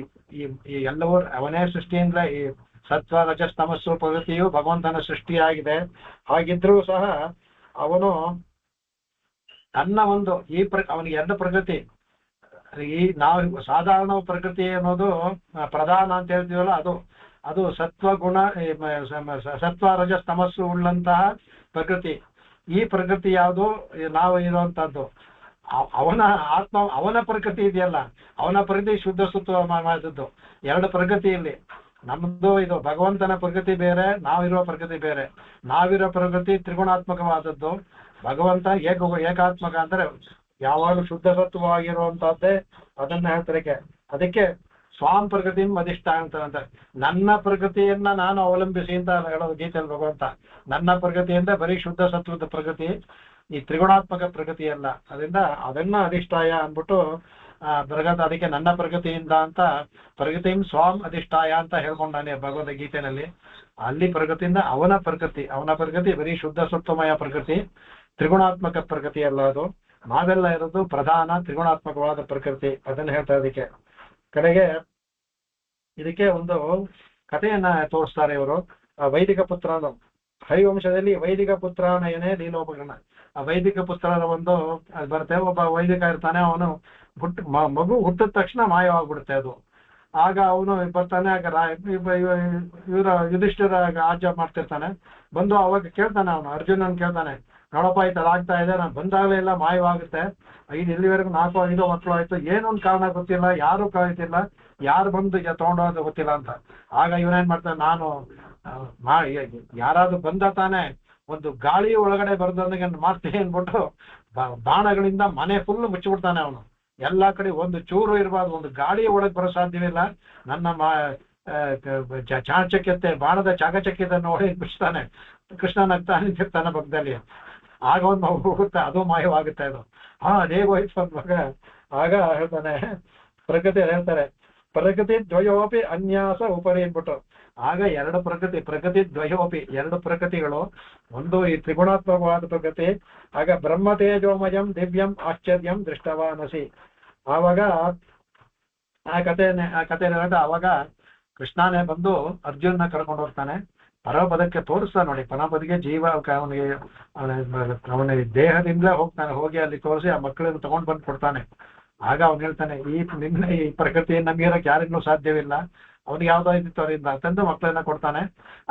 ಎಲ್ಲವೂ ಅವನೇ ಸೃಷ್ಟಿಯಿಂದ ಈ ಸತ್ವ ರಜಸ್ ತಮಸ್ಸು ಪ್ರಗತಿಯು ಭಗವಂತನ ಸೃಷ್ಟಿಯಾಗಿದೆ. ಹಾಗಿದ್ರೂ ಸಹ ಅವನು ತನ್ನ ಒಂದು ಅವನಿಗೆ 2 ಪ್ರಕೃತಿ. ನಾವು ಸಾಧಾರಣ ಪ್ರಕೃತಿ ಅನ್ನೋದು ಪ್ರಧಾನ ಅಂತ ಹೇಳ್ತೀವಲ್ಲ, ಅದು ಸತ್ವಗುಣ ಸತ್ವ ರಜಸ್ ತಮಸ್ಸು ಉಳ್ಳಂತಹ ಪ್ರಕೃತಿ. ಈ ಪ್ರಕೃತಿ ಯಾವುದು ನಾವು ಇರುವಂತಹದ್ದು ಅವನ ಆತ್ಮ, ಅವನ ಪ್ರಕೃತಿ ಇದೆಯಲ್ಲ, ಅವನ ಪ್ರಕೃತಿ ಶುದ್ಧ ಸತ್ವ ಮಾಡಿದ್ದು. 2 ಪ್ರಕೃತಿಯಲ್ಲಿ ನಮ್ದು ಇದು ಭಗವಂತನ ಪ್ರಕೃತಿ ಬೇರೆ, ನಾವಿರೋ ಪ್ರಕೃತಿ ಬೇರೆ. ನಾವಿರೋ ಪ್ರಕೃತಿ ತ್ರಿಗುಣಾತ್ಮಕವಾದದ್ದು, ಭಗವಂತ ಏಕಾತ್ಮಕ ಅಂದ್ರೆ ಯಾವಾಗಲೂ ಶುದ್ಧ ಸತ್ವವಾಗಿರುವಂತಹದ್ದೇ. ಅದನ್ನ ಹೇಳ್ತಾರೆ. ಅದಕ್ಕೆ ಸ್ವಾಂ ಪ್ರಕೃತಿ ಅಧಿಷ್ಠ ಅಂತ, ನನ್ನ ಪ್ರಕೃತಿಯನ್ನ ನಾನು ಅವಲಂಬಿಸಿ ಅಂತ ಹೇಳೋದು ಗೀತೆಯಲ್ಲಿ ಭಗವಂತ. ನನ್ನ ಪ್ರಕೃತಿಯಿಂದ ಬರೀ ಶುದ್ಧ ಸತ್ವದ ಪ್ರಕೃತಿ, ಈ ತ್ರಿಗುಣಾತ್ಮಕ ಪ್ರಕೃತಿ ಅಲ್ಲ. ಅದರಿಂದ ಅದನ್ನ ಅಧಿಷ್ಠಾಯ ಅಂದ್ಬಿಟ್ಟು ಭಗವಂತ ಅದಕ್ಕೆ ನನ್ನ ಪ್ರಗತಿಯಿಂದ ಅಂತ ಪ್ರಗತಿಂ ಸ್ವಾಂ ಅಧಿಷ್ಠಾಯ ಅಂತ ಹೇಳ್ಕೊಂಡಾನೆ ಭಗವದ್ಗೀತೆಯಲ್ಲಿ. ಅಲ್ಲಿ ಪ್ರಗತಿಯಿಂದ ಅವನ ಪ್ರಕೃತಿ ಬರೀ ಶುದ್ಧ ಸತ್ವಮಯ ಪ್ರಕೃತಿ. ತ್ರಿಗುಣಾತ್ಮಕ ಪ್ರಕೃತಿ ಅಲ್ಲ ಅದು. ನಾವೆಲ್ಲ ಇರೋದು ಪ್ರಧಾನ ತ್ರಿಗುಣಾತ್ಮಕವಾದ ಪ್ರಕೃತಿ. ಅದನ್ನ ಹೇಳ್ತಾ ಇದಕ್ಕೆ ಕಡೆಗೆ ಇದಕ್ಕೆ ಒಂದು ಕಥೆಯನ್ನ ತೋರಿಸ್ತಾರೆ ಇವರು. ವೈದಿಕ ಪುತ್ರನ ಹರಿವಂಶದಲ್ಲಿ ವೈದಿಕ ಪುತ್ರನೇ ಲೀಲೋಪಕರಣ. ಆ ವೈದಿಕ ಪುತ್ರನ ಒಂದು ಅದು ಬರುತ್ತೆ. ಒಬ್ಬ ವೈದಿಕ ಇರ್ತಾನೆ, ಅವನು ಮಗು ಹುಟ್ಟಿದ ತಕ್ಷಣ ಮಾಯವಾಗ್ಬಿಡುತ್ತೆ ಅದು. ಆಗ ಅವನು ಬರ್ತಾನೆ, ಆಗ ಇವರ ಯುಧಿಷ್ಠಿರ ಆಜ್ಞೆ ಮಾಡ್ತಿರ್ತಾನೆ. ಬಂದು ಅವಾಗ ಕೇಳ್ತಾನೆ, ಅವನು ಅರ್ಜುನನ್ ಕೇಳ್ತಾನೆ, ನೋಡಪ್ಪ ಈ ತರ ಆಗ್ತಾ ಇದೆ, ನಾನು ಬಂದಾಗಲೇ ಎಲ್ಲ ಮಾಯವಾಗುತ್ತೆ, ಇಲ್ಲಿವರೆಗೂ 4-5 ಮಕ್ಕಳು ಆಯ್ತು, ಏನೊಂದು ಕಾರಣ ಗೊತ್ತಿಲ್ಲ, ಯಾರು ಕಾಯ್ತಿಲ್ಲ, ಯಾರು ಬಂದು ತಗೊಂಡೋದು ಗೊತ್ತಿಲ್ಲ ಅಂತ. ಆಗ ಇವನೇನ್ ಮಾಡ್ತಾನೆ, ನಾನು ಯಾರಾದ್ರೂ ಬಂದ ತಾನೆ ಒಂದು ಗಾಳಿ ಒಳಗಡೆ ಬರ್ದಂಗೆ ಮಾಡ್ತೀನಿ ಅಂದ್ಬಿಟ್ಟು ಬಾಣಗಳಿಂದ ಮನೆ ಫುಲ್ ಮುಚ್ಚಿಬಿಡ್ತಾನೆ. ಅವನು ಎಲ್ಲಾ ಕಡೆ ಒಂದು ಚೂರು ಇರಬಾರ್ದು, ಒಂದು ಗಾಳಿ ಒಳಗೆ ಬರೋ ಸಾಧ್ಯವಿಲ್ಲ. ನನ್ನ ಚಾಣಚಕ್ಯತೆ ಬಾಣದ ಚಾಕಚಕ್ಯತೆ ನೋಡಿ ಬಿಡ್ತಾನೆ. ಕೃಷ್ಣ ನಗ್ತಾ ನಿಂತಿರ್ತಾನೆ ಪಕ್ಕದಲ್ಲಿ. ಆಗ ಒಂದು ಹೋಗುತ್ತೆ, ಅದು ಮಾಯವಾಗುತ್ತೆ ಅದು. ಅದೇಗೋಯ್ತು ಅಂದಾಗ ಆಗ ಹೇಳ್ತಾನೆ, ಪ್ರಕೃತಿ ಹೇಳ್ತಾರೆ ಪ್ರಕೃತಿ ದ್ವಯೋಪಿ ಅನ್ಯಾಸ ಉಪರಿ ಅಂದ್ಬಿಟ್ಟು. ಆಗ ಎರಡು ಪ್ರಕೃತಿ ದ್ವಯೋಪಿ, ಎರಡು ಪ್ರಕೃತಿಗಳು. ಒಂದು ಈ ತ್ರಿಗುಣಾತ್ಮಕವಾದ ಪ್ರಕೃತಿ. ಆಗ ಬ್ರಹ್ಮ ತೇಜೋಮಯಂ ದಿವ್ಯಂ ಆಶ್ಚರ್ಯಂ ದೃಷ್ಟವಾನಸಿ. ಆವಾಗ ಆ ಕಥೆ ಆವಾಗ ಕೃಷ್ಣನೇ ಬಂದು ಅರ್ಜುನ ಕರ್ಕೊಂಡು ಹೋಗ್ತಾನೆ. ಪರಪದಕ್ಕೆ ತೋರಿಸ್ತಾನೆ ನೋಡಿ. ಪರಪದಿಗೆ ಜೀವ ಅವನ ದೇಹದಿಂದಲೇ ಹೋಗ್ತಾನೆ. ಹೋಗಿ ಅಲ್ಲಿ ತೋರಿಸಿ ಆ ಮಕ್ಕಳನ್ನು ತಗೊಂಡು ಬಂದು ಕೊಡ್ತಾನೆ. ಆಗ ಅವ್ನು ಹೇಳ್ತಾನೆ, ಈ ಪ್ರಕೃತಿಯನ್ನು ಮೀರಕ್ಕೆ ಯಾರಿಗೂ ಸಾಧ್ಯವಿಲ್ಲ. ಅವ್ನಿಗೆ ಯಾವ್ದೋ ಇದ್ದಿತ್ತು ಅವರಿಂದ ತಂದು ಮಕ್ಕಳನ್ನ ಕೊಡ್ತಾನೆ.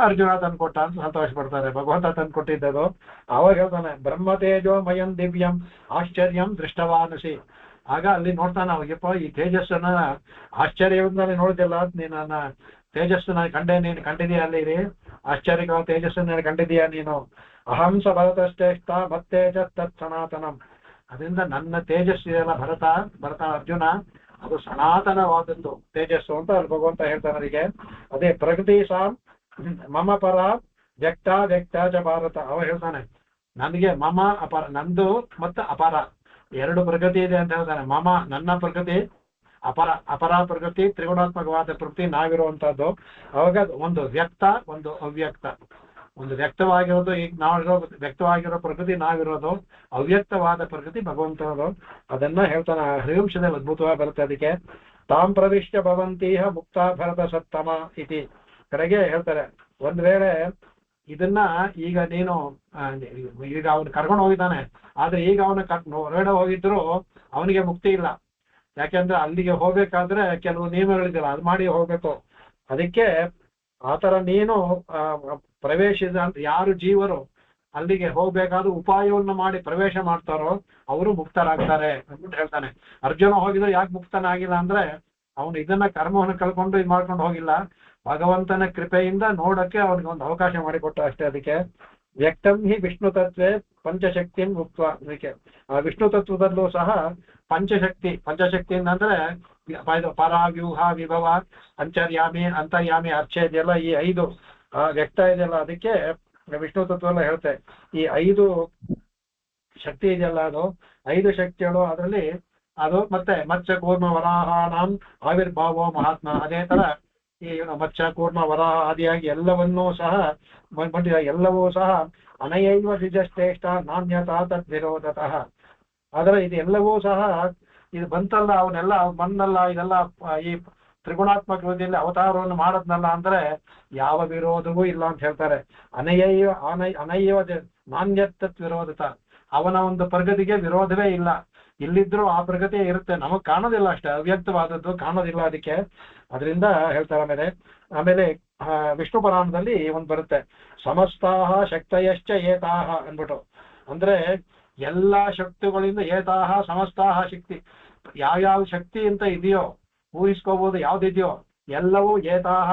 ಅರ್ಜುನ ತಂದು ಕೊಟ್ಟ ಅಂತ ಸಂತೋಷ ಪಡ್ತಾರೆ. ಭಗವಂತ ತಂದು ಕೊಟ್ಟಿದ್ದದು. ಅವಾಗ ಹೇಳ್ತಾನೆ, ಬ್ರಹ್ಮ ತೇಜೋಮಯಂ ದಿವ್ಯಂ ಆಶ್ಚರ್ಯಂ ದೃಷ್ಟವಾನಸಿ. ಆಗ ಅಲ್ಲಿ ನೋಡ್ತಾನೆ, ಅವಾಗಪ್ಪ ಈ ತೇಜಸ್ಸನ್ನ ಆಶ್ಚರ್ಯದಿಂದಲೇ ನೋಡಿದಿಲ್ಲ, ನೀನು ನನ್ನ ತೇಜಸ್ಸನ್ನ ನೀನು ಕಂಡಿದೀಯ, ಅಲ್ಲಿ ಆಶ್ಚರ್ಯಕರ ತೇಜಸ್ಸನ್ನ ಕಂಡಿದೀಯ ನೀನು. ಅಹಂಸ ಭರತಶ್ರೇಷ್ಠ ಮತ್ತೇಜ ತತ್ ಸನಾತನಂ. ಅದರಿಂದ ನನ್ನ ತೇಜಸ್ಸು ಇದೆಯಲ್ಲ ಭರತ ಅರ್ಜುನ, ಅದು ಸನಾತನವಾದದ್ದು ತೇಜಸ್ಸು ಅಂತ ಅಲ್ಲಿ ಭಗವಂತ ಹೇಳ್ತಾನೆ. ಅವರಿಗೆ ಅದೇ ಪ್ರಕೃತಿ ಸಾಂ ಮಮ ಪರ ವ್ಯಕ್ತ ಚ ಭಾರತ. ಅವ ಹೇಳ್ತಾನೆ, ನನಗೆ ಮಮ ಅಪರ, ನಂದು ಮತ್ತು ಅಪರ ಎರಡು ಪ್ರಕೃತಿ ಇದೆ ಅಂತ ಹೇಳ್ತಾನೆ. ಮಮ ನನ್ನ ಪ್ರಕೃತಿ, ಅಪರ ಪ್ರಕೃತಿ ತ್ರಿಗುಣಾತ್ಮಕವಾದ ಪ್ರಕೃತಿ ನಾವಿರುವಂತಹದ್ದು. ಅವಾಗ ಒಂದು ವ್ಯಕ್ತ ಒಂದು ಅವ್ಯಕ್ತ. ಒಂದು ವ್ಯಕ್ತವಾಗಿರೋದು ಈಗ ನಾವಿರೋ ವ್ಯಕ್ತವಾಗಿರೋ ಪ್ರಕೃತಿ ನಾವಿರೋದು, ಅವ್ಯಕ್ತವಾದ ಪ್ರಕೃತಿ ಭಗವಂತನದು. ಅದನ್ನ ಹೇಳ್ತಾನೆ ಹರಿವಂಶದಲ್ಲಿ ಅದ್ಭುತವಾಗಿ ಬರುತ್ತೆ. ಅದಕ್ಕೆ ತಾಂ ಪ್ರವಿಷ್ಟ ಭವಂತೀಹ ಮುಕ್ತ ಭರತ ಸತ್ತಮ ಇತಿ. ಕಡೆಗೆ ಹೇಳ್ತಾರೆ, ಒಂದ್ ವೇಳೆ ಇದನ್ನ ಈಗ ನೀನು ಈಗ ಅವನು ಕರ್ಕೊಂಡು ಹೋಗಿದ್ದಾನೆ, ಆದ್ರೆ ಈಗ ಅವನ ಹೊರಗಡೆ ಹೋಗಿದ್ರು ಅವನಿಗೆ ಮುಕ್ತಿ ಇಲ್ಲ. ಯಾಕೆಂದ್ರೆ ಅಲ್ಲಿಗೆ ಹೋಗ್ಬೇಕಾದ್ರೆ ಕೆಲವು ನಿಯಮಗಳಿದೆಯಲ್ಲ, ಅದು ಮಾಡಿ ಹೋಗ್ಬೇಕು. ಅದಕ್ಕೆ ಆತರ ನೀನು ಪ್ರವೇಶಿಸಿದ ಯಾರು ಜೀವರು ಅಲ್ಲಿಗೆ ಹೋಗ್ಬೇಕಾದ್ರೂ ಉಪಾಯವನ್ನು ಮಾಡಿ ಪ್ರವೇಶ ಮಾಡ್ತಾರೋ ಅವರು ಮುಕ್ತರಾಗ್ತಾರೆ ಅಂದ್ಬಿಟ್ಟು ಹೇಳ್ತಾನೆ. ಅರ್ಜುನ ಹೋಗಿದ್ರೆ ಯಾಕೆ ಮುಕ್ತನಾಗಿಲ್ಲ ಅಂದ್ರೆ ಅವನು ಇದನ್ನ ಕರ್ಮವನ್ನು ಕಳ್ಕೊಂಡು ಇದು ಮಾಡ್ಕೊಂಡು ಹೋಗಿಲ್ಲ, ಭಗವಂತನ ಕೃಪೆಯಿಂದ ನೋಡಕ್ಕೆ ಅವನಿಗೆ ಒಂದು ಅವಕಾಶ ಮಾಡಿಕೊಟ್ಟ ಅಷ್ಟೇ. ಅದಕ್ಕೆ ವ್ಯಕ್ತಂ ಹಿ ವಿಷ್ಣು ತತ್ವೇ ಪಂಚಶಕ್ತಿಯನ್ನು ಮುಕ್ತ. ಅದಕ್ಕೆ ಆ ವಿಷ್ಣು ತತ್ವದಲ್ಲೂ ಸಹ ಪಂಚಶಕ್ತಿ ಅಂದ್ರೆ ಪರ ವ್ಯೂಹ ವಿಭವ ಅಂತರ್ಯಾಮಿ ಅರ್ಚೆ ಇದೆಯಲ್ಲ, ಈ 5 ವ್ಯಕ್ತ ಇದೆಯಲ್ಲ, ಅದಕ್ಕೆ ವಿಷ್ಣು ತತ್ವ ಎಲ್ಲ ಹೇಳ್ತೆ. ಈ 5 ಶಕ್ತಿ ಇದೆಯಲ್ಲ, ಅದು 5 ಶಕ್ತಿಗಳು. ಅದರಲ್ಲಿ ಅದು ಮತ್ತೆ ಮತ್ಸ್ಯ ಕೂರ್ಮ ವರಾಹಾನಾಂ ಆವಿರ್ಭಾವೋ ಮಹಾತ್ಮ. ಅದೇ ತರ ಈ ಮತ್ಸ್ಯ ಕೂರ್ಮ ವರಾಹ ಆದಿಯಾಗಿ ಎಲ್ಲವನ್ನೂ ಸಹ ಎಲ್ಲವೂ ಸಹ ಅನಯೈವ ದ್ವಿಜಶ್ರೇಷ್ಠ ನಾಣ್ಯತಾ ತದ್ ವಿರೋಧತಃ. ಆದ್ರೆ ಇದು ಎಲ್ಲವೂ ಸಹ ಇದು ಬಂತಲ್ಲ, ಅವನ್ನೆಲ್ಲ ಬಂದಲ್ಲ, ಇದೆಲ್ಲ ಈ ತ್ರಿಗುಣಾತ್ಮಕ ರೀತಿಯಲ್ಲಿ ಅವತಾರವನ್ನು ಮಾಡದ್ನಲ್ಲ ಅಂದ್ರೆ ಯಾವ ವಿರೋಧವೂ ಇಲ್ಲ ಅಂತ ಹೇಳ್ತಾರೆ. ಅನೈವ ನಾಣ್ಯತತ್ ವಿರೋಧತ. ಅವನ ಒಂದು ಪ್ರಗತಿಗೆ ವಿರೋಧವೇ ಇಲ್ಲ. ಇಲ್ಲಿದ್ರು ಆ ಪ್ರಗತಿ ಇರುತ್ತೆ, ನಮಗ್ ಕಾಣೋದಿಲ್ಲ ಅಷ್ಟೇ, ಅವ್ಯಕ್ತವಾದದ್ದು ಕಾಣೋದಿಲ್ಲ ಅದಕ್ಕೆ. ಅದರಿಂದ ಹೇಳ್ತಾರೆ. ಆಮೇಲೆ ವಿಷ್ಣು ಪುರಾಣದಲ್ಲಿ ಒಂದು ಬರುತ್ತೆ, ಸಮಸ್ತಾಹ ಶಕ್ತಯಶ್ಚ ಏತಾಹ ಅನ್ಬಿಟ್ಟು. ಅಂದ್ರೆ ಎಲ್ಲಾ ಶಕ್ತಿಗಳಿಂದ ಏತಾಹ ಸಮಸ್ತಾಹ ಶಕ್ತಿ, ಯಾವ್ಯಾವ ಶಕ್ತಿ ಅಂತ ಇದೆಯೋ ಊಹಿಸ್ಕೋಬಹುದು, ಯಾವ್ದಿದೆಯೋ ಎಲ್ಲವೂ ಏತಾಹ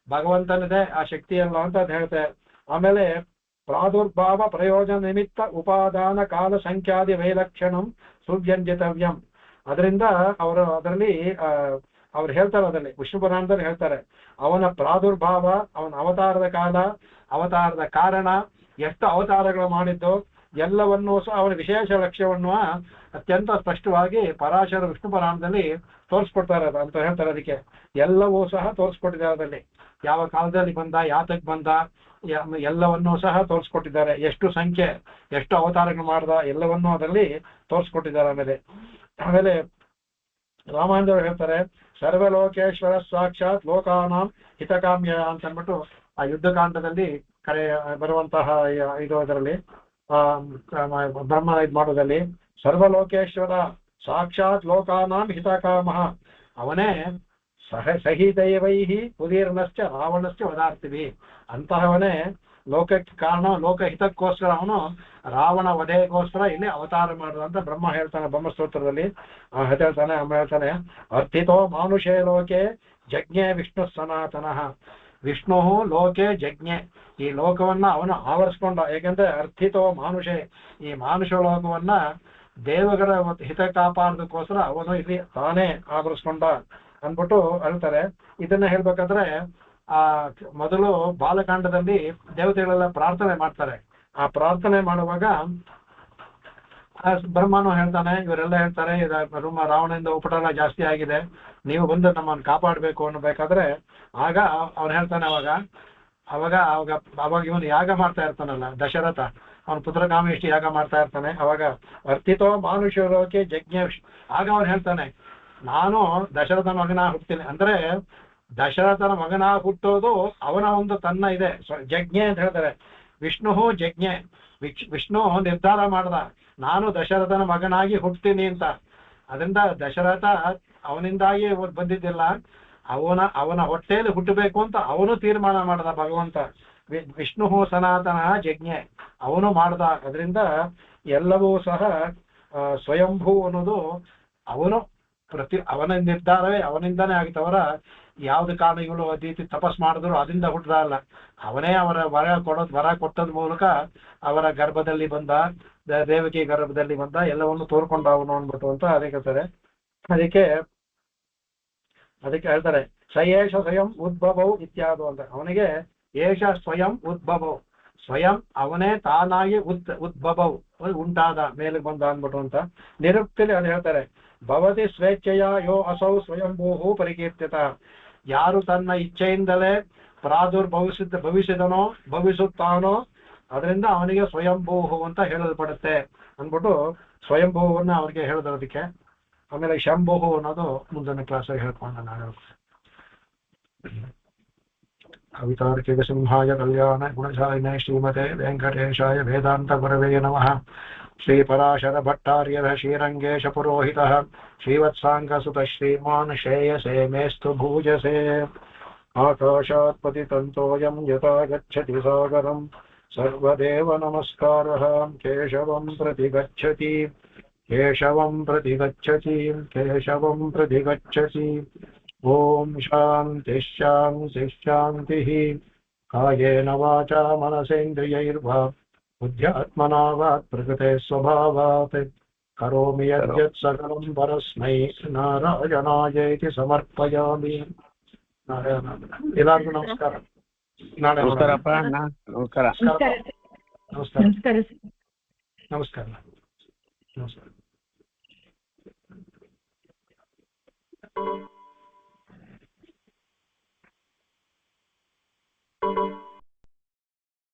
ಭಗವಂತನಿದೆ ಆ ಶಕ್ತಿ ಎಲ್ಲ ಅಂತ ಅದ್ ಹೇಳ್ತೆ. ಆಮೇಲೆ ಪ್ರಾದುರ್ಭಾವ ಪ್ರಯೋಜನ ನಿಮಿತ್ತ ಉಪಾದಾನ ಕಾಲ ಸಂಖ್ಯಾದಿ ವೈಲಕ್ಷಣಂ ಸುವ್ಯಂಜಿತವ್ಯಂ. ಅದರಿಂದ ಅದರಲ್ಲಿ ಅವ್ರು ಹೇಳ್ತಾರೆ, ಅದರಲ್ಲಿ ವಿಷ್ಣು ಪುರಾಣದಲ್ಲಿ ಹೇಳ್ತಾರೆ, ಅವನ ಪ್ರಾದುರ್ಭಾವ, ಅವನ ಅವತಾರದ ಕಾಲ, ಅವತಾರದ ಕಾರಣ, ಎಷ್ಟು ಅವತಾರಗಳು ಮಾಡಿದ್ದು, ಎಲ್ಲವನ್ನೂ ಸಹ ಅವನ ವಿಶೇಷ ಲಕ್ಷ್ಯವನ್ನು ಅತ್ಯಂತ ಸ್ಪಷ್ಟವಾಗಿ ಪರಾಶರ ವಿಷ್ಣು ಪುರಾಣದಲ್ಲಿ ತೋರಿಸ್ಕೊಡ್ತಾರೆ ಅಂತ ಹೇಳ್ತಾರೆ. ಅದಕ್ಕೆ ಎಲ್ಲವೂ ಸಹ ತೋರಿಸ್ಕೊಟ್ಟಿದ್ದಾರೆ. ಅದರಲ್ಲಿ ಯಾವ ಕಾಲದಲ್ಲಿ ಬಂದ, ಯಾತಕ್ ಬಂದ, ಎಲ್ಲವನ್ನೂ ಸಹ ತೋರಿಸ್ಕೊಟ್ಟಿದ್ದಾರೆ. ಎಷ್ಟು ಸಂಖ್ಯೆ, ಎಷ್ಟು ಅವತಾರಗಳು ಮಾಡ್ದ, ಎಲ್ಲವನ್ನೂ ಅದರಲ್ಲಿ ತೋರಿಸ್ಕೊಟ್ಟಿದ್ದಾರೆ. ಆಮೇಲೆ ರಾಮಾನುಜರು ಹೇಳ್ತಾರೆ, ಸರ್ವಲೋಕೇಶ್ವರ ಸಾಕ್ಷಾತ್ ಲೋಕಾನಾಂ ಹಿತಕಾಮ್ಯ ಅಂತ ಅಂದ್ಬಿಟ್ಟು ಆ ಯುದ್ಧಕಾಂಡದಲ್ಲಿ ಬರುವಂತಹ ಇದು ಅದರಲ್ಲಿ ಬ್ರಹ್ಮ ಇದು ಮಾಡೋದಲ್ಲಿ ಸರ್ವಲೋಕೇಶ್ವರ ಸಾಕ್ಷಾತ್ ಲೋಕಾನಾಂ ಹಿತಕಾಮಃ, ಅವನೇ ಸಹಿದೈವೈಹಿ ಉದೀರ್ಣಶ್ಚ ರಾವಣಶ್ಚ ವಧಾರ್ತಿವಿ, ಅಂತಹವನೇ ಲೋಕಕ್ಕೆ ಕಾರಣ, ಲೋಕಹಿತಕ್ಕೋಸ್ಕರ ಅವನು ರಾವಣ ವಧೆಗೋಸ್ಕರ ಇಲ್ಲಿ ಅವತಾರ ಮಾಡಿದಂತ ಬ್ರಹ್ಮ ಹೇಳ್ತಾನೆ ಬ್ರಹ್ಮಸ್ತೋತ್ರದಲ್ಲಿ. ಹೇಳ್ತಾನೆ ಅಮ್ಮ ಹೇಳ್ತಾನೆ, ಅರ್ಥಿತೋ ಮಾನುಷೇ ಲೋಕೆ ಜಜ್ಞೆ ವಿಷ್ಣು ಸನಾತನಃ. ವಿಷ್ಣು ಲೋಕೆ ಜಜ್ಞೆ, ಈ ಲೋಕವನ್ನ ಅವನು ಆವರಿಸ್ಕೊಂಡ. ಏಕೆಂದ್ರೆ ಅರ್ಥಿತೋ ಮಾನುಷೇ, ಈ ಮಾನುಷ ಲೋಕವನ್ನ ದೇವಗಳ ಹಿತ ಕಾಪಾಡೋದಕ್ಕೋಸ್ಕರ ಅವನು ಇಲ್ಲಿ ತಾನೇ ಆವರಿಸ್ಕೊಂಡ ಅಂದ್ಬಿಟ್ಟು ಹೇಳ್ತಾರೆ. ಇದನ್ನ ಹೇಳ್ಬೇಕಾದ್ರೆ ಮೊದಲು ಬಾಲಕಾಂಡದಲ್ಲಿ ದೇವತೆಗಳೆಲ್ಲ ಪ್ರಾರ್ಥನೆ ಮಾಡ್ತಾರೆ. ಆ ಪ್ರಾರ್ಥನೆ ಮಾಡುವಾಗ ಬ್ರಹ್ಮನು ಹೇಳ್ತಾನೆ, ಇವರೆಲ್ಲ ಹೇಳ್ತಾರೆ ರಾವಣದಿಂದ ಉಪಟಳ ಜಾಸ್ತಿ ಆಗಿದೆ, ನೀವು ಬಂದು ನಮ್ಮನ್ನು ಕಾಪಾಡಬೇಕು ಅನ್ನಬೇಕಾದ್ರೆ ಆಗ ಅವ್ನು ಹೇಳ್ತಾನೆ, ಅವಾಗ ಇವನು ಯಾಗ ಮಾಡ್ತಾ ಇರ್ತಾನಲ್ಲ ದಶರಥ, ಅವನ ಪುತ್ರಕಾಮೇಷ್ಟಿ ಯಾಗ ಮಾಡ್ತಾ ಇರ್ತಾನೆ. ಅವಾಗ ಅರ್ಥಿತೋ ಮಾನುಷರೋಕೆ ಜಜ್ಞ, ಆಗ ಅವನು ಹೇಳ್ತಾನೆ, ನಾನು ದಶರಥನ ಮಗನ ಹುಡ್ತೀನಿ. ಅಂದ್ರೆ ದಶರಥನ ಮಗನ ಹುಟ್ಟೋದು ಅವನ ಒಂದು ತನ್ನ ಇದೆ ಜಜ್ಞೆ ಅಂತ ಹೇಳ್ತಾರೆ. ವಿಷ್ಣು ಜಜ್ಞೆ, ವಿಷ್ಣು ನಿರ್ಧಾರ ಮಾಡ್ದ ನಾನು ದಶರಥನ ಮಗನಾಗಿ ಹುಟ್ತೀನಿ ಅಂತ. ಅದರಿಂದ ದಶರಥ ಅವನಿಂದಾಗಿ ಬಂದಿದ್ದಿಲ್ಲ, ಅವನ ಹೊಟ್ಟೆಯಲ್ಲಿ ಹುಟ್ಟಬೇಕು ಅಂತ ಅವನು ತೀರ್ಮಾನ ಮಾಡ್ದ ಭಗವಂತ. ವಿಷ್ಣು ಸನಾತನ ಜಜ್ಞೆ ಅವನು ಮಾಡ್ದ. ಅದರಿಂದ ಎಲ್ಲವೂ ಸಹ ಸ್ವಯಂಭೂ ಅನ್ನೋದು ಅವನ ನಿರ್ಧಾರವೇ ಅವನಿಂದಾನೇ ಆಗಿತ್ತವರ ಯಾವ್ದು ಕಾರಣಗಳು ರೀತಿ ತಪಸ್ ಮಾಡಿದ್ರು ಅದರಿಂದ ಹುಟ್ಟದಲ್ಲ, ಅವನೇ ಅವರ ವರ ಕೊಟ್ಟದ ಮೂಲಕ ಅವರ ಗರ್ಭದಲ್ಲಿ ಬಂದ, ದೇವಕಿ ಗರ್ಭದಲ್ಲಿ ಬಂದ, ಎಲ್ಲವನ್ನು ತೋರ್ಕೊಂಡ ಅವನು ಅಂದ್ಬಿಟ್ಟು ಅಂತ ಅದಕ್ಕೆ ಹೇಳ್ತಾರೆ. ಅದಕ್ಕೆ ಹೇಳ್ತಾರೆ ಸಯೇಷ ಸ್ವಯಂ ಉದ್ಭವವು ಇತ್ಯಾದು ಅಂತ. ಅವನಿಗೆ ಏಷ ಸ್ವಯಂ ಉದ್ಭವವು, ಸ್ವಯಂ ಅವನೇ ತಾನಾಗಿ ಉದ್ಭವವು ಉಂಟಾದ, ಮೇಲೆ ಬಂದ ಅಂದ್ಬಿಟ್ಟು ಅಂತ. ನಿರುಕ್ತಿಲಿ ಅದು ಹೇಳ್ತಾರೆ, ಭವತಿ ಸ್ವೇಚ್ಛೆಯ ಯೋ ಅಸೌ ಸ್ವಯಂಭೂಹು ಪರಿಕೀರ್ತಿತ. ಯಾರು ತನ್ನ ಇಚ್ಛೆಯಿಂದಲೇ ಭವಿಸಿದನೋ ಭವಿಸುತ್ತಾನೋ ಅದರಿಂದ ಅವನಿಗೆ ಸ್ವಯಂಭೂಹು ಅಂತ ಹೇಳಲ್ಪಡುತ್ತೆ ಅಂದ್ಬಿಟ್ಟು ಸ್ವಯಂಭೂವನ್ನ ಅವ್ರಿಗೆ ಹೇಳೋದಕ್ಕೆ. ಆಮೇಲೆ ಶಂಭುಹು ಅನ್ನೋದು ಮುಂದಿನ ಕ್ಲಾಸಲ್ಲಿ ಹೇಳ್ಕೊಂಡು ನಾನು ಕವಿತಾರ್ಕಿಕ ಸಿಂಹಾಯ ಕಲ್ಯಾಣ ಗುಣಶಾಲಿನೇ ಶ್ರೀಮತೆ ವೆಂಕಟೇಶಾಯ ವೇದಾಂತ ಗುರವೇ ನಮಃ. ಶ್ರೀ ಪರಾಶರ ಭಟ್ಟಾರ್ಯಃ ಶ್ರೀರಂಗೇಶ ಪುರೋಹಿತಃ ಶ್ರೀವತ್ಸಾಂಗಸುತ ಶ್ರೀಮಾನ್ ಶ್ರೇಯಸೇ ಮೇಸ್ತು ಭೂಜಸೇ. ಆಕಾಶಾತ್ ಪತಿತಂತೋಯಂ ಯಥಾ ಗಚ್ಚತಿ ಸಾಗರಂ ಸರ್ವದೇವ ನಮಸ್ಕಾರಃ. ಕೇಶವಂ ಪ್ರತಿ ಗಚ್ಚತಿ, ಕೇಶವಂ ಪ್ರತಿ ಗಚ್ಚತಿ, ಕೇಶವಂ ಪ್ರತಿ ಗಚ್ಚತಿ. ಓಂ ಶಾಂತಿ ಶಾಂತಿ ಶಾಂತಿ. ಕಾಯೇನ ವಾಚಾ ಮನಸೇಂದ್ರಿಯೈರ್ವಾ ಬುದ್ಧ್ಯಾತ್ಮನಾ ವಾಕ್ ಪ್ರಕೃತೆ ಸ್ವಭಾವಾತ್ ಕರೋಮಿ ಯದ್ಯತ್ ಸಕಲಂ ಪರಸ್ಮೈ ನಾರಾಯಣಾಯೇತಿ ಸಮರ್ಪಯಾಮಿ. ಎಲ್ಲರಿಗೂ ನಮಸ್ಕಾರ. ನಾಳೆ
ನಮಸ್ಕಾರಪ್ಪ. ನಮಸ್ಕಾರ.
ನಮಸ್ಕಾರ. ನಮಸ್ಕಾರ. ನಮಸ್ಕಾರ.